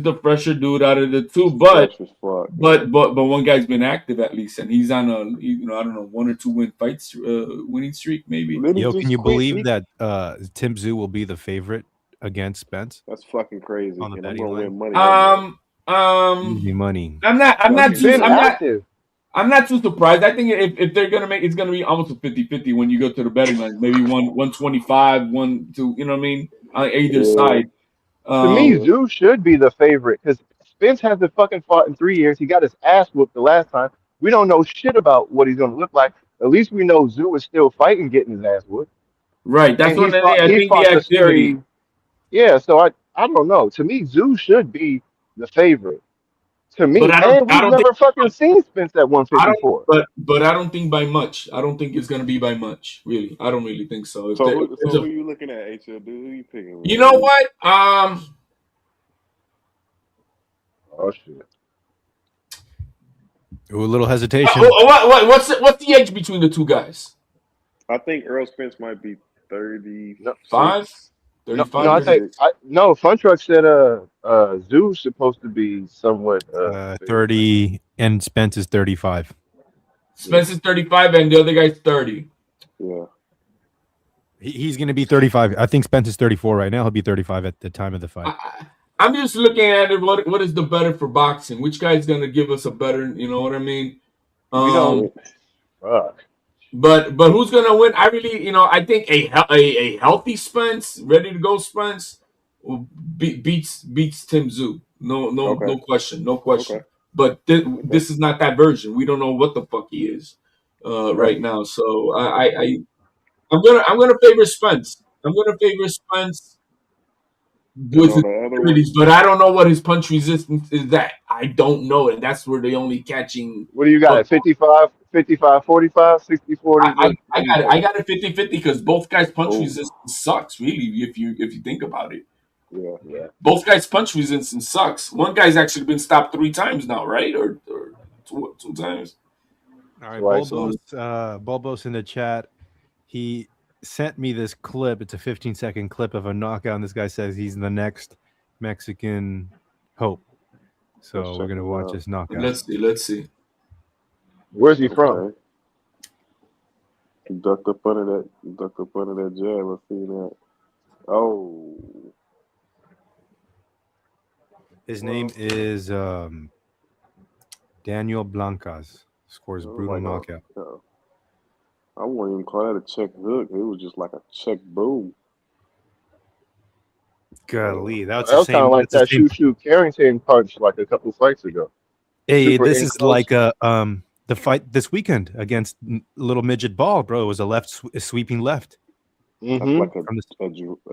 the fresher dude out of the two. Fresh as fuck. Yeah. But one guy's been active at least, and he's on I don't know 1 or 2 winning streak maybe. Then he Yo, can just you quit. believe that Tim Tszyu will be the favorite against Spence That's fucking crazy, on the and I'm betting gonna line? win money on that. Um, Easy money. I'm not Fucking too Been I'm crazy. not active. I'm not too surprised. I think if they're gonna make, it's gonna be almost a 50-50 when you go to the betting line. Maybe 125, 1-2. You know what I mean? On either Yeah, side. To me, yeah. Zoo should be the favorite because Spence hasn't fucking fought in 3 years. He got his ass whooped the last time. We don't know shit about what he's gonna look like. At least we know Zoo is still fighting, getting his ass whooped, Right. That's and one of the things. I he think the fought the activity. scary. Yeah, so I don't know. To me, Zoo should be the favorite. To But me, I don't. and I we've don't think. never fucking seen Spence at I don't. 154. But I don't think by much. I don't think it's gonna be by much. Really, I don't really think so. If, So if there's who a, you looking at, HLD? Who you picking, you man? know what? Oh shit! Ooh, a little hesitation. What's the age between the two guys? I think Errol Spence might be No, 5, 36, no, 35, no. I think 36. no. Fun Truck said Zoo's supposed to be somewhat favorite. 30, and Spence is 35. Yeah. Spence is 35, and the other guy's 30. Yeah. He's going to be 35. I think Spence is 34 right now. He'll be 35 at the time of the fight. I'm just looking at it. What is the better for boxing? Which guy's gonna give us a better? You know what I mean? We don't. Fuck. But who's gonna win? I really, I think a healthy Spence, ready to go Spence, beats Tim Tszyu. Okay. No question, no Okay. question. But Okay. this is not that version. We don't know what the fuck he is Right. right now. So I'm gonna favor Spence. I'm gonna favor Spence And with on his the other one, activities, but I don't know what his punch resistance is. That I don't know, and that's where they only catching What do you got up. at 55, 55, 45, 60, 40? What do you I think? got it 50-50 because both guys' punch oh resistance sucks. Really, if you think about it, yeah, Yeah. both guys' punch resistance sucks. One guy's actually been stopped 3 times now, right, or two times. All right, Twice. Bulbos in the chat. He sent me this clip. It's a 15-second clip of a knockout, and this guy says he's the next Mexican Hope. So let's we're check gonna this watch out. this knockout. Let's see. Where's he from? Okay. Ducked up under that jab. I see that. Oh, His name is Daniel Blancas. Scores it was brutal like knockout. I wouldn't even call that a check hook. It was just like a check boom. Golly, That was kind of like That's the that same. Shoo Carrington punch like a couple fights ago. Hey, Super this in is close. like the fight this weekend against Little Midget Ball, bro. It was a sweeping left. That's like a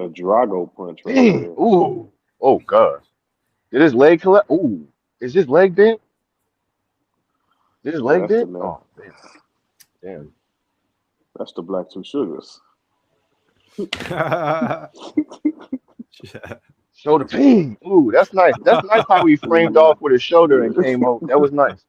Drago punch right Dang. there. Ooh. Oh god. Did his leg collapse? Ooh. Is his leg bent? Did his Yeah, leg bent? Oh man. Damn. that's the Black Two Sugars. Shoulder pain. Ooh, that's nice. That's nice how he framed off with his shoulder and came over. That was nice.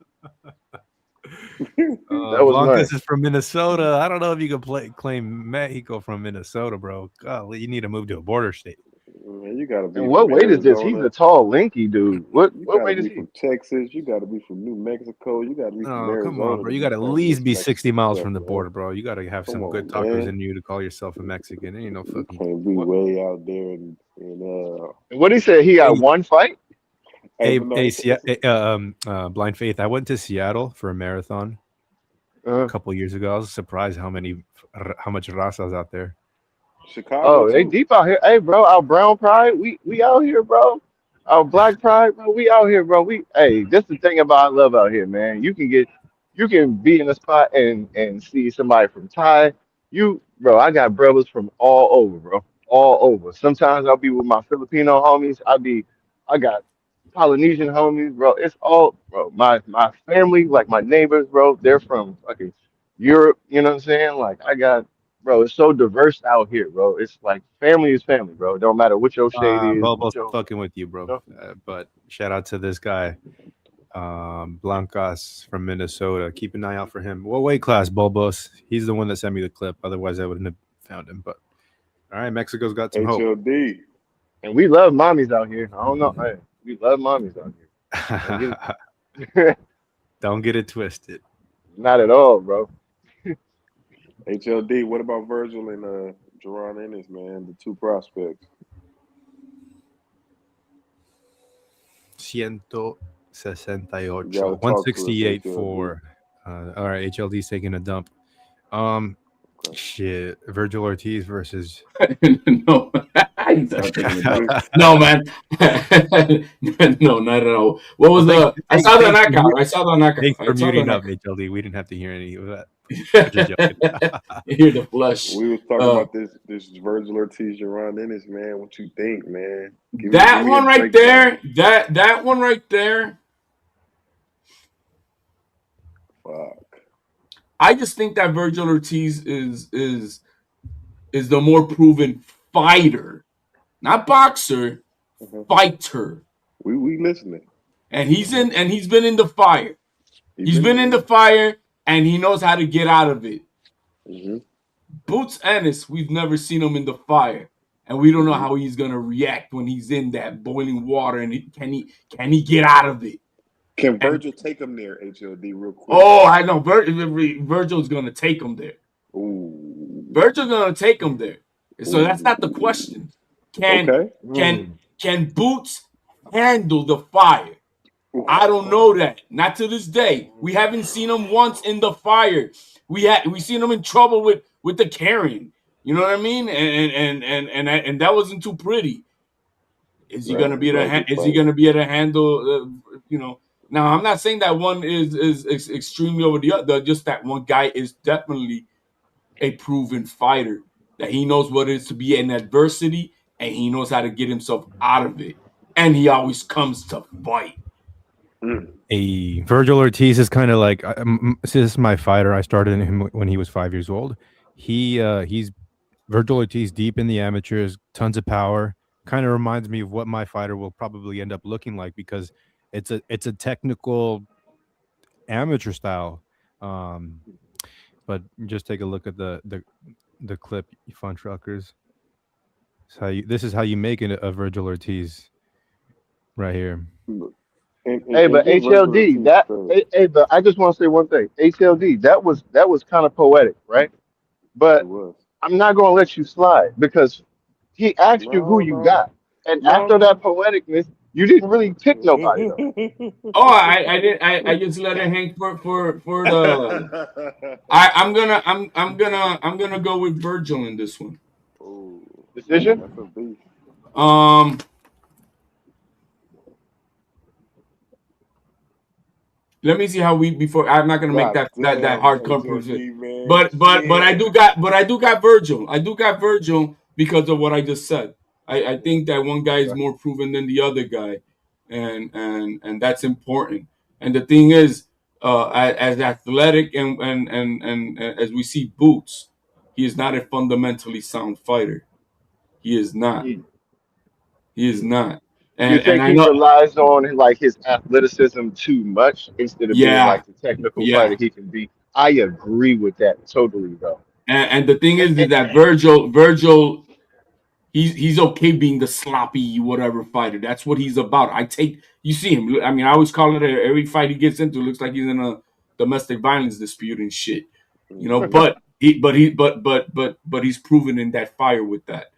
That was Blancas nice. is from Minnesota. I don't know if you can claim Mexico from Minnesota, bro. Golly, you need to move to a border state. Man, you gotta be And from what weight is this? He's Arizona. a tall, lanky dude. What You gotta weight is be he? from Texas. You gotta be from New Mexico. You gotta be from Oh, come Arizona on, bro. to You be got to at claiming least this be Mexican 60 miles stuff, from the man. border, bro. You got to have Come some good on, tacos man. in you to call yourself a Mexican. Ain't no You fucking. can't be way out there and And what he said? He got one fight. Hey, but no, Blind Faith. I went to Seattle for a marathon a couple years ago. I was surprised how much raza's out there. Chicago Oh, they too. deep out here. Hey, bro, our brown pride, we out here, bro. Our black pride, bro, we out here, bro. Hey, this the thing about I love out here, man. You can be in a spot and see somebody from Thai. Bro, I got brothers from all over, bro, all over. Sometimes I'll be with my Filipino homies. I got Polynesian homies, bro. It's all, bro. My family, like my neighbors, bro, they're from fucking Europe. You know what I'm saying? Like I got. Bro, it's so diverse out here, bro. It's like family is family, bro. It don't matter what your shade is, Bobo's fucking with you, bro. But shout out to this guy, Blancas from Minnesota. Keep an eye out for him. What weight class, Bulbos? He's the one that sent me the clip. Otherwise, I wouldn't have found him. But all right, Mexico's got some hope. HLD. And we love mommies out here. I don't know. Hey, we love mommies out here. Don't get it twisted. Not at all, bro. HLD. What about Virgil and Jerron Ennis, man? The two prospects. 168. You gotta talk to us, 168 HLD. for All right, HLD's taking a dump. Shit, Virgil Ortiz versus. No, he's not taking a dump. No, man. No, not at all. What was Well, the? I saw the knockout. I saw the knockout. Thanks for I saw the muting up, knockout. HLD. We didn't have to hear any of that. We're just joking. You hear the flush. We was talking about this Virgil Ortiz, Jaron Ennis, man. What you think, man? Give That me one a right breakdown. there. That one right there. Fuck. I just think that Virgil Ortiz is the more proven fighter, not boxer, fighter. We listening. And he's been in the fire. He's been in the fire, and he knows how to get out of it. Boots Ennis, we've never seen him in the fire, and we don't know how he's gonna react when he's in that boiling water. And can he get out of it? Can Virgil take him there, HLD, real quick? Oh, I know. Virgil's gonna take him there. Ooh. Virgil's gonna take him there. So that's not the question. Can Boots handle the fire? I don't know that. Not to this day. We haven't seen him once in the fire. We seen him in trouble with the carrying. You know what I mean? And that wasn't too pretty. Is he gonna be able to handle? Now I'm not saying that one is extremely over the other. Just that one guy is definitely a proven fighter. That he knows what it is to be in adversity, and he knows how to get himself out of it. And he always comes to fight. Virgil Ortiz is kind of like this is my fighter. I started him when he was 5 years old. He's Virgil Ortiz deep in the amateurs, tons of power. Kind of reminds me of what my fighter will probably end up looking like because it's a technical amateur style. But just take a look at the clip, you fun truckers. This is how you make it a Virgil Ortiz right here. Hey, but HLD, but I just want to say one thing. HLD, that was kind of poetic, right? But I'm not going to let you slide because he asked you who you got, and after that poeticness, you didn't really pick nobody. Oh, I did. I just let it hang for the. I'm gonna go with Virgil in this one. Decision. Let me see how before. I'm not gonna make that hard conclusion. But I do got Virgil. I do got Virgil because of what I just said. I think that one guy is more proven than the other guy, and that's important. And the thing is, as athletic and as we see Boots, he is not a fundamentally sound fighter. He is not. He is not. You think he relies on like his athleticism too much instead of being like the technical fighter he can be? I agree with that totally, though. And the thing is that Virgil, he's okay being the sloppy whatever fighter. That's what he's about. You see him. I mean, I always call it every fight he gets into looks like he's in a domestic violence dispute and shit. But he's proven in that fire with that.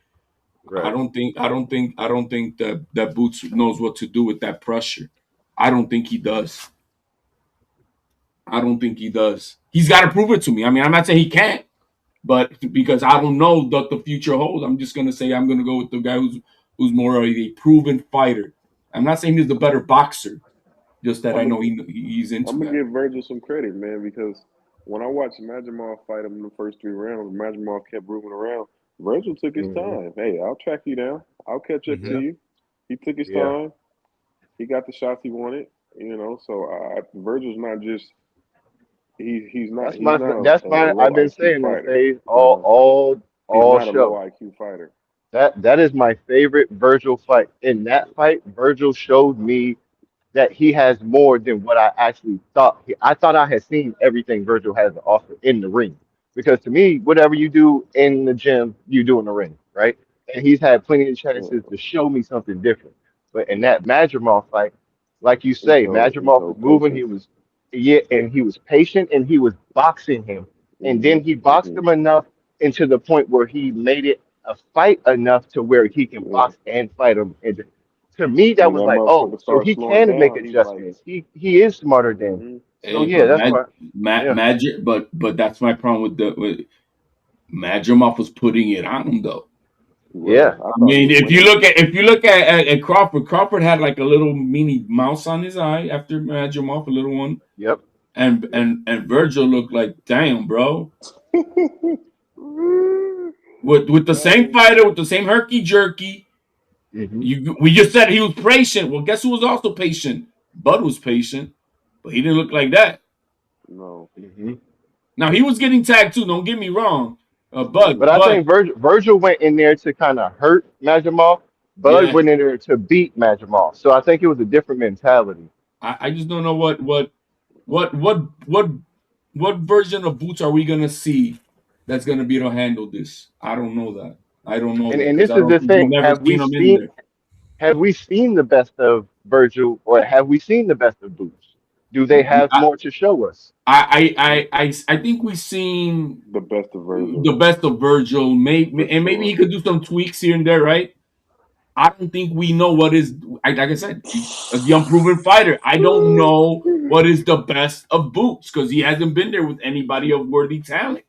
Right. I don't think that Boots knows what to do with that pressure. I don't think he does. He's got to prove it to me. I mean, I'm not saying he can't, but because I don't know what the future holds, I'm just gonna say I'm gonna go with the guy who's more of a proven fighter. I'm not saying he's the better boxer, just that I know he's into. I'm gonna give Virgil some credit, man, because when I watched Majimov fight him in the first 3 rounds, Majimov kept moving around. Virgil took his time. Hey, I'll track you down. I'll catch up to you. He took his time. He got the shots he wanted. So Virgil's not just. He's not. That's fine. I've been saying this all not show. A low IQ fighter. That is my favorite Virgil fight. In that fight, Virgil showed me that he has more than what I actually thought. I thought I had seen everything Virgil has to offer in the ring. Because to me, whatever you do in the gym, you do in the ring, right? And he's had plenty of chances to show me something different. But in that Majimov fight, like you say, Majimov was moving. And he was patient, and he was boxing him. And then he boxed him enough into the point where he made it a fight enough to where he can box and fight him. And to me that When was that like, oh, motherfucker so starts he slowing can make down, he's like, adjustments. He is smarter than. So Hey, yeah, but that's why. Yeah. Magic, but that's my problem with Madrimov was putting it on him though. Yeah. I I thought he mean, was winning. if you look at Crawford, Crawford had like a little mini mouse on his eye after Madrimov, a little one, Yep. and Yep. and Virgil looked like, damn, bro, with the same fighter, with the same herky jerky. Mm-hmm. We just said he was patient. Well, guess who was also patient? Bud was patient, but he didn't look like that. No. Mm-hmm. Now he was getting tagged too. Don't get me wrong, But I think Virgil went in there to kind of hurt Majimov. Bud yeah, went in there to beat Majimov. So I think it was a different mentality. I just don't know what what what version of Boots are we gonna see that's gonna be able to handle this? I don't know that. I don't know that And because this I is don't the think we've thing. never seen him in there. Have we seen the best of Virgil or have we seen the best of Boots? Do they have I more to show us? I think we've seen The best of Virgil. the best of Virgil. For Maybe he sure. could do some tweaks here and there, right? I don't think we know what is. Like I said, he's the unproven fighter. I don't know what is the best of Boots because he hasn't been there with anybody of worthy talent.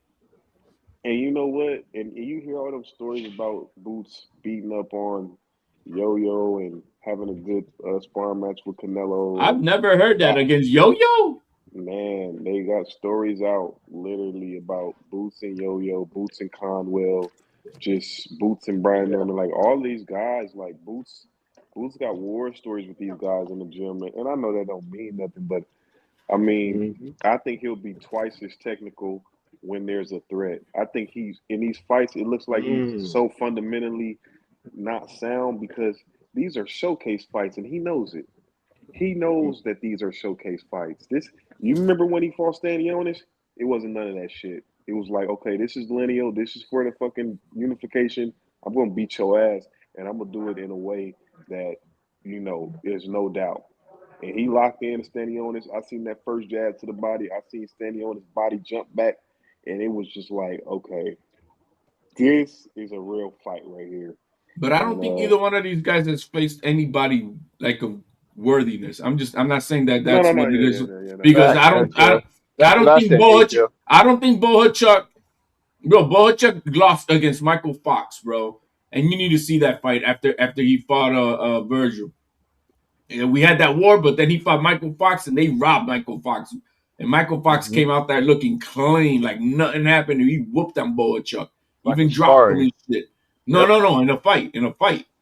And you know what? And you hear all them stories about Boots beating up on Yo-Yo and having a good sparring match with Canelo. I've And never heard that against Yo-Yo. man, they got stories out literally about Boots and Yo-Yo, Boots and Conwell, just Boots and Brian Norman. Like all these guys, like Boots got war stories with these guys in the gym. And I know that don't mean nothing, but I mean, Mm-hmm. I think he'll be twice as technical when there's a threat. I think he's in these fights, it looks like he's Mm. so fundamentally not sound because these are showcase fights and he knows it. He knows that these are showcase fights. This you remember when he fought Stanionis? It wasn't none of that shit. It was like, okay, this is lineal, this is for the fucking unification. I'm gonna beat your ass and I'm gonna do it in a way that, there's no doubt. And he locked in Stanionis. I seen that first jab to the body. I seen Stanionis' body jump back, and it was just like, okay, this is a real fight right here. But I don't And think either one of these guys has faced anybody like of worthiness. I'm not saying that no, that's no, no, what it is no. because Facts, Angel. I That's what don't I think said, Angel. I don't think Bohachuk. Bro, Bohachuk lost against Michael Fox, bro, and you need to see that fight after he fought Virgil. And we had that war, but then he fought Michael Fox, and they robbed Michael Fox. And Michael Fox Mm-hmm. came out there looking clean, like nothing happened. And he whooped on Bohachuk, Like even a dropped him sparring. and shit. Yep. No, in a fight. No,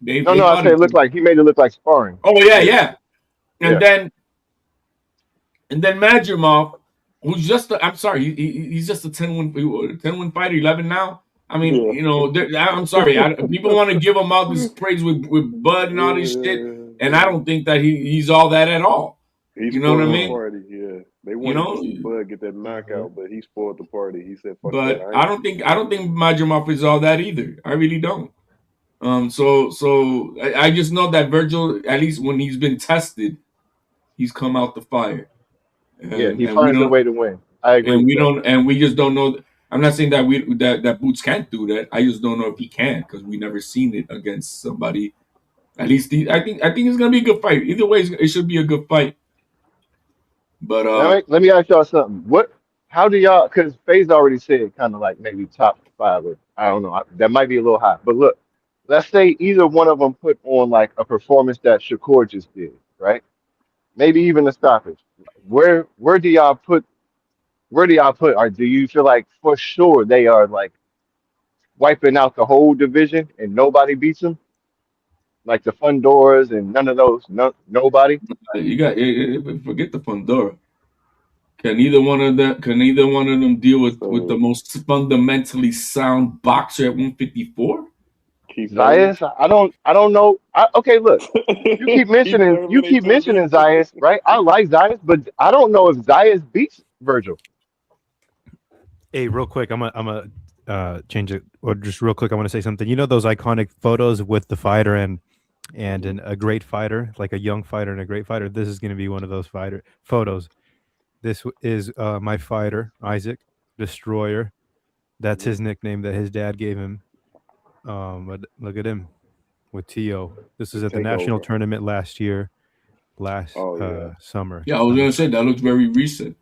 They no, I fought said it each looked other. like he made it look like sparring. Oh yeah, Yeah. yeah. Yeah. And then Madrimov, who's just I'm sorry, he's just a 10-win fighter, 11 now. I mean, I'm sorry. People want to give him all this praise with Bud and all this shit, and I don't think that he's all that at all. He You know what I spoiled the mean? party, yeah. They You wanted to know, see Bud get that Mm-hmm. knockout, but he spoiled the party. He said, fuck that. but I don't think Madrimov is all that either. I really don't. So I just know that Virgil, at least when he's been tested, he's come out the fire, Yeah, he and we finds a don't. way to win. I agree with that. And we just don't know. I'm not saying that Boots can't do that. I just don't know if he can because we never seen it against somebody. At least I think it's gonna be a good fight. Either way, it should be a good fight. But Let me ask y'all something. How do y'all? Because Faye's already said kind of like maybe top five. Or, I don't know. That might be a little high. But look, let's say either one of them put on like a performance that Shakur just did, right? Maybe even a stoppage. Where do y'all put? Where do y'all put? Or do you feel like for sure they are like wiping out the whole division and nobody beats them? Like the Fundors and none of those. Nobody. you got forget the Pandora. Can either one of them deal with the So, most fundamentally sound boxer at 154? Keith Thurman. Zayas, I don't know. Okay, look, He do you everything they keep tell me. mentioning Zayas, right? I like Zayas, but I don't know if Zayas beats Virgil. Hey, real quick, I'm gonna change it, or just real quick, I want to say something. You know those iconic photos with the fighter and a great fighter, like a young fighter and a great fighter. This is going to be one of those fighter photos. This is my fighter, Isaac Destroyer. That's his nickname that his dad gave him. But look at him. with Tszyu. This is at the Take national over. tournament last summer. Yeah, I was gonna say that looks very recent.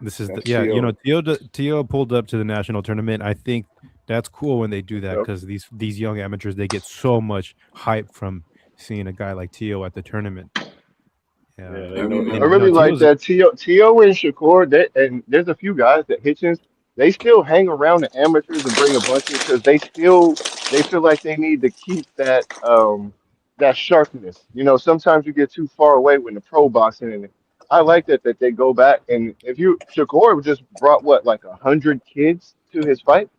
This is That's Tszyu pulled up to the national tournament. I think that's cool when they do that, Yep. because these young amateurs, they get so much hype from seeing a guy like Tszyu at the tournament. Yeah, I really like that. Tszyu and Shakur, and there's a few guys that Hitchens, they still hang around the amateurs and bring a bunch in because they feel like they need to keep that sharpness. You know, sometimes you get too far away when the pro boxing, and I like that they go back. And if Shakur just brought what, like 100 kids to his fight.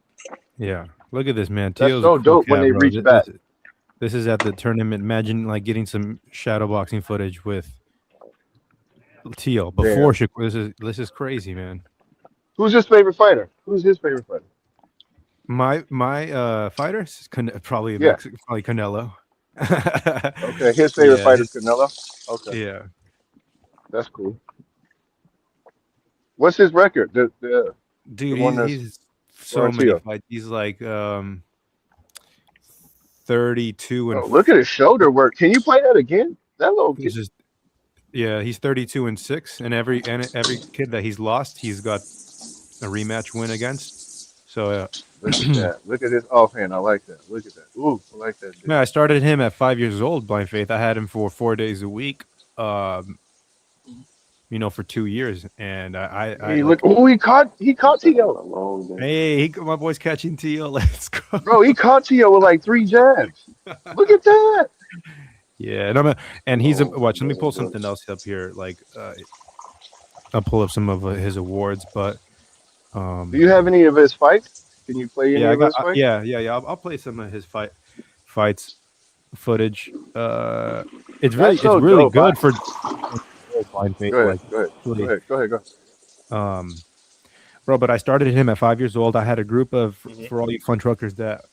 Yeah, look at this, man. That's Tio's so a cool dope when cat, they bro. reach back. This is at the tournament. Imagine like getting some shadow boxing footage with Tszyu before Shakur. This is crazy, man. Who's his favorite fighter? Who's his favorite fighter? My fighter probably Yeah. probably Canelo. Okay, his favorite fighter is Canelo. Okay, Yeah, that's cool. What's his record? dude, the one he's so many fights. He's like 32 and. Oh, look at his shoulder work. Can you play that again? That little kid. He's 32-6, and every kid that he's lost, he's got a rematch win against. So look at that. Look at his offhand. I like that. Look at that. Ooh, I like that. Man, I started him at 5 years old, Blind Faith. I had him for 4 days a week, for 2 years, and he caught Tszyu. Hey, my boy's catching Tszyu. Let's go, bro. He caught Tszyu with like 3 jabs. Look at that. Yeah, and he's watch. Let me pull something else up here. Like, I'll pull up some of his awards. But do you have any of his fights? Can you play any of his fights? Yeah. I'll play some of his fights footage. It's really dope. good for. Go ahead. Bro, but I started him at 5 years old. I had a group of for all you fun truckers that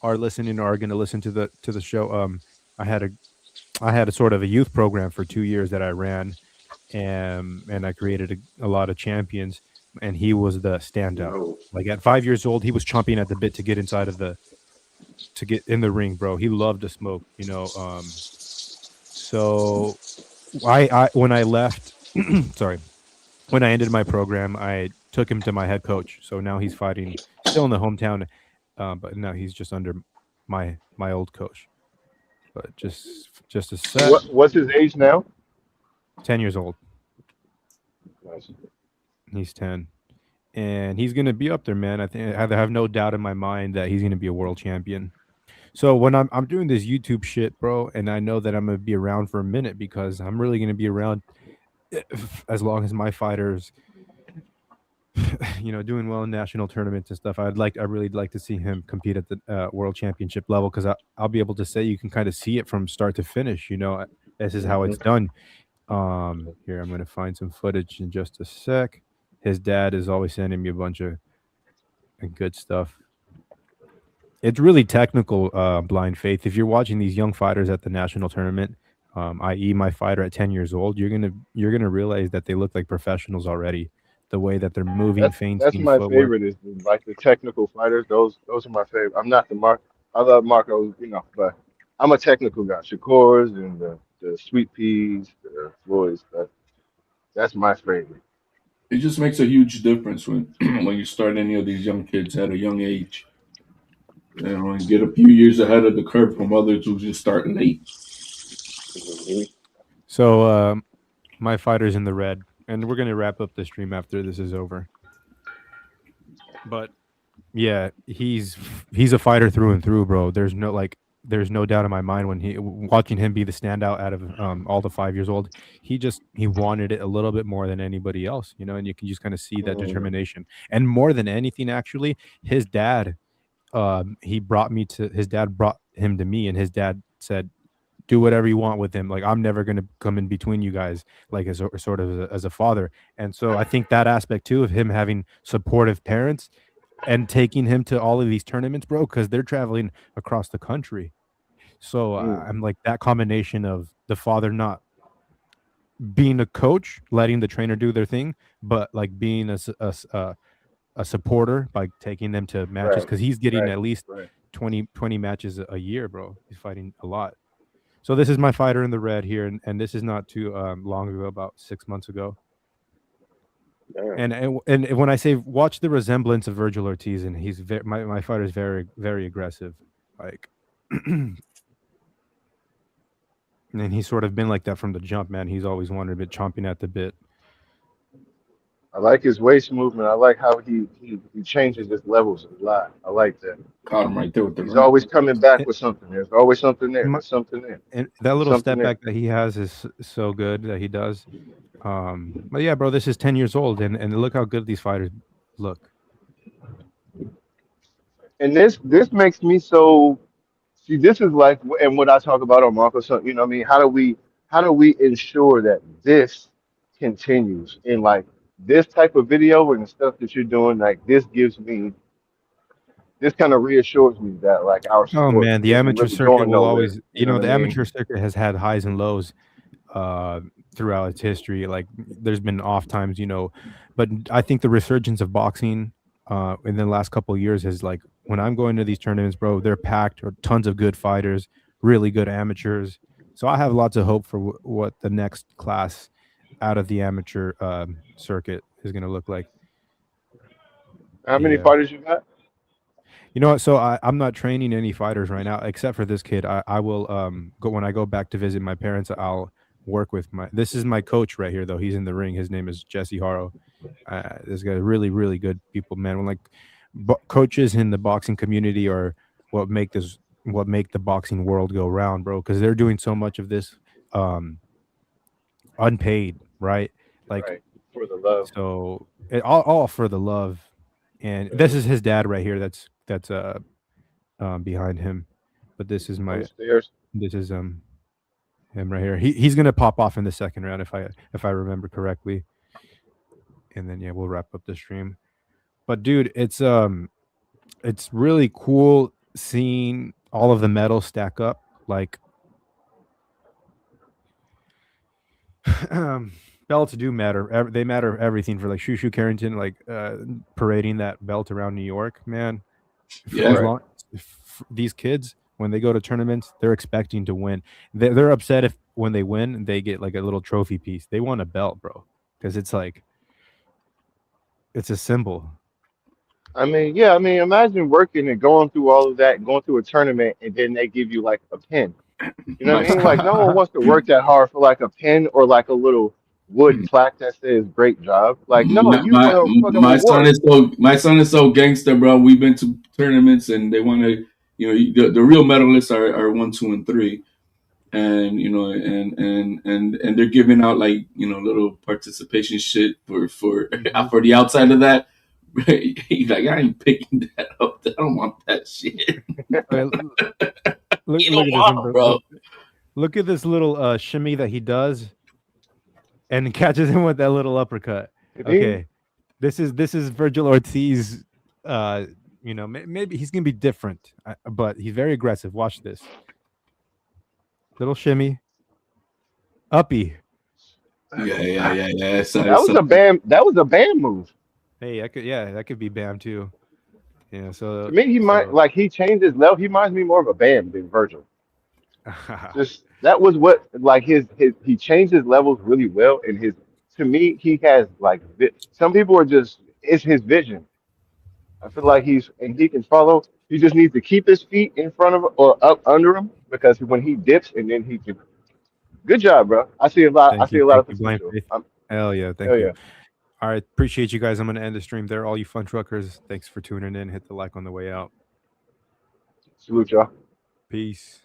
are listening or are going to listen to the show. I had a sort of a youth program for 2 years that I ran, and I created a lot of champions, and he was the standout. Like at 5 years old, he was chomping at the bit to get to get in the ring, bro. He loved to smoke, So I when I left, when I ended my program, I took him to my head coach. So now he's fighting still in the hometown, but now he's just under my old coach. But just a sec. What's his age now? 10 years old. Nice. He's 10, and he's gonna be up there, man. I have no doubt in my mind that he's gonna be a world champion. So when I'm doing this YouTube shit, bro, and I know that I'm gonna be around for a minute because I'm really gonna be around as long as my fighters, doing well in national tournaments and stuff. I'd really like to see him compete at the world championship level, because I'll be able to say you can kind of see it from start to finish. This is how it's done. Here, I'm going to find some footage in just a sec. His dad is always sending me a bunch of good stuff. It's really technical, Blind Faith. If you're watching these young fighters at the national tournament, i.e. my fighter at 10 years old, you're gonna realize that they look like professionals already. The way that they're moving, that's my favorite, is like the technical fighters. Those are my favorite. I'm not the Mark. I love Marco, but I'm a technical guy. Shakur's and the Sweet Peas, the Floyd's. That's my favorite. It just makes a huge difference when you start any of these young kids at a young age. And get a few years ahead of the curve from others who just start late. So my fighter's in the red, and we're gonna wrap up the stream after this is over. But yeah, he's a fighter through and through, bro. There's no doubt in my mind when watching him be the standout out of all the 5 years old. He wanted it a little bit more than anybody else, and you can just kind of see that determination. And more than anything, actually, his dad, his dad brought him to me, and his dad said, do whatever you want with him. Like, I'm never going to come in between you guys, like as a father. And so I think that aspect too of him having supportive parents and taking him to all of these tournaments, bro, because they're traveling across the country. So I'm like, that combination of the father not being a coach, letting the trainer do their thing, but like being a supporter by taking them to matches, because he's getting at least 20 matches a year, bro. He's fighting a lot. So this is my fighter in the red here, and this is not too long ago, about 6 months ago. And when I say watch the resemblance of Virgil Ortiz, and he's my fighter is very, very aggressive, like, and he's sort of been like that from the jump, man. He's always wanted a bit chomping at the bit. I like his waist movement. I like how he changes his levels a lot. I like that. Caught him right there with the He's right. always coming back with something. There's always something there. There's something there. And that little step back that he has is so good that he does. But yeah, bro, this is 10 years old, and look how good these fighters look. And this makes me so. See, this is like, and what I talk about on Marco. So you know, what I mean, how do we ensure that this continues in like this type of video and the stuff that you're doing? Like this kind of reassures me that like our sport. Oh man, the amateur really circuit will nowhere, always, you know the I mean? amateur circuit has had highs and lows throughout its history. Like there's been off times, but I think the resurgence of boxing in the last couple of years is like, when I'm going to these tournaments, bro, they're packed, or tons of good fighters, really good amateurs. So I have lots of hope for what the next class out of the amateur circuit is going to look like. How many fighters you got? You know what? So I'm not training any fighters right now, except for this kid. I will go when I go back to visit my parents. I'll work with this is my coach right here, though. He's in the ring. His name is Jesse Haro. This guy, really, really good people, man. When coaches in the boxing community are what make the boxing world go round, bro, because they're doing so much of this unpaid, right? Like, right. For the love. So all for the love. And this is his dad right here. That's behind him. But this is him right here. He's gonna pop off in the second round if I remember correctly. And then we'll wrap up the stream. But dude, it's really cool seeing all of the medals stack up. Like belts do matter. They matter everything for like Shushu Carrington, like parading that belt around New York, man. These kids, when they go to tournaments, they're expecting to win. They're upset if when they win, they get like a little trophy piece. They want a belt, bro, because it's like it's a symbol. I mean, imagine working and going through all of that, and going through a tournament, and then they give you like a pin. You know what I mean? Like no one wants to work that hard for like a pin or like a little wood plaque that says "Great job." Like no, my son is so gangster, bro. We've been to tournaments and they want to, the real medalists are 1, 2, and 3, and and they're giving out like little participation shit for the outside of that. He's like, I ain't picking that up. I don't want that shit. Look at this little shimmy that he does, and catches him with that little uppercut. Okay, this is Virgil Ortiz. Maybe he's gonna be different, but he's very aggressive. Watch this little shimmy, uppy. Yeah. So that was a bam move. Hey, that could be Bam too. Yeah, so to me, he changed his level. He reminds me more of a Bam than Virgil. Just that was what like he changed his levels really well, and to me he has like some people are just it's his vision. I feel like he can follow. He just needs to keep his feet in front of or up under him, because when he dips and then he can. Good job, bro. I see a lot of potential. Hell yeah, thank you. All right, appreciate you guys. I'm going to end the stream there. All you fun truckers, thanks for tuning in. Hit the like on the way out. Salute y'all. Peace.